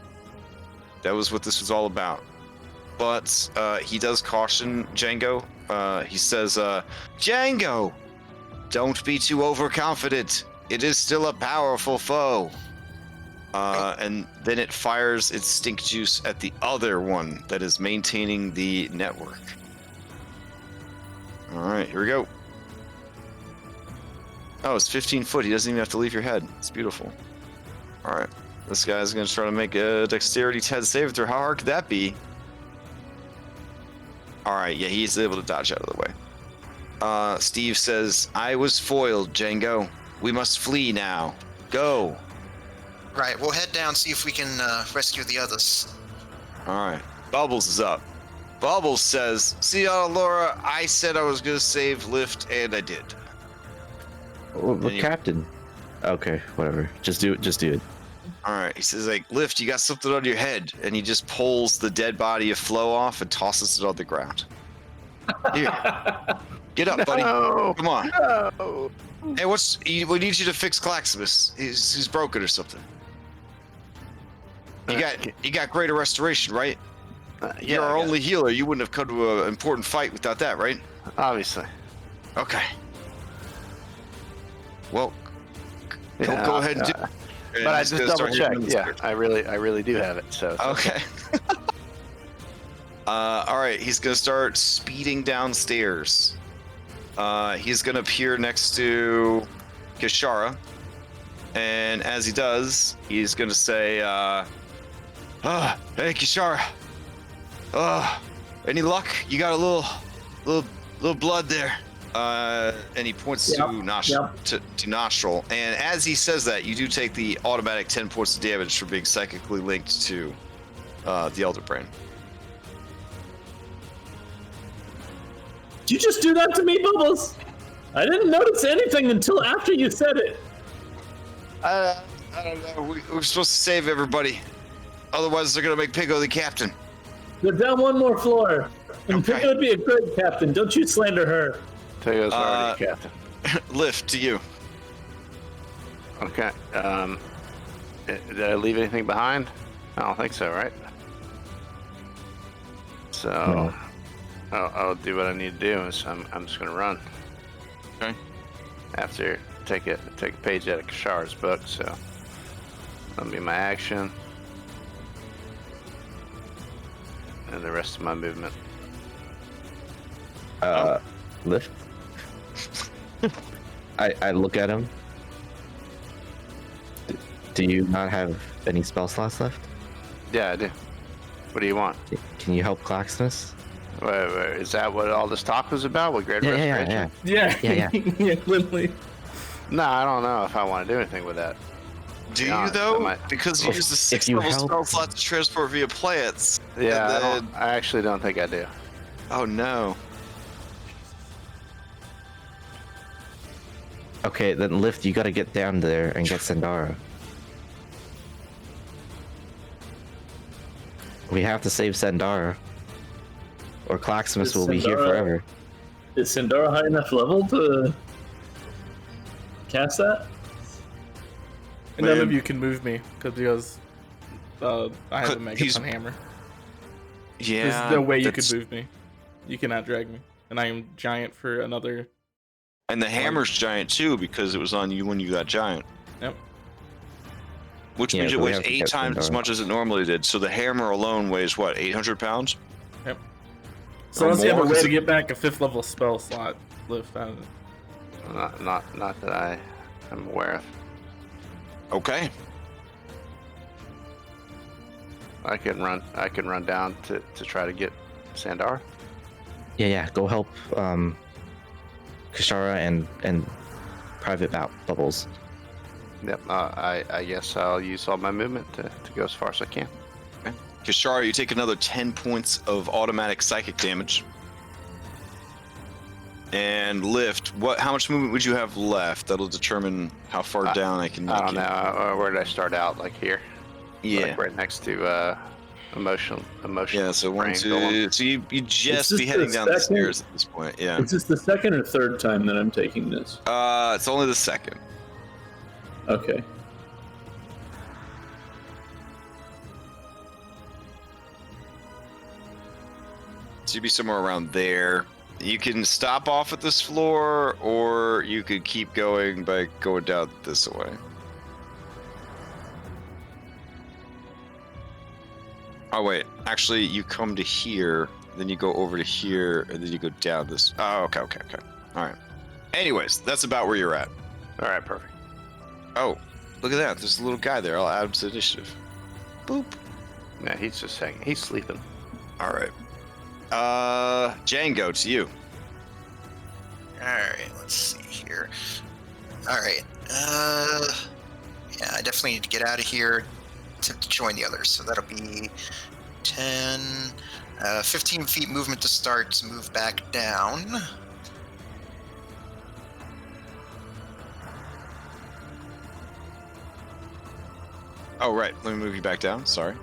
That was what this was all about. But he does caution Django. He says, Django, don't be too overconfident. It is still a powerful foe. And then it fires its stink juice at the other one that is maintaining the network. All right, here we go. Oh, it's 15 foot. He doesn't even have to leave your head. It's beautiful. All right. This guy's going to try to make a dexterity 10 save throw. How hard could that be? All right. Yeah, he's able to dodge out of the way. Steve says, I was foiled, Django. We must flee now. Go. Right, we'll head down, see if we can rescue the others. All right. Bubbles is up. Bubbles says, see y'all, Laura. I said I was going to save Lift, and I did. Well, Captain. Okay, whatever. Just do it. All right. He says, like, Lift, you got something on your head. And he just pulls the dead body of Flo off and tosses it on the ground. Here. Get up, buddy. No. Come on. No. Hey, we need you to fix Claximus. He's broken or something. You got greater restoration, right? You're our only healer. You wouldn't have come to an important fight without that, right? Obviously. Okay. Well, Yeah, go ahead and do. But I just double checked. Yeah, I really do have it. So. Okay. All right. He's gonna start speeding downstairs. He's gonna appear next to Kishara, and as he does, he's gonna say, "Hey, Kishara. Any luck? You got a little blood there." And he points to Nostril. And as he says that, you do take the automatic 10 points of damage for being psychically linked to the Elder Brain. Did you just do that to me, Bubbles? I didn't notice anything until after you said it. I don't know. We're supposed to save everybody. Otherwise, they're going to make Pigo the captain. Go down one more floor. And Okay. Pico would be a great captain. Don't you slander her. Teo's already captain. Lift to you. Okay. Did I leave anything behind? I don't think so, right? So No. I'll do what I need to do. So I'm just gonna run. Okay. After take a page out of Kashar's book. So that'll be my action, and the rest of my movement. Lift. I look at him. Do you not have any spell slots left? Yeah, I do. What do you want? Can you help Claxness? Wait, is that what all this talk was about? With Great Yeah, Restoration? yeah. Yeah. Yeah, literally. No, I don't know if I want to do anything with that. Do Yeah, you though? I might- Because you use the If 6th you level help- spell slot to transport via plants. Yeah, And I actually don't think I do. Oh no. Okay, then Lift, you gotta get down there and get Sandara. We have to save Sandara. Or Claxmus Is will be here Sandara- forever. Is Sandara high enough level to cast that? And none Man. of you can move me because I have a He's- megaton hammer. Yeah. There's no way you that's- could move me. You cannot drag me, and I am giant for another. And the hammer's giant too because it was on you when you got giant. Yep. Which Yeah, means it so we weighs have to 8 get times as Sandara. much as it normally did. So the hammer alone weighs what, 800 pounds? So Or unless you have a more, way 'cause to get back a 5th level spell slot, Lift. Not that I'm aware of. Okay. I can run down to try to get Sandar. Yeah. Go help Kashara and Private Bubbles. Yep. I guess I'll use all my movement to go as far as I can. Kishara, you take another 10 points of automatic psychic damage. And Lift, how much movement would you have left? That'll determine how far down I can make I don't you. know. Where did I start out? Like here? Yeah. Like right next to emotion. Yeah, so one, brain two. golem. So you just this be the heading down the second? stairs at this point. Yeah. Is this the second or third time that I'm taking this? It's only the second. Okay. So you'd be somewhere around there. You can stop off at this floor, or you could keep going by going down this way. Oh wait, actually, you come to here, then you go over to here, and then you go down this. Oh, okay. All right. Anyways, that's about where you're at. All right, perfect. Oh, look at that. There's a little guy there. I'll add him to initiative. Boop. Yeah, he's just hanging. He's sleeping. All right. Django, to you. Alright, let's see here. Alright, yeah, I definitely need to get out of here to join the others. So that'll be 10, 15 feet movement to start to move back down. Oh, right. Let me move you back down. Sorry.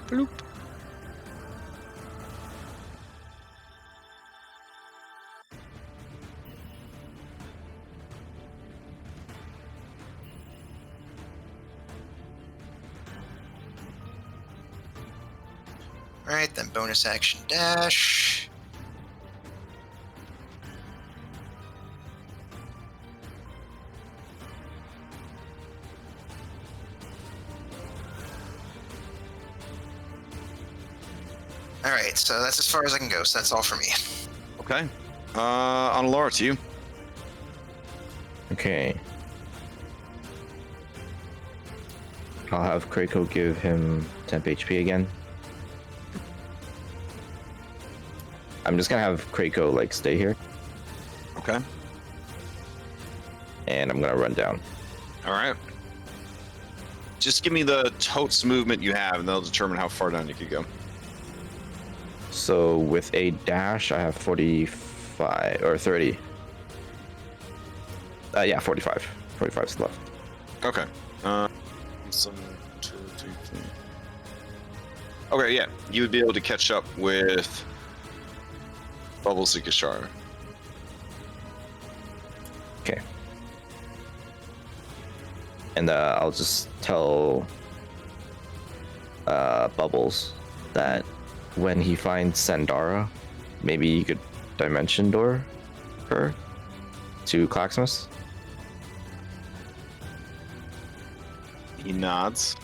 Bloop. Alright, then bonus action dash. Alright, so that's as far as I can go, so that's all for me. Okay. On Laura, to you. Okay. I'll have Krakow give him temp HP again. I'm just gonna have Krakow like stay here, Okay. and I'm gonna run down. All right. Just give me the totes movement you have, and that'll determine how far down you could go. So with a dash, I have 45 or 30. Yeah, 45. 45's left. Okay. So, 2, 3, 4. Okay, yeah. You would be able to catch up with Bubbles and Kishara. Okay. And I'll just tell Bubbles that when he finds Sandara, maybe you could dimension door her to Claxmus. He nods.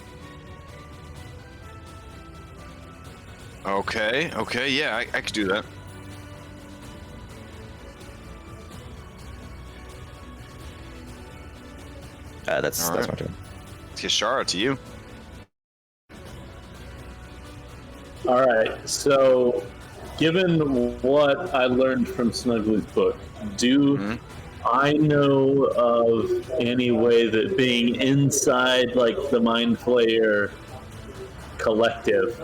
Okay, yeah, I could do that. That's my turn. Kishara, to you. All right. So, given what I learned from Snuggly's book, do I know of any way that being inside like the Mind Flayer collective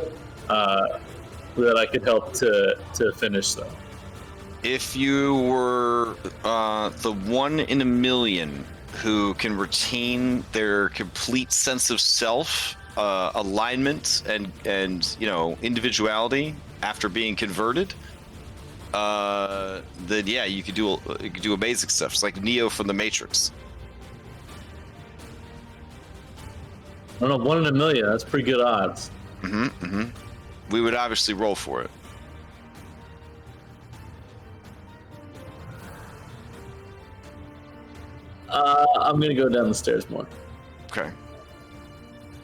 that I could help to finish them? If you were the 1 in a million who can retain their complete sense of self, alignment, and individuality after being converted, then yeah, you could do amazing stuff. It's like Neo from the Matrix. I don't know, 1 in a million. That's pretty good odds. We would obviously roll for it. I'm gonna go down the stairs more. Okay.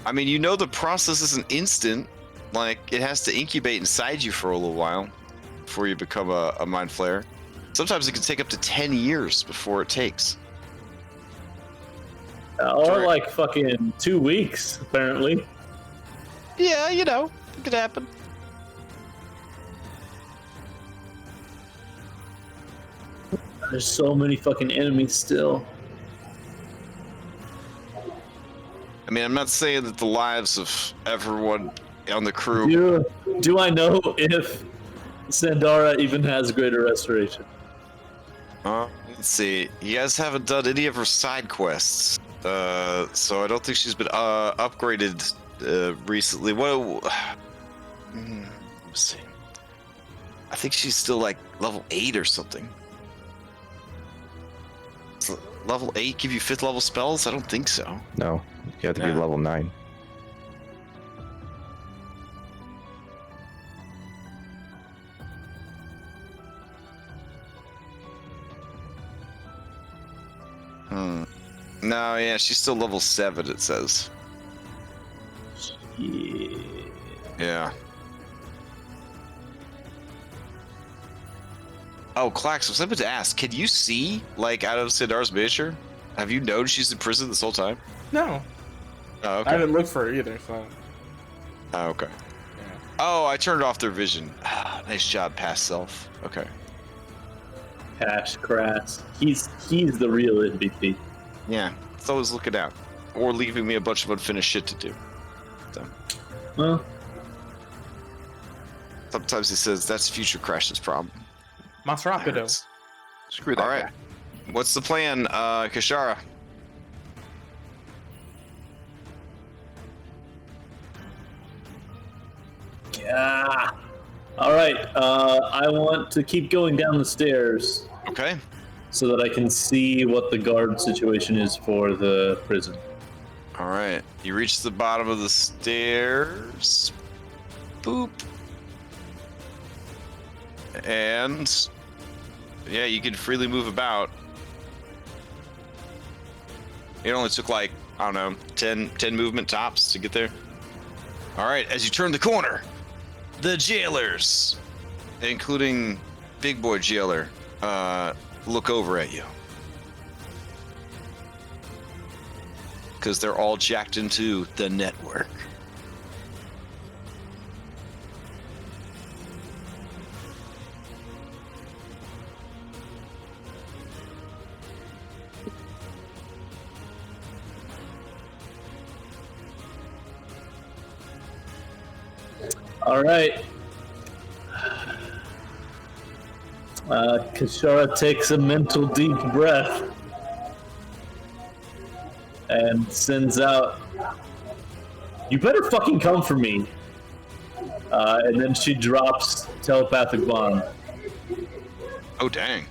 I mean, the process isn't instant. Like, it has to incubate inside you for a little while before you become a Mind Flayer. Sometimes it can take up to 10 years before it takes. Or like fucking 2 weeks, apparently. Yeah, it could happen. There's so many fucking enemies still. I mean, I'm not saying that the lives of everyone on the crew... Do I know if Sandara even has greater restoration? Let's see. You guys haven't done any of her side quests. So I don't think she's been upgraded recently. Let's see. I think she's still like level 8 or something. Does level 8 give you 5th level spells? I don't think so. No, you have to be level 9. No, yeah, she's still level 7, it says. Yeah. Oh, Clax, was I about to ask, can you see, like, out of Sandara's miniature? Have you known she's in prison this whole time? No. Oh, okay. I haven't looked for her either, so. Oh, okay. Yeah. Oh, I turned off their vision. Nice job, past self. Okay. Cash Crass. He's the real MVP. Yeah, it's always looking out. Or leaving me a bunch of unfinished shit to do. So. Well, Sometimes he says, that's Future Crash's problem. Mas Rapido. Screw that. All right. Guy. What's the plan, Kishara? yeah. All right. I want to keep going down the stairs Okay. so that I can see what the guard situation is for the prison. All right. You reach the bottom of the stairs. Boop. And yeah, you can freely move about. It only took like, I don't know, 10 movement tops to get there. All right, as you turn the corner, the jailers, including Big Boy Jailer, look over at you. Because they're all jacked into the network. All right. Kishara takes a mental deep breath and sends out, "You better fucking come for me." And then she drops telepathic bond. Oh, dang.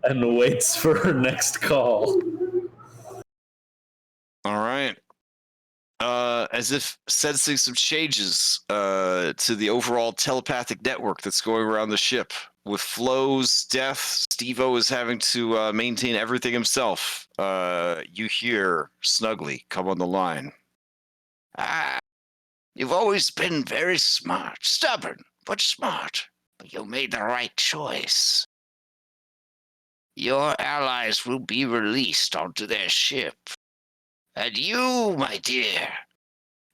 and waits for her next call. All right. As if sensing some changes to the overall telepathic network that's going around the ship. With Flo's death, Steve-O is having to maintain everything himself. You hear Snuggly come on the line. Ah, you've always been very smart. Stubborn, but smart. But you made the right choice. Your allies will be released onto their ship. And you, my dear,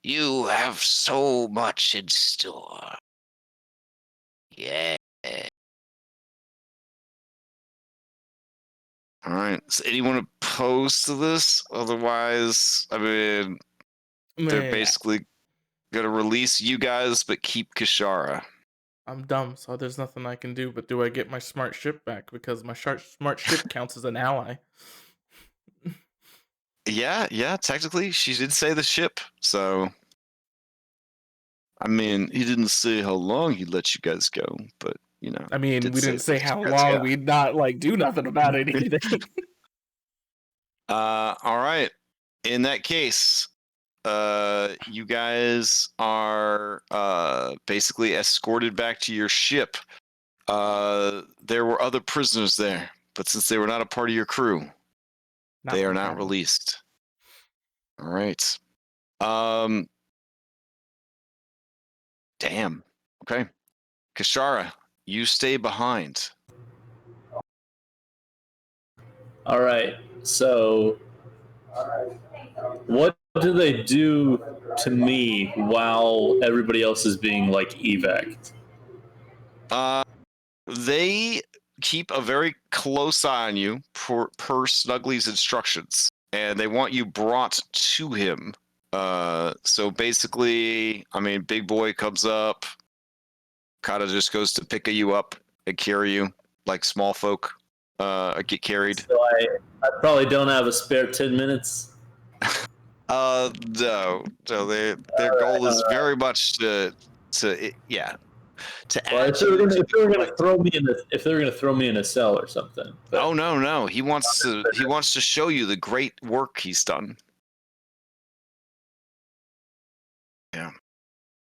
you have so much in store. Yeah. All right. Is anyone opposed to this? Otherwise, I mean, they're Man, basically gonna release you guys, but keep Kashara. I'm dumb, so there's nothing I can do. But do I get my smart ship back? Because my smart ship counts as an ally. Yeah, technically, she did say the ship. So, I mean, he didn't say how long he'd let you guys go, but you know. I mean, did we didn't say let how you guys long. go. We'd not like do nothing about anything. All right. In that case, you guys are basically escorted back to your ship. There were other prisoners there, but since they were not a part of your crew, they are not released. All right. Damn. Okay. Kashara, you stay behind. All right. So, what do they do to me while everybody else is being like evac'd? They keep a very close eye on you per Snuggly's instructions, and they want you brought to him. So basically, I mean, Big Boy comes up, kind of just goes to pick you up and carry you like small folk get carried. So I probably don't have a spare 10 minutes. No. So their goal is very much to Well, add if they were you. gonna throw me in a cell or something. But Oh no. He wants to show you the great work he's done. Yeah.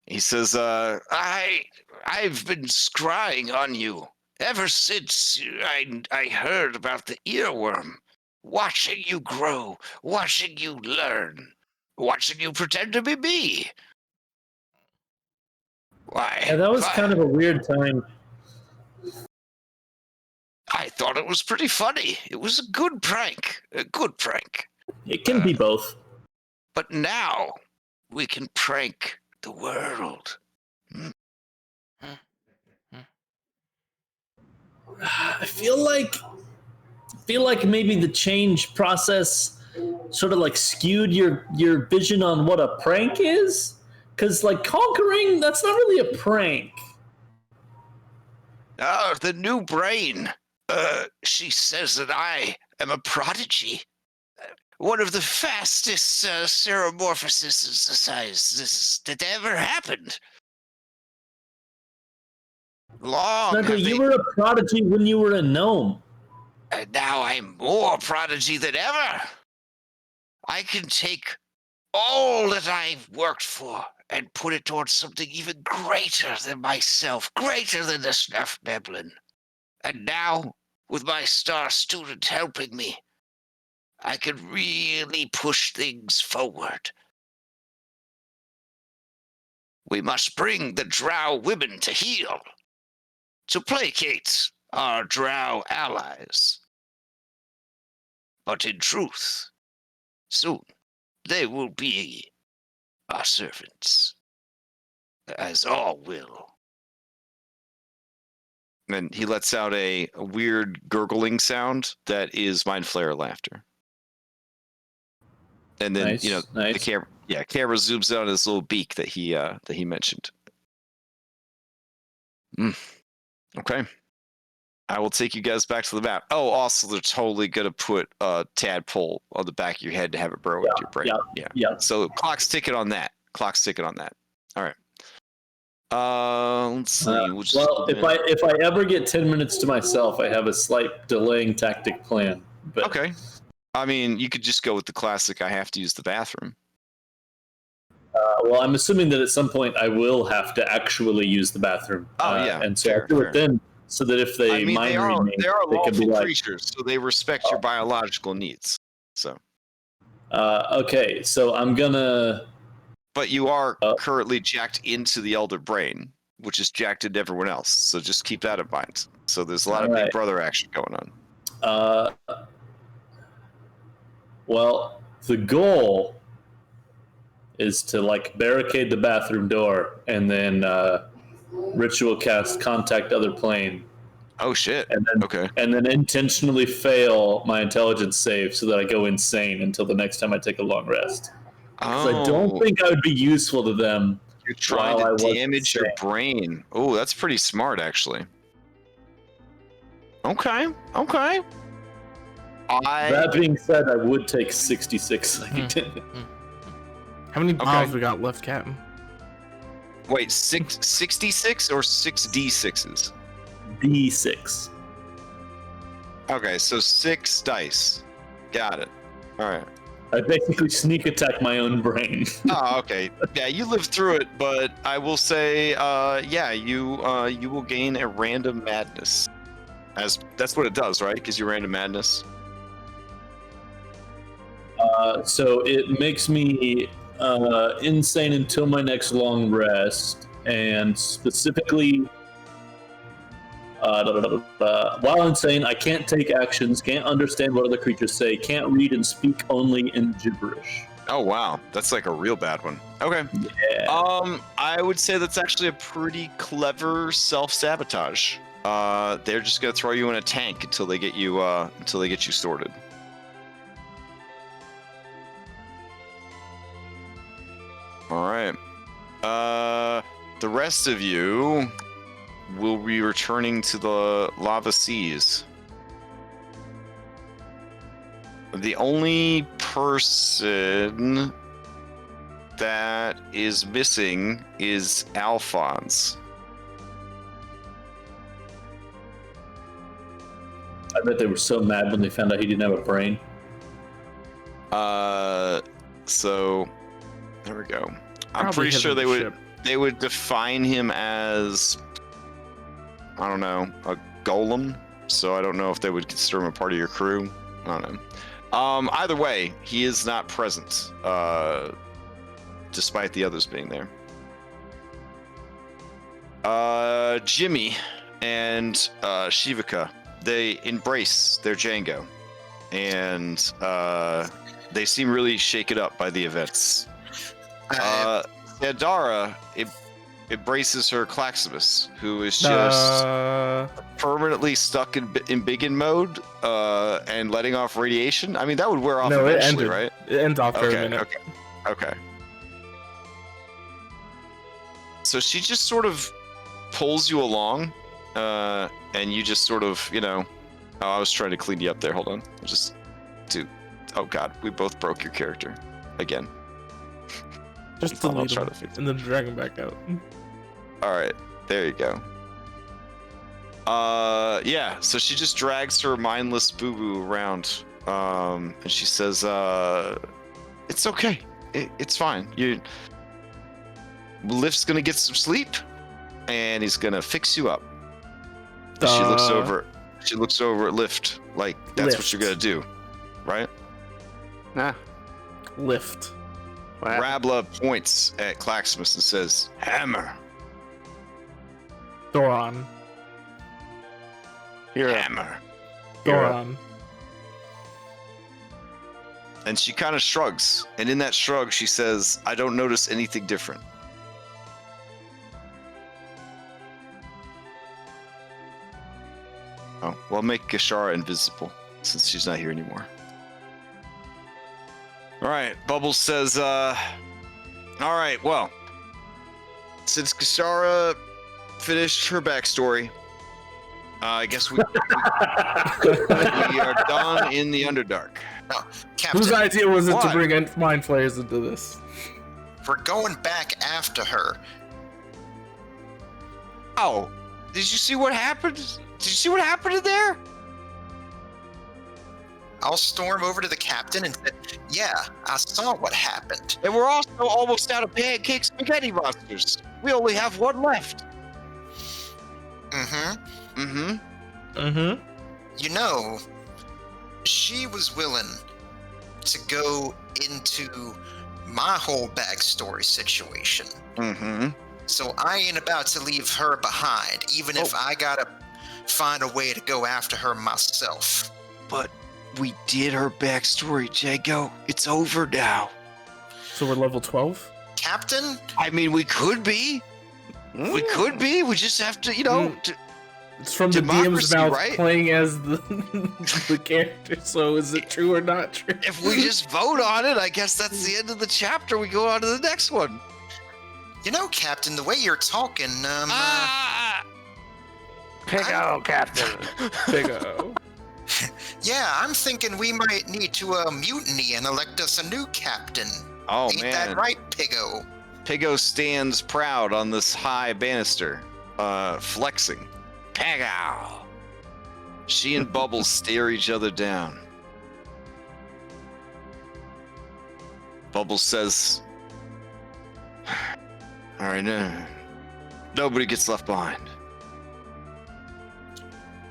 He says, I've been scrying on you ever since I heard about the earworm. Watching you grow, watching you learn, watching you pretend to be me. Why? yeah, that was kind of a weird time. I thought it was pretty funny. It was a good prank. A good prank. It can be both. But now we can prank the world. I feel like maybe the change process sort of like skewed your vision on what a prank is, because like conquering, that's not really a prank. Oh, the new brain. She says that I am a prodigy. One of the fastest ceromorphoses that ever happened. Snuggly, you were a prodigy when you were a gnome. And now I'm more prodigy than ever. I can take all that I've worked for and put it towards something even greater than myself, greater than the Snuff Neblin. And now, with my star student helping me, I can really push things forward. We must bring the drow women to heel, to placate our drow allies. But in truth, soon they will be our servants, as all will. and he lets out a weird gurgling sound that is Mind Flayer laughter. And then Nice, the camera zooms out on his little beak that he mentioned. Okay. I will take you guys back to the map. Oh, also, they're totally gonna put a tadpole on the back of your head to have it burrow into your brain. Yeah. So clock's ticking on that. All right. Let's see. Well, if I ever get 10 minutes to myself, I have a slight delaying tactic plan. But Okay. I mean, you could just go with the classic. I have to use the bathroom. well, I'm assuming that at some point I will have to actually use the bathroom. Oh yeah, and so fair, I'll do it then, so that if they mind read me, they are they can be lawful like, creatures, so they respect your biological needs. So. okay, so I'm gonna. But you are currently jacked into the elder brain, which is jacked into everyone else. So just keep that in mind. So there's a lot of Big Brother action going on. Well, the goal is to like barricade the bathroom door and then ritual cast contact other plane. Oh shit. And then, and then intentionally fail my intelligence save so that I go insane until the next time I take a long rest. Because I don't think I would be useful to them. You're trying to damage your brain. Oh, that's pretty smart, actually. Okay. That being said, I would take 66. How many balls we got left, Captain? Wait, 66 or 6d6s? D6. Okay, so 6 dice. Got it. All right. I basically sneak attack my own brain. Oh, okay. Yeah, you lived through it, but I will say, yeah, you will gain a random madness. As that's what it does, right? Because you random madness. So it makes me insane until my next long rest, and specifically, while insane, I can't take actions, can't understand what other creatures say, can't read and speak only in gibberish. Oh wow, that's like a real bad one. Okay. Yeah. I would say that's actually a pretty clever self-sabotage. They're just gonna throw you in a tank until they get you sorted. All right. The rest of you will be returning to the lava seas. The only person that is missing is Alphonse. I bet they were so mad when they found out he didn't have a brain. So there we go. I'm pretty sure they would define him as, I don't know, a golem. So I don't know if they would consider him a part of your crew. I don't know. Either way, he is not present, despite the others being there. Jimmy and Shivaka, they embrace their Django, and they seem really shaken up by the events. Adara embraces her Claximus, who is just permanently stuck in Biggin mode and letting off radiation. I mean, that would wear off eventually, right? It ends off for a minute. Okay. So she just sort of pulls you along, and you just sort of, oh, I was trying to clean you up there. Hold on. Oh God, we both broke your character again. Just delete him and then drag him back out. All right, there you go. Yeah, so she just drags her mindless boo-boo around, and she says, it's okay. It's fine. Lift's gonna get some sleep, and he's gonna fix you up. She looks over at Lift, like, that's what you're gonna do, right? Nah. Lift. Rabla points at Claximus and says, hammer. Doron. Hammer. Doron. And she kind of shrugs, and in that shrug she says, I don't notice anything different. Oh, well, make Gashara invisible, since she's not here anymore. Alright, Bubbles says, alright, well, since Gashara finished her backstory, I guess we are done in the Underdark. No, Captain. Whose idea was it to bring Mind Flayers into this? We're going back after her. Oh, did you see what happened? Did you see what happened in there? I'll storm over to the captain and say, yeah, I saw what happened. And we're also almost out of pancake spaghetti monsters. We only have one left. Mm-hmm. Mm-hmm. Mm-hmm. You know, she was willing to go into my whole backstory situation. Mm-hmm. So I ain't about to leave her behind, even if I gotta find a way to go after her myself. But we did her backstory, Jago. It's over now. So we're level 12? Captain? I mean, we could be. We could be. We just have to, It's from the DM's Democracy, mouth right? playing as the the character, so is it true or not true? if we just vote on it, I guess that's the end of the chapter. We go on to the next one. You know, Captain, the way you're talking, Pick out, Captain. Big O. yeah, I'm thinking we might need to mutiny and elect us a new captain. Oh, Ain't man. that right, Piggo? Piggo stands proud on this high banister, flexing. Piggo! She and Bubbles stare each other down. Bubbles says, all right, nobody gets left behind.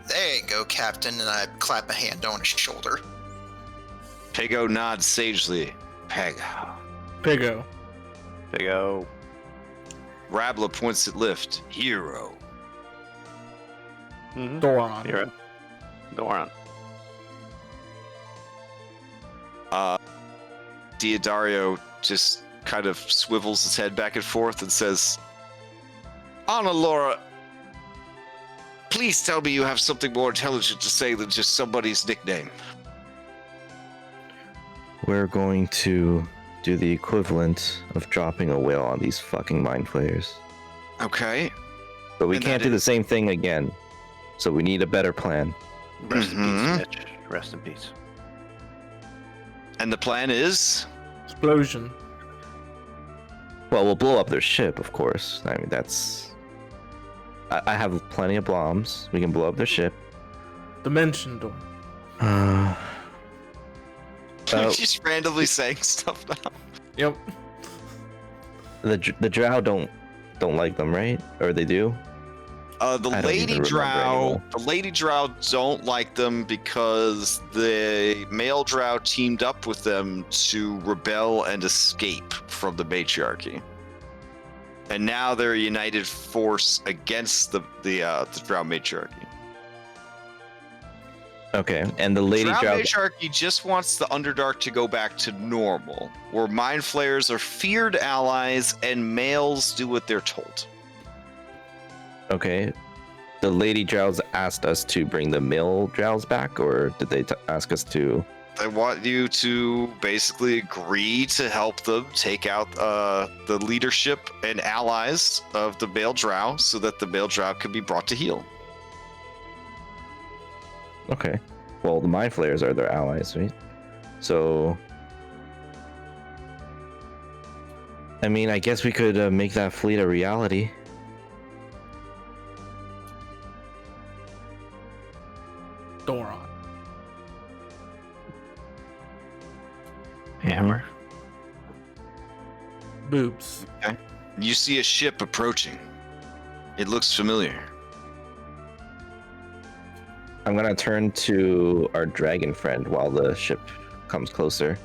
There you go, Captain, and I clap a hand on his shoulder. Piggo nods sagely. Piggo. Big O. Big O. Rabla points at Lift. Hero. Doron. You're Doran. Diodario just kind of swivels his head back and forth and says, Anna Laura, please tell me you have something more intelligent to say than just somebody's nickname. We're going to do the equivalent of dropping a whale on these fucking Mind Flayers. Okay. But we And can't that do the same thing again. So we need a better plan. Rest in Mhm. peace, Mitch. Rest in peace. And the plan is? Explosion. Well, we'll blow up their ship, of course. I mean, that's... I have plenty of bombs. We can blow up their ship. Dimension door. Just randomly saying stuff now. Yep. The drow don't like them, right? Or they do? The I don't lady even remember drow, anymore. the lady drow don't like them because the male drow teamed up with them to rebel and escape from the matriarchy, and now they're a united force against the drow matriarchy. Okay, and the lady Drow drow... matriarchy just wants the Underdark to go back to normal, where Mind Flayers are feared allies and males do what they're told. Okay. The lady drows asked us to bring the male drows back, or did they ask us to... They want you to basically agree to help them take out the leadership and allies of the male drow so that the male drow can be brought to heel. Okay. Well, the Mind Flayers are their allies, right? So... I mean, I guess we could make that fleet a reality. Doron. Hammer. Boobs. You see a ship approaching. It looks familiar. I'm gonna turn to our dragon friend while the ship comes closer.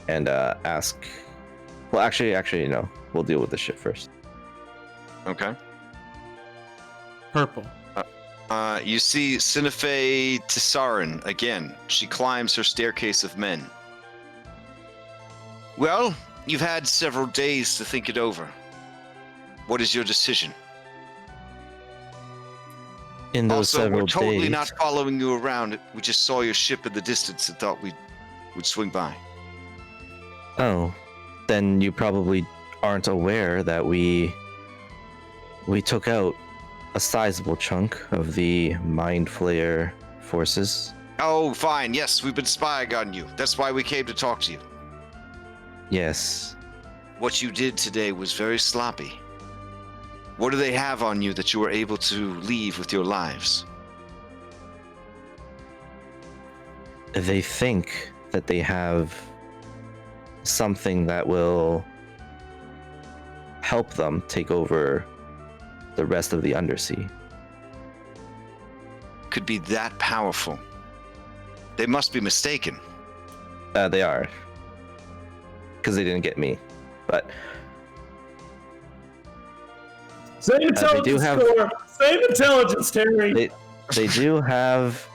And ask... Well, actually, no. We'll deal with the ship first. Okay. Purple. You see Sinafe Tissarin again. She climbs her staircase of men. Well, you've had several days to think it over. What is your decision? In those Also, several we're totally days... not following you around. We just saw your ship in the distance and thought we'd swing by. Oh, then you probably aren't aware that we took out a sizable chunk of the Mind Flayer forces. Oh, fine. Yes, we've been spying on you. That's why we came to talk to you. Yes. what you did today was very sloppy. What do they have on you that you were able to leave with your lives? They think that they have something that will help them take over the rest of the undersea. Could be that powerful. They must be mistaken. They are. Because they didn't get me. But Same intelligence score. Same intelligence, Terry. they do have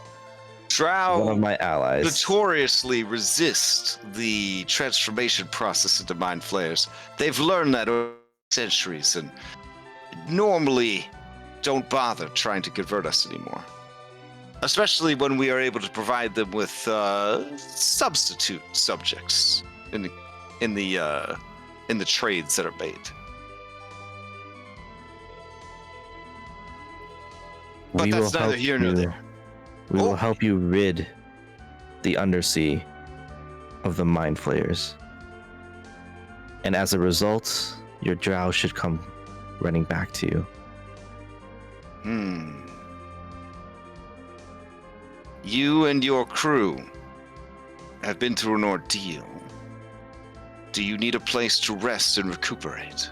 Drow one of my allies. notoriously resist the transformation process into Mind Flayers. They've learned that over centuries and normally don't bother trying to convert us anymore. Especially when we are able to provide them with substitute subjects in the trades that are made. But that's neither here nor there. We will help you rid the undersea of the Mind Flayers. And as a result, your drow should come running back to you. You and your crew have been through an ordeal. Do you need a place to rest and recuperate?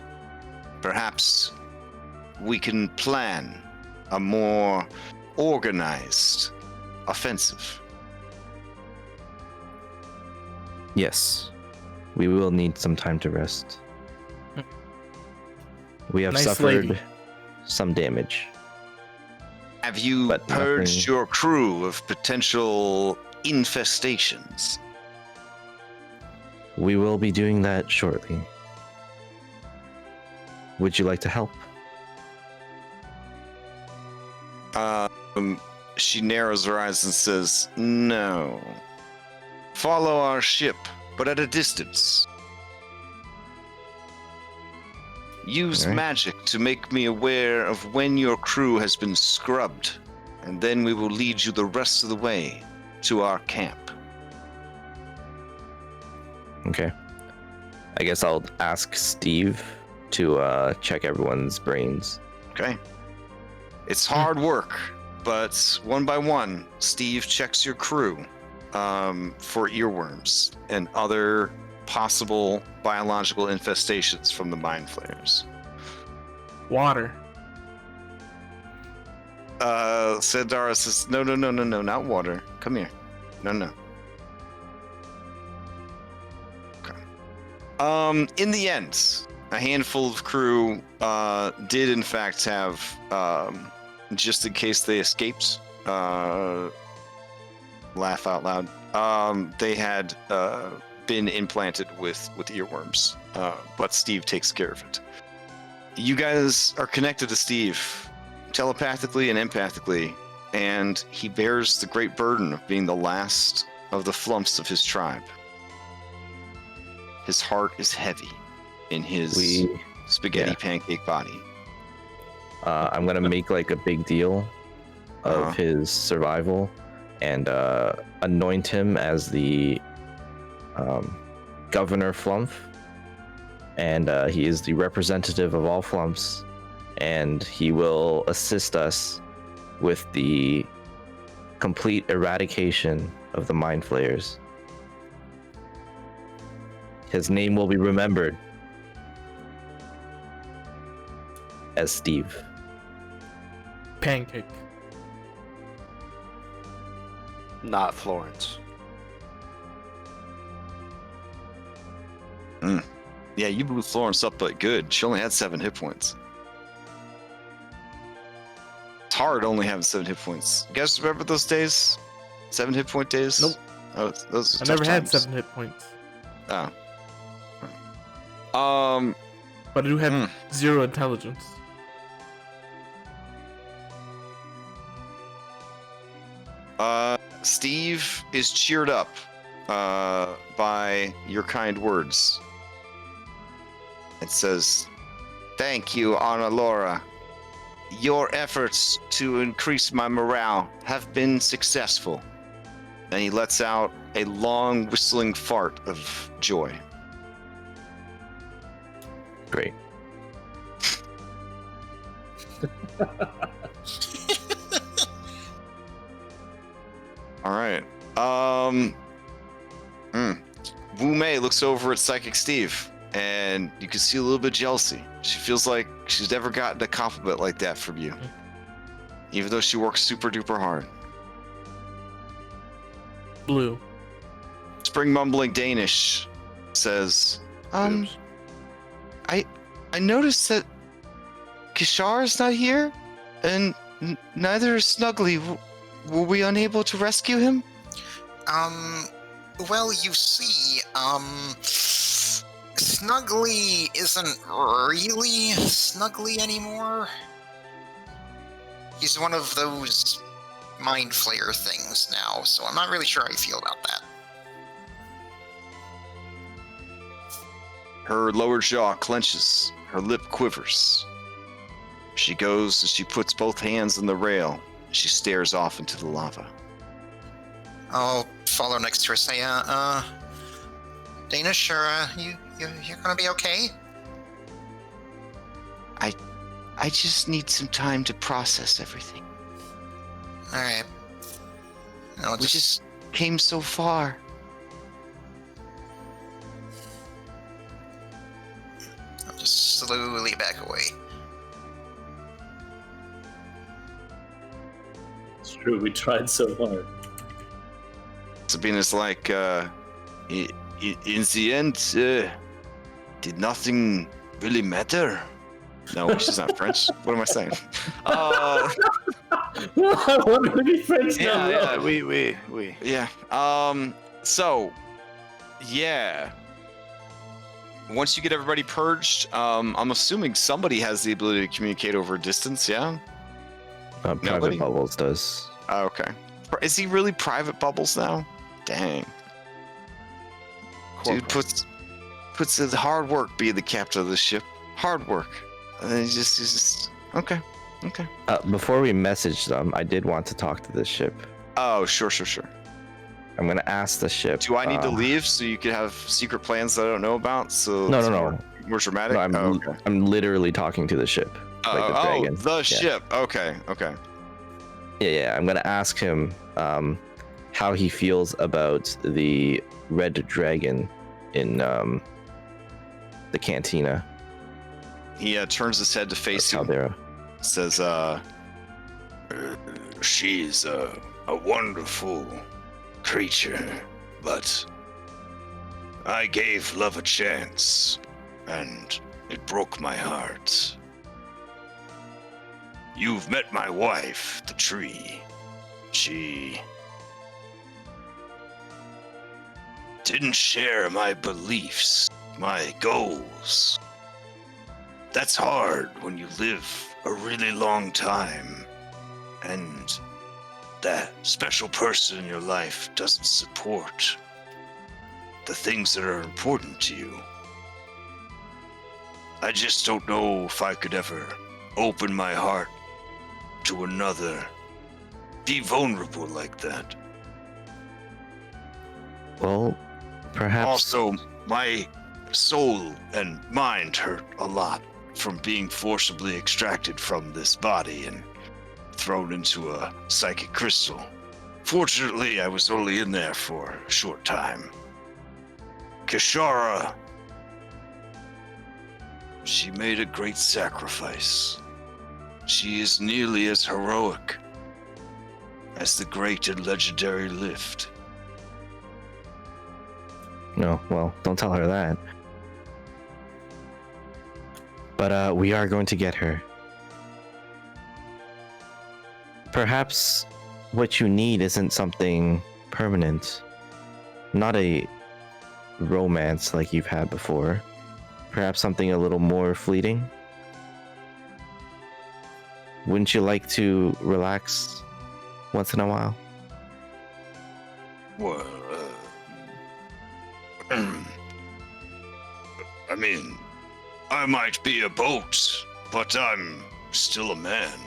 Perhaps we can plan a more organized offensive. Yes, we will need some time to rest. We have suffered some damage. Have you purged your crew of potential infestations? We will be doing that shortly. Would you like to help? She narrows her eyes and says, "No. Follow our ship, but at a distance. Use magic to make me aware of when your crew has been scrubbed, and then we will lead you the rest of the way to our camp." Okay. I guess I'll ask Steve to check everyone's brains. Okay. It's hard work, but one by one, Steve checks your crew for earworms and other possible biological infestations from the Mind Flayers. Water. Sandara says, no, not water. Come here. No. Okay. In the end, a handful of crew did in fact have, just in case they escaped, laugh out loud, they had been implanted with earworms, but Steve takes care of it. You guys are connected to Steve telepathically and empathically, and he bears the great burden of being the last of the Flumphs of his tribe. His heart is heavy in his spaghetti pancake body. I'm gonna make like a big deal of his survival and anoint him as the Governor Flumph, and he is the representative of all Flumphs, and he will assist us with the complete eradication of the Mind Flayers. His name will be remembered as Steve. Pancake. Not Florence. Yeah, you blew Florence up, but good. She only had 7 hit points. It's hard only having 7 hit points. You guys remember those days? 7 hit point days? Nope. Oh, those I never had 7 hit points. Oh. But I do have 0 intelligence. Steve is cheered up by your kind words. It says, "Thank you, Ana Laura. Your efforts to increase my morale have been successful." And he lets out a long whistling fart of joy. Great. All right. Wu Mei looks over at Psychic Steve, and you can see a little bit of jealousy. She feels like she's never gotten a compliment like that from you, even though she works super duper hard. Blue. Spring Mumbling Danish says, Oops. I noticed that Kishar is not here, and neither is Snuggly. Were we unable to rescue him? Well, you see, Snuggly isn't really Snuggly anymore. He's one of those Mind Flayer things now, so I'm not really sure how you feel about that. Her lower jaw clenches, her lip quivers. She goes and she puts both hands on the rail. She stares off into the lava. I'll follow next to her, say, Danish, you're gonna be okay? I just need some time to process everything. Alright. We just came so far. I'll just slowly back away. It's true, we tried so hard. Sabina's like, in the end, did nothing really matter? No, she's not French. What am I saying? I wanted to be French now. Yeah, we. Yeah. So, yeah. Once you get everybody purged, I'm assuming somebody has the ability to communicate over a distance, yeah? Nobody? Private Bubbles does. Oh, okay. Is he really Private Bubbles now? Dang. Dude puts his hard work being the captain of the ship. Hard work. And then he's just okay. Before we message them, I did want to talk to this ship. Oh, sure. I'm gonna ask the ship. Do I need to leave so you could have secret plans that I don't know about? So No. More dramatic. No, I'm literally talking to the ship. Like the dragon. The ship. Okay. Yeah. I'm gonna ask him how he feels about the red dragon in the cantina. He turns his head to face you. Caldera. Says, She's a wonderful creature, but I gave love a chance, and it broke my heart. You've met my wife, the tree. She didn't share my beliefs, my goals. That's hard when you live a really long time, and that special person in your life doesn't support the things that are important to you. I just don't know if I could ever open my heart to another, be vulnerable like that. Well, perhaps. Also, my soul and mind hurt a lot from being forcibly extracted from this body and thrown into a psychic crystal. Fortunately, I was only in there for a short time. Kishara, she made a great sacrifice. She is nearly as heroic as the great and legendary Lift. No, well, don't tell her that. But we are going to get her. Perhaps what you need isn't something permanent. Not a romance like you've had before. Perhaps something a little more fleeting. Wouldn't you like to relax once in a while? Well, I mean, I might be a boat, but I'm still a man.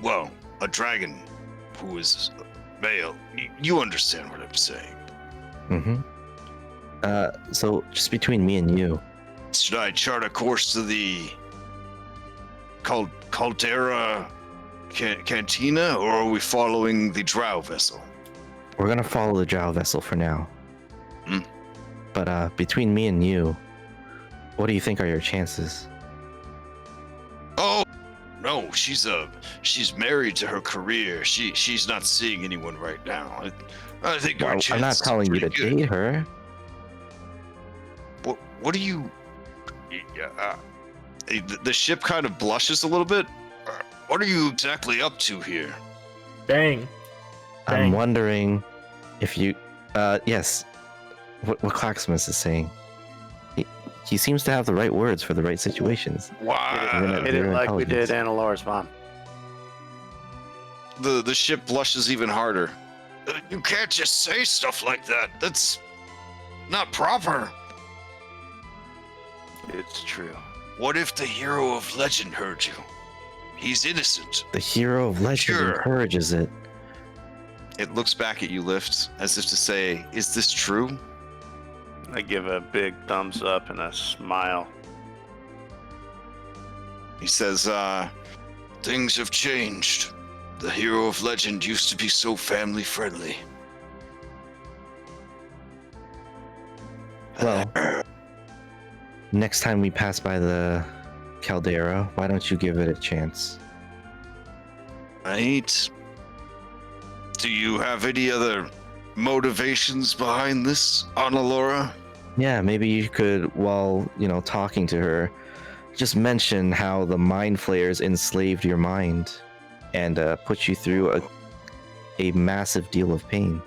Well, a dragon who is male. You understand what I'm saying. Mm-hmm. So just between me and you, Should I chart a course to the Caldera Cantina, or are we following the drow vessel? We're gonna follow the drow vessel for now. Hmm. But between me and you, what do you think are your chances? Oh no, she's married to her career. She's not seeing anyone right now. I think our Well, I'm chances not telling are you to pretty good. date her. What do you? The ship kind of blushes a little bit. What are you exactly up to here? Dang. I'm Dang. wondering if you, yes, what Claxmus is saying. He seems to have the right words for the right situations. Wow. Hit it Your like we did intelligence. Annalora's mom. The ship blushes even harder. You can't just say stuff like that. That's not proper. It's true. What if the hero of legend heard you? He's innocent. The hero of legend Sure. encourages it. It looks back at you, Lift, as if to say, is this true? I give a big thumbs up and a smile. He says, things have changed. The hero of legend used to be so family friendly. Well, next time we pass by the Caldera, why don't you give it a chance? Right? Do you have any other motivations behind this, Annalora? Yeah, maybe you could, while, talking to her, just mention how the Mind Flayers enslaved your mind and put you through a massive deal of pain.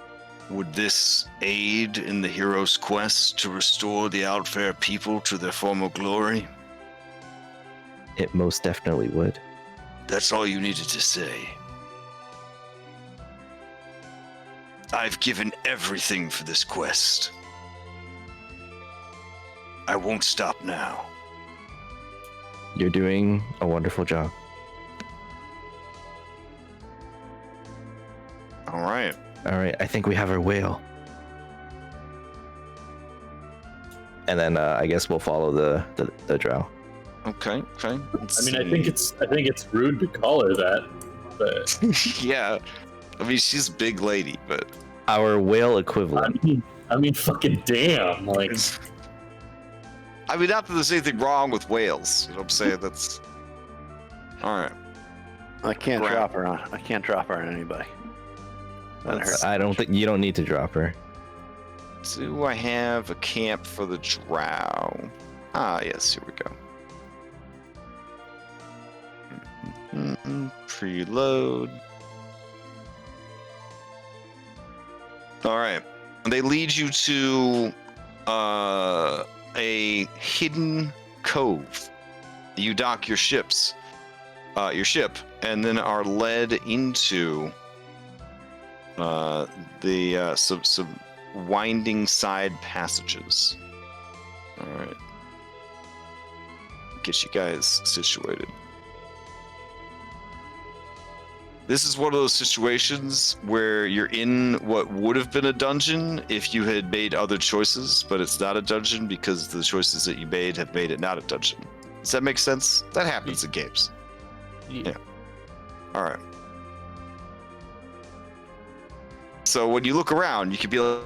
Would this aid in the hero's quest to restore the Aldfaer people to their former glory? It most definitely would. That's all you needed to say. I've given everything for this quest. I won't stop now. You're doing a wonderful job. All right. All right, I think we have our whale. And then I guess we'll follow the drow. Okay. I mean, I think it's rude to call her that, but yeah. I mean, she's a big lady, but Our whale equivalent. I mean, fucking damn, like. I mean, not that there's anything wrong with whales. You know what I'm saying? That's all right. I can't Right. drop her on anybody. That hurts. I don't think you don't need to drop her. Do I have a camp for the drow? Ah, yes. Here we go. Preload. All right. They lead you to a hidden cove. You dock your ship, and then are led into some winding side passages. All right. Get you guys situated. This is one of those situations where you're in what would have been a dungeon if you had made other choices, but it's not a dungeon because the choices that you made have made it not a dungeon. Does that make sense? That happens in games. Yeah. All right. So when you look around, you could be like,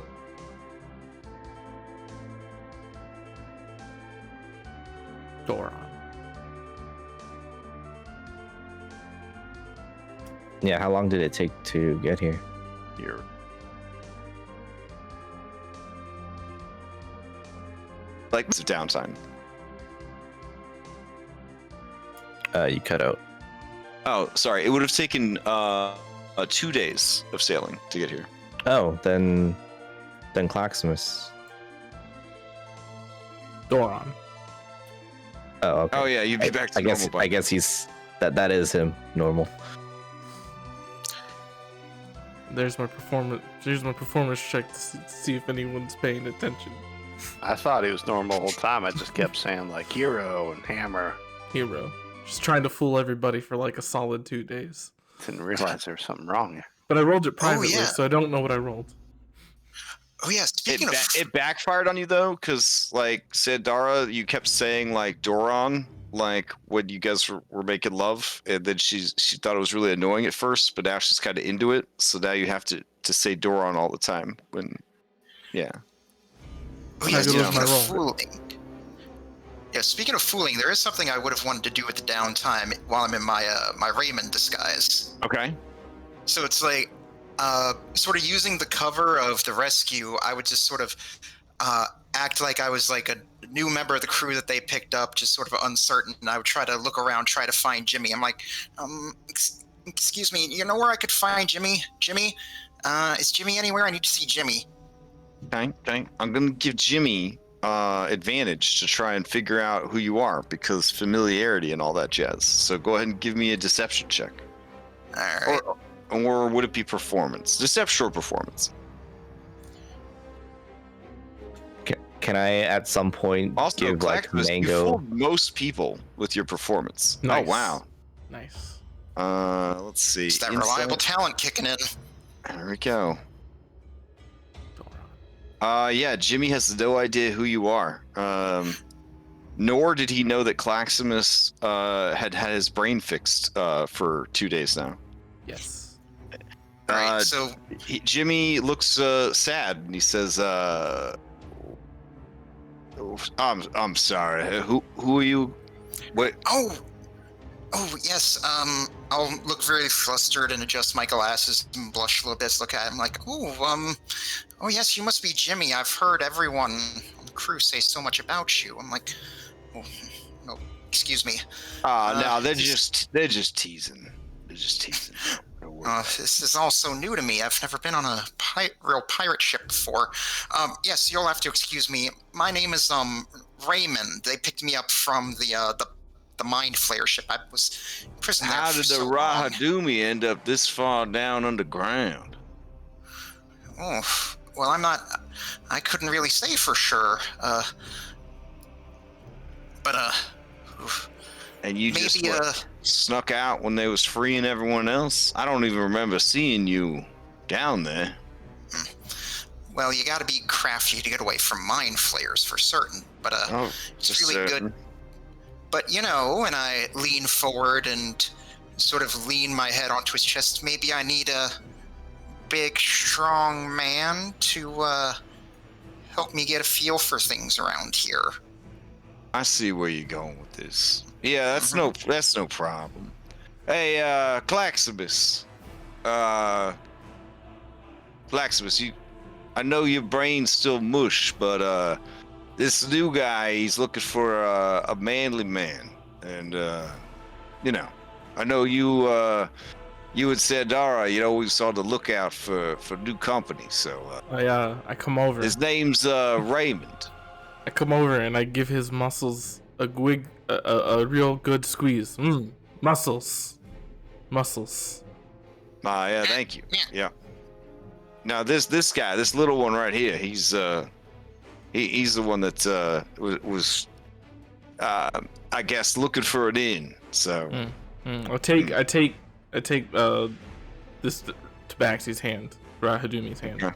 Door on. Yeah, how long did it take to get here? Here. like it's a downtime. You cut out. Oh, sorry. It would have taken 2 days of sailing to get here. Oh, then Claxmus. Door on. Oh, okay. Oh yeah, you'd be back to normal. I guess he's that is him. Normal. There's my performance. Here's my performance check to see if anyone's paying attention. I thought he was normal the whole time. I just kept saying like hero and hammer. Hero. Just trying to fool everybody for like a solid 2 days. Didn't realize there was something wrong here. But I rolled it privately, yeah. so I don't know what I rolled. Oh yeah, speaking of It backfired on you though, because like Dara, you kept saying like Doron, like when you guys were making love, and then she thought it was really annoying at first, but now she's kind of into it. So now you have to say Doron all the time when, yeah. Oh yeah, How good was speaking my of roll? fooling. Yeah, speaking of fooling, there is something I would have wanted to do with the downtime while I'm in my my Raymond disguise. Okay. So it's like, sort of using the cover of the rescue, I would just sort of act like I was like a new member of the crew that they picked up, just sort of uncertain. And I would try to look around, try to find Jimmy. I'm like, excuse me, you know where I could find Jimmy? Jimmy? Is Jimmy anywhere? I need to see Jimmy. Okay. I'm gonna give Jimmy advantage to try and figure out who you are because familiarity and all that jazz. So go ahead and give me a deception check. All right. Or would it be performance? Deception or performance? Can I at some point Also, give like Clackamas, you mango? fooled most people with your performance. Nice. Oh wow. Nice. Let's see. It's that Insight. reliable talent kicking in. There we go. Yeah, Jimmy has no idea who you are. Nor did he know that Claximus had his brain fixed for 2 days now. Yes. Right. So Jimmy looks sad and he says, I'm sorry. Who are you? What? Oh yes. I'll look very flustered and adjust my glasses and blush a little bit. Look at him like, oh yes, you must be Jimmy. I've heard everyone on the crew say so much about you. I'm like, oh, no, excuse me. No, they're just teasing. They're just teasing. This is all so new to me. I've never been on a real pirate ship before. Yes, you'll have to excuse me. My name is Raymond. They picked me up from the Mind Flayer ship. I was in prison there How for did the so long. Rahadumi end up this far down underground? Oh, well, I couldn't really say for sure. And you maybe just snuck out when they was freeing everyone else? I don't even remember seeing you down there. well, you got to be crafty to get away from Mind Flayers for certain. But it's really good. But and I lean forward and sort of lean my head onto his chest. Maybe I need a big, strong man to help me get a feel for things around here. I see where you're going with this. Yeah, that's no problem. Hey, Claximus. Claximus, I know your brain's still mush, but this new guy, he's looking for a manly man, and I know you and Sandara, you always on the lookout for new company. So I come over. his name's Raymond. I come over and I give his muscles a real good squeeze. Muscles. Yeah, thank you. Yeah. Now this guy, this little one right here, he's the one that was I guess looking for an in. So I take this Tabaxi's hand, Rahadumi's hand,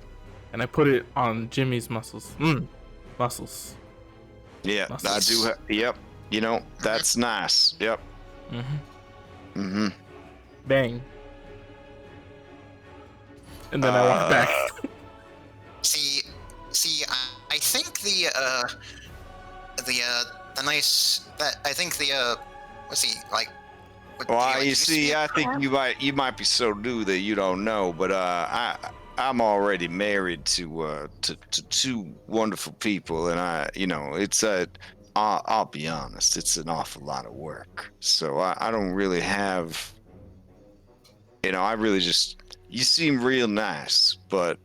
and I put it on Jimmy's muscles. Muscles. Yeah, Muscles. I do. Yep. That's nice. Yep. Bang. And then I walk back. See, I think the nice that I think what's he like? Well, you see, I think you might be so new that you don't know, but I'm already married to two wonderful people, and it's I'll be honest, it's an awful lot of work. So I don't really have, I really just, you seem real nice, but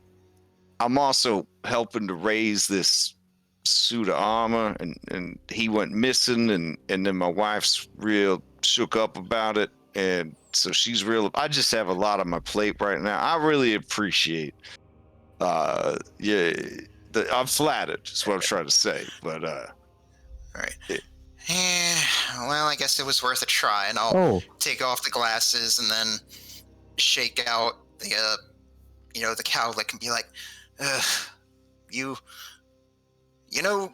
I'm also helping to raise this suit of armor, and he went missing, and then my wife's real shook up about it, and so she's real. I just have a lot on my plate right now. I really appreciate I'm flattered is what I'm trying to say, but right. Well, I guess it was worth a try, and I'll take off the glasses and then shake out the the cowlick and be like, You know,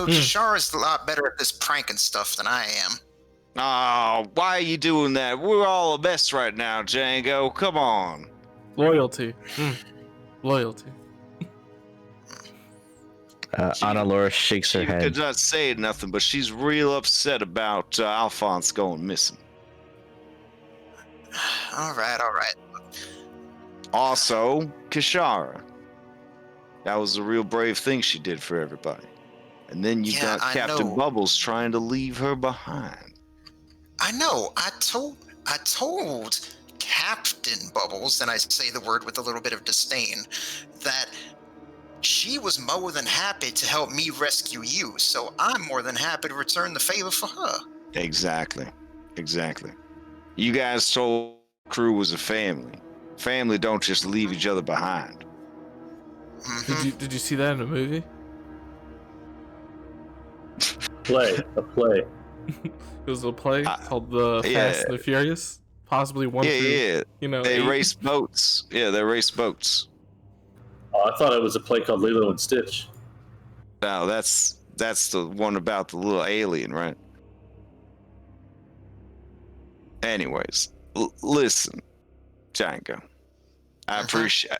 Kishara's a lot better at this pranking stuff than I am. Oh, why are you doing that? We're all a mess right now, Django. Come on. Loyalty. Loyalty. Annalora shakes her She head. could not say nothing, but she's real upset about Alphonse going missing. All right. Also, Kishara. That was a real brave thing she did for everybody. And then you got I Captain know. Bubbles trying to leave her behind. I know. I told Captain Bubbles, and I say the word with a little bit of disdain, that she was more than happy to help me rescue you, so I'm more than happy to return the favor for her. Exactly. You guys told the crew was a family. Family don't just leave each other behind. Mm-hmm. Did you see that in a movie? A play. It was a play called The Fast and the Furious, possibly one. Yeah. They 8. race boats. Yeah, they race boats. Oh, I thought it was a play called Lilo and Stitch. Now that's the one about the little alien, right? Anyways, listen, Django. I appreciate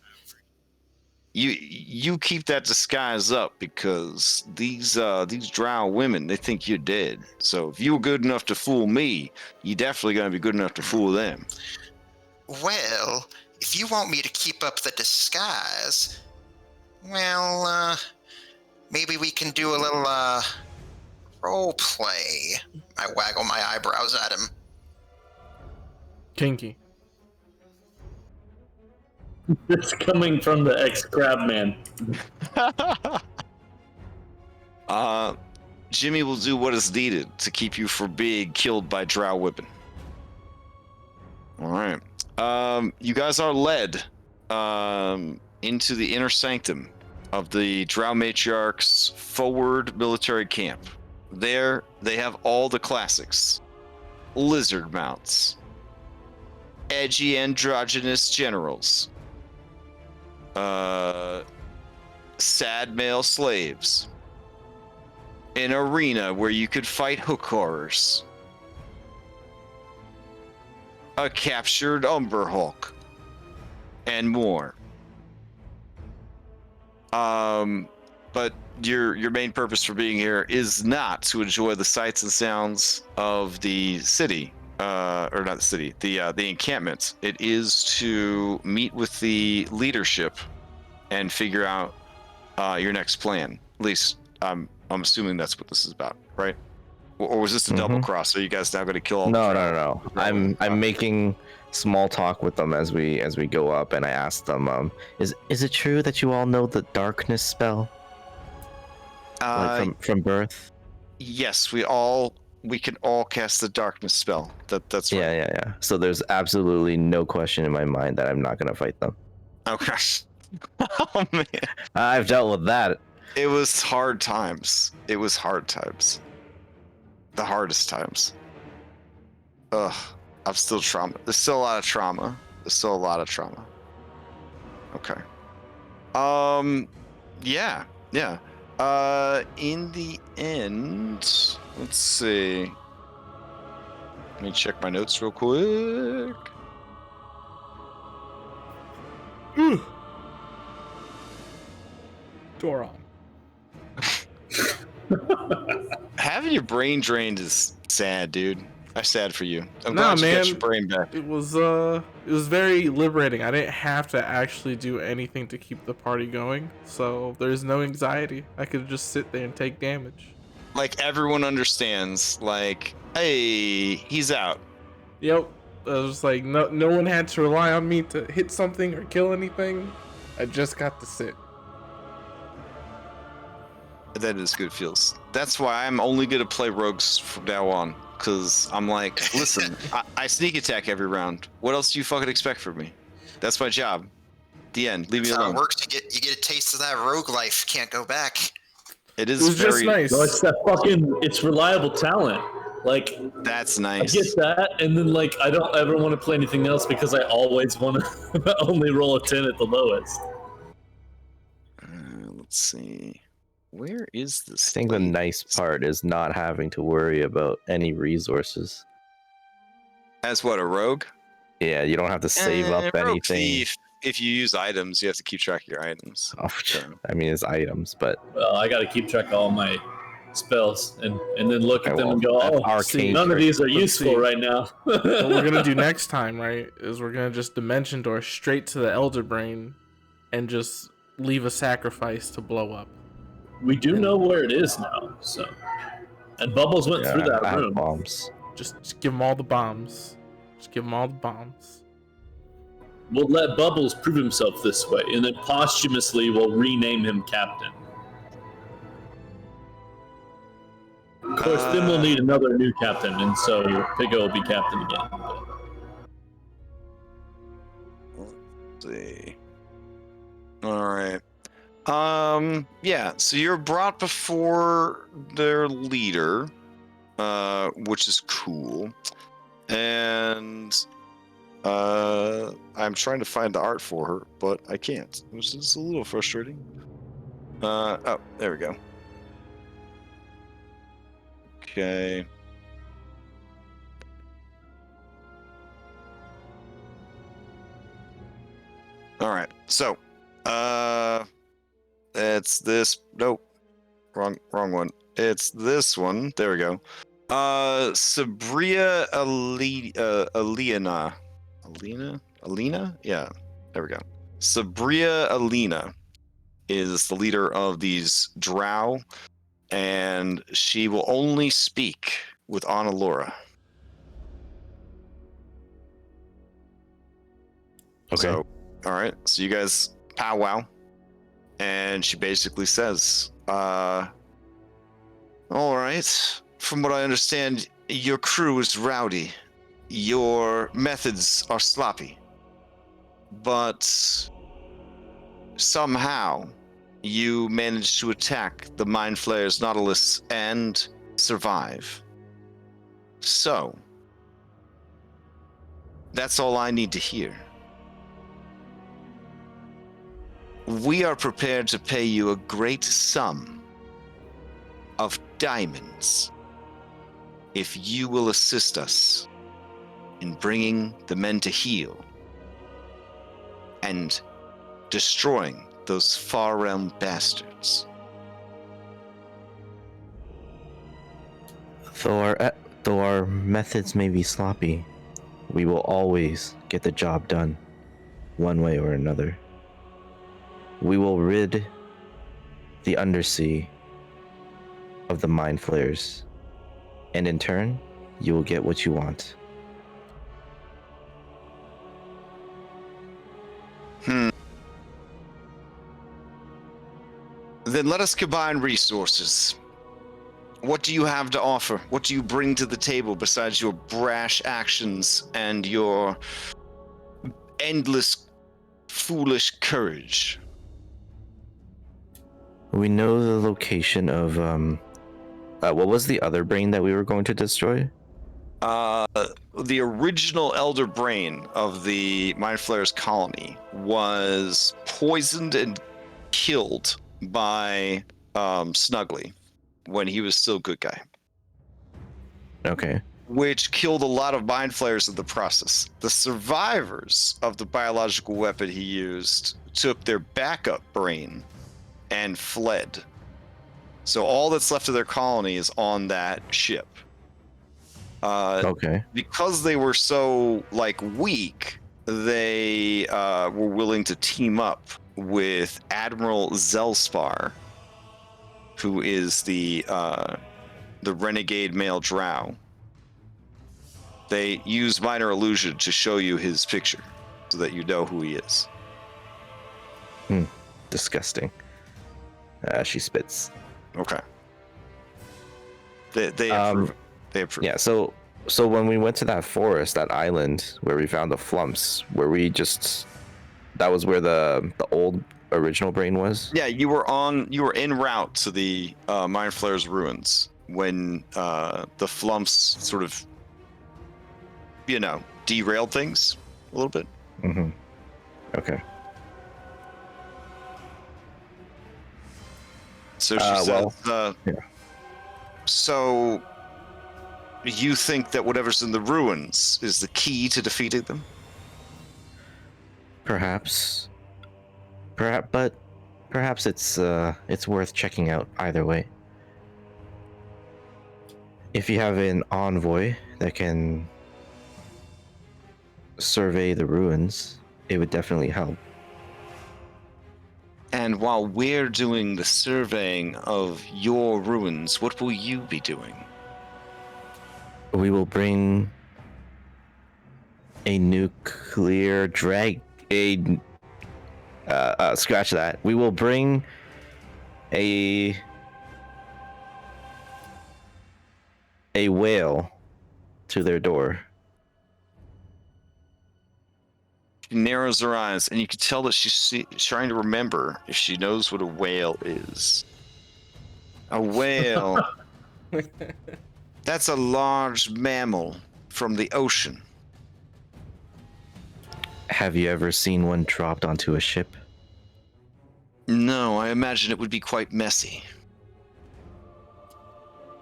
you keep that disguise up because these drow women, they think you're dead. So if you were good enough to fool me, you definitely gonna be good enough to fool them. Well, if you want me to keep up the disguise, well, maybe we can do a little role play. I waggle my eyebrows at him. Kinky. It's coming from the ex-crabman. Jimmy will do what is needed to keep you from being killed by drow women. All right. You guys are led into the inner sanctum of the drow matriarch's forward military camp. There, they have all the classics: lizard mounts, edgy androgynous generals, sad male slaves, an arena where you could fight hook horrors, a captured Umber Hulk, and more. But your main purpose for being here is not to enjoy the sights and sounds of the city, or not the city, the encampment. It is to meet with the leadership and figure out your next plan. At least I'm assuming that's what this is about, right? Or was this a double cross? Are you guys now going to kill all? No. I'm making small talk with them as we go up, and I ask them, is it true that you all know the darkness spell? Like from birth? Yes, we can all cast the darkness spell. That's right. Yeah. So there's absolutely no question in my mind that I'm not gonna fight them. Okay. Oh man, I've dealt with that. it was hard times. The hardest times. Ugh, I'm still trauma. There's still a lot of trauma. Okay. Yeah. In the end, let's see. Let me check my notes real quick. Doron. Having your brain drained is sad, dude. I'm sad for you. I'm Nah, glad you man. got your brain back. It was very liberating. I didn't have to actually do anything to keep the party going, so there's no anxiety. I could just sit there and take damage. Like, everyone understands, like, hey, he's out. Yep. I was like, no one had to rely on me to hit something or kill anything. I just got to sit. That is good feels. That's why I'm only going to play rogues from now on. Because I'm like, listen, I sneak attack every round. What else do you fucking expect from me? That's my job. The end. Leave me That's how alone. it works. You get a taste of that rogue life. Can't go back. It It is was very just nice. No, it's that it's reliable talent. Like, That's I nice. get that, and then like I don't ever want to play anything else because I always want to only roll a 10 at the lowest. Let's see. Where is this? I think the lady? nice part is not having to worry about any resources. As what, a rogue? Yeah, you don't have to save up Rogue anything. thief. If you use items, you have to keep track of your items. Oh, So. I mean, it's items, but Well, I got to keep track of all my spells and then look at I them and will. go, That oh, arcane none of trick. these are Let's useful see. right now. What we're gonna do next time, right, is we're gonna just dimension door straight to the Elder Brain, and just leave a sacrifice to blow up. We do know where it is now, so. And Bubbles went through that I have room. bombs. Just give them all the bombs. Just give them all the bombs. We'll let Bubbles prove himself this way, and then posthumously we'll rename him Captain. Of course, then we'll need another new captain, and so Piggo will be captain again. But... Let's see. All right. Yeah, so you're brought before their leader, which is cool. And I'm trying to find the art for her, but I can't, which is a little frustrating. Oh, there we go. Okay. All right. So, it's this. Nope. Wrong one. It's this one. There we go. Sabria Alina. Alina? Yeah. There we go. Sabria Alina is the leader of these drow, and she will only speak with Annalora. Okay. So, all right. So you guys powwow, and she basically says, all right. From what I understand, your crew is rowdy. Your methods are sloppy. But somehow you managed to attack the Mind Flayer's Nautilus and survive. So, that's all I need to hear. We are prepared to pay you a great sum of diamonds if you will assist us in bringing the men to heel and destroying those Far Realm bastards. Though our methods may be sloppy, we will always get the job done, one way or another. We will rid the Undersea of the Mind Flayers, and in turn, you will get what you want. Then let us combine resources. What do you have to offer? What do you bring to the table besides your brash actions and your endless, foolish courage? We know the location of, what was the other brain that we were going to destroy? The original Elder Brain of the Mind Flayer's colony was poisoned and killed by Snuggly when he was still a good guy. Okay. Which killed a lot of Mind Flayers in the process. The survivors of the biological weapon he used took their backup brain and fled. So all that's left of their colony is on that ship. Okay. Because they were so weak, they were willing to team up with Admiral Zelspar, who is the renegade male drow. They use minor illusion to show you his picture so that you know who he is. Disgusting. She spits. Okay. They approve. They approve. Yeah, so when we went to that forest, that island where we found the Flumphs, were we just... That was where the old original brain was? Yeah, you were en route to the Mind Flayer's ruins when the Flumphs sort of, derailed things a little bit. Mm-hmm. Okay. So she says, yeah. so you think that whatever's in the ruins is the key to defeating them? Perhaps, but perhaps it's worth checking out either way. If you have an envoy that can survey the ruins, it would definitely help. And while we're doing the surveying of your ruins, what will you be doing? We will bring a nuclear scratch that. We will bring a whale to their door. She narrows her eyes, and you can tell that she's trying to remember if she knows what a whale is. A whale. That's a large mammal from the ocean. Have you ever seen one dropped onto a ship? No, I imagine it would be quite messy.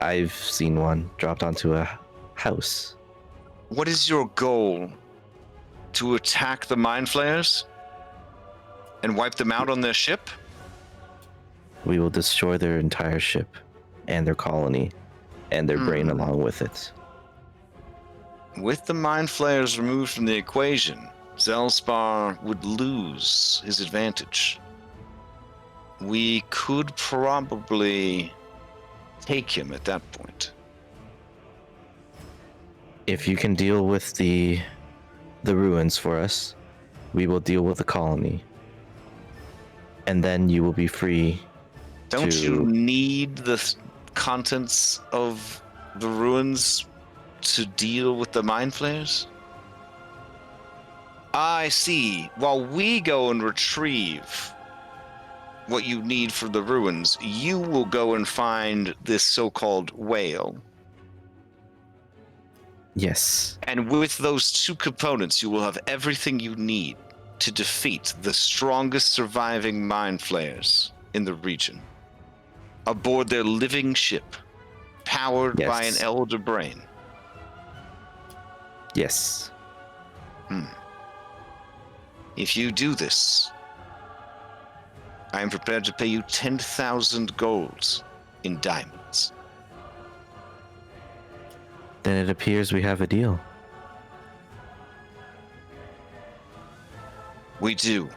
I've seen one dropped onto a house. What is your goal? To attack the Mind Flayers? And wipe them out on their ship? We will destroy their entire ship and their colony and their brain along with it. With the Mind Flayers removed from the equation, Zelspar would lose his advantage. We could probably take him at that point. If you can deal with the ruins for us, we will deal with the colony. And then you will be free. Don't you need the contents of the ruins to deal with the Mind Flayers? I see. While we go and retrieve what you need for the ruins, you will go and find this so-called whale. Yes. And with those two components, you will have everything you need to defeat the strongest surviving Mind Flayers in the region. Aboard their living ship, powered by an elder brain. Yes. If you do this, I am prepared to pay you 10,000 gold in diamonds. Then it appears we have a deal. We do.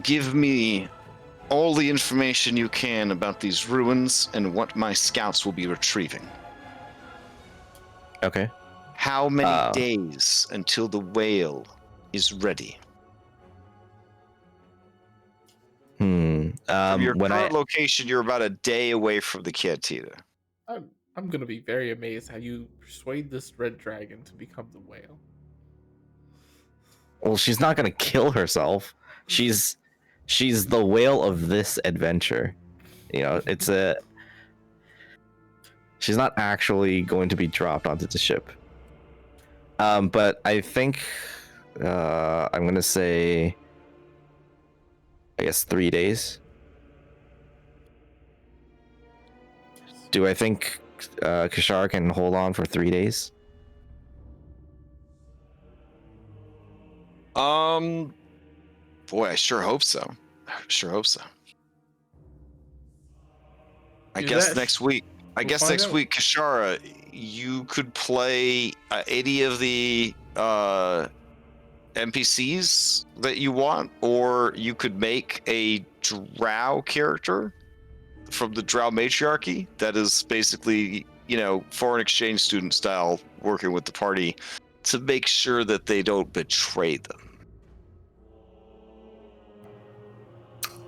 Give me all the information you can about these ruins and what my scouts will be retrieving. Okay. How many days until the whale is ready? From your current location, you're about a day away from the cantina. I'm gonna be very amazed how you persuade this red dragon to become the whale. Well, she's not gonna kill herself. She's the whale of this adventure. You know, she's not actually going to be dropped onto the ship. But I think I'm gonna say, I guess 3 days. Do I think Kashar can hold on for 3 days? Boy, I sure hope so. I guess next week, Kashara, you could play any of the NPCs that you want, or you could make a drow character from the drow matriarchy that is basically, foreign exchange student style, working with the party to make sure that they don't betray them.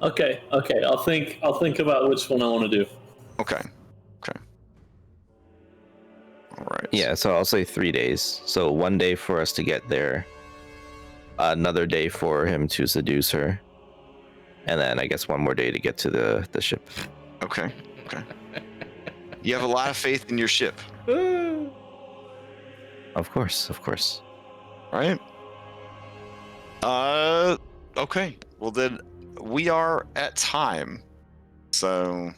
Okay. I'll think about which one I want to do. Okay. All right. Yeah, so I'll say 3 days. So 1 day for us to get there, another day for him to seduce her, and then I guess 1 more day to get to the ship. Okay. You have a lot of faith in your ship. Of course. All right. Okay. Well then, we are at time So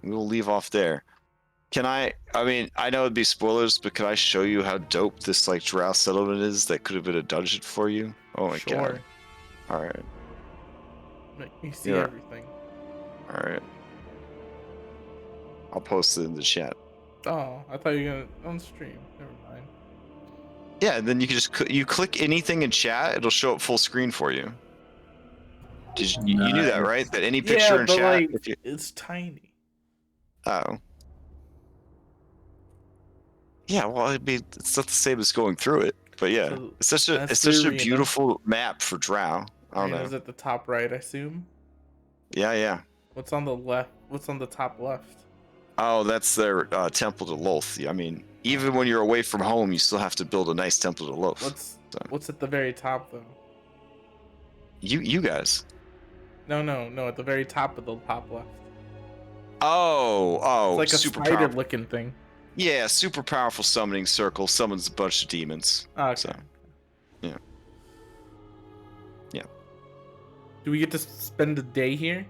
we'll leave off there. Can I mean, I know it'd be spoilers, but can I show you how dope this like drow settlement is that could have been a dungeon for you? Oh my god. All right. Make me see everything. All right. I'll post it in the chat. Oh, I thought you were gonna on stream. Never mind. Yeah, and then you can just you click anything in chat, it'll show up full screen for you. You knew that, right? That any picture in but chat. Like, it's tiny. Oh. Yeah, well, I mean, it's not the same as going through it, but yeah, So it's such a beautiful map for drow. I don't know. Is at the top right, I assume. Yeah. What's on the left? What's on the top left? Oh, that's their temple to Lolth. I mean, even when you're away from home, you still have to build a nice temple to Lolth. What's at the very top though? You guys. No. At the very top of the top left. Oh, it's like a super spider-looking thing. Yeah, super powerful summoning circle summons a bunch of demons. Okay. So, yeah. Do we get to spend a day here?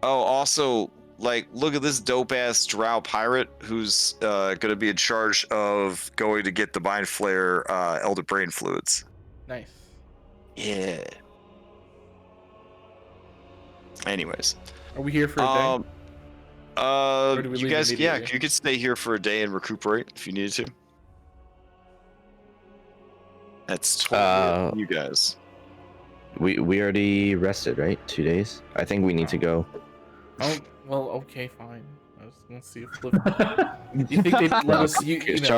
Oh, also, like, look at this dope-ass drow pirate who's gonna be in charge of going to get the Mind Flayer Elder Brain Fluids. Nice. Yeah. Anyways. Are we here for a day? Or do we you leave guys, yeah, immediately? you could stay here for a day and recuperate if you needed to. That's totally up to you guys. We already rested, right? 2 days. I think we need to go. Oh, well, okay, fine. I was gonna see if you think they'd let us use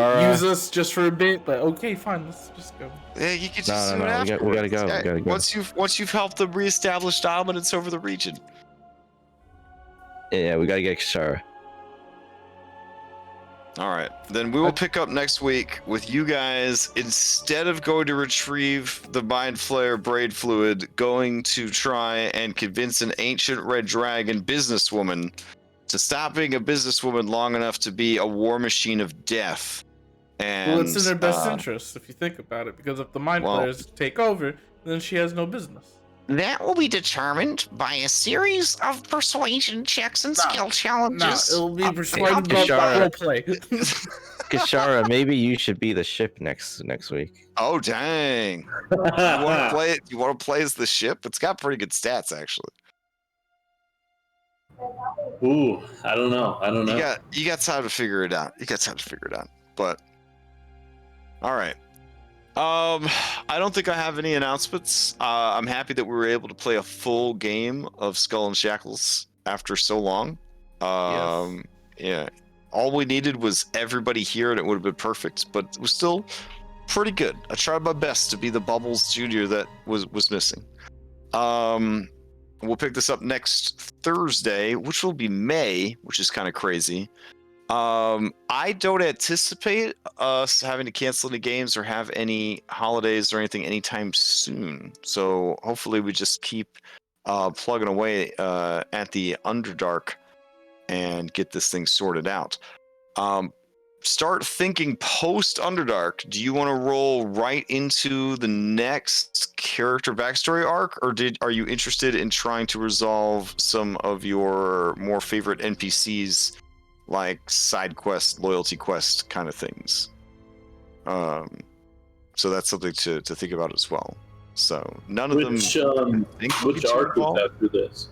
us just for a bit, but okay, fine, let's just go. Yeah, you could just No, we gotta go. Yeah, We gotta go. Once you've helped them reestablish dominance over the region. Yeah, we gotta get Kishara. All right, then we will pick up next week with you guys, instead of going to retrieve the Mind Flayer braid fluid, going to try and convince an ancient red dragon businesswoman to stop being a businesswoman long enough to be a war machine of death. And Well, it's in their best interest if you think about it, because if the Mind Flayers take over, then she has no business. That will be determined by a series of persuasion checks and skill challenges. It'll be persuaded by roleplay. Kishara, maybe you should be the ship next week. Oh dang! You want to play it? You want to play as the ship? It's got pretty good stats, actually. Ooh, I don't know. You got time to figure it out. But all right. I don't think I have any announcements. I'm happy that we were able to play a full game of Skull and Shackles after so long. Yes. Yeah. All we needed was everybody here and it would have been perfect, but it was still pretty good. I tried my best to be the Bubbles Junior that was missing. We'll pick this up next Thursday, which will be May, which is kind of crazy. I don't anticipate us having to cancel any games or have any holidays or anything anytime soon. So hopefully we just keep plugging away at the Underdark and get this thing sorted out. Start thinking post Underdark. Do you want to roll right into the next character backstory arc, or are you interested in trying to resolve some of your more favorite NPCs? Like side quest, loyalty quest kind of things. So that's something to think about as well. So none of them. Which arc is after this?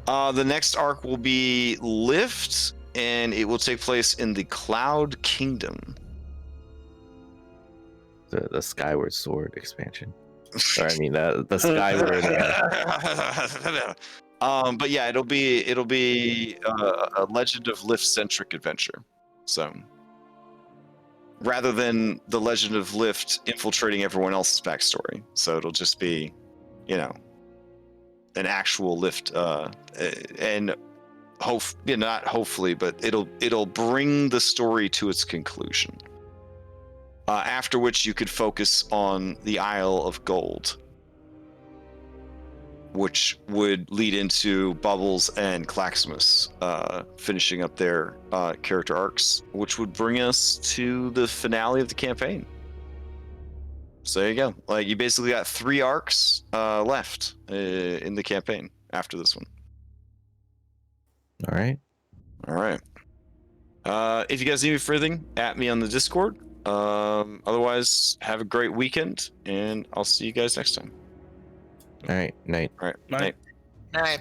The next arc will be Lift, and it will take place in the Cloud Kingdom. The Skyward Sword expansion. Or I mean the Skyward. But yeah, it'll be a Legend of Lift centric adventure. So rather than the Legend of Lift infiltrating everyone else's backstory, so it'll just be, an actual Lift, and not hopefully, but it'll bring the story to its conclusion. After which you could focus on the Isle of Gold, which would lead into Bubbles and Claxmus finishing up their character arcs, which would bring us to the finale of the campaign. So there you go. Like, you basically got 3 arcs left in the campaign after this one. All right. All right. If you guys need me for anything, at me on the Discord. Otherwise, have a great weekend, and I'll see you guys next time. All right. Night. All right. Night. Night. All right.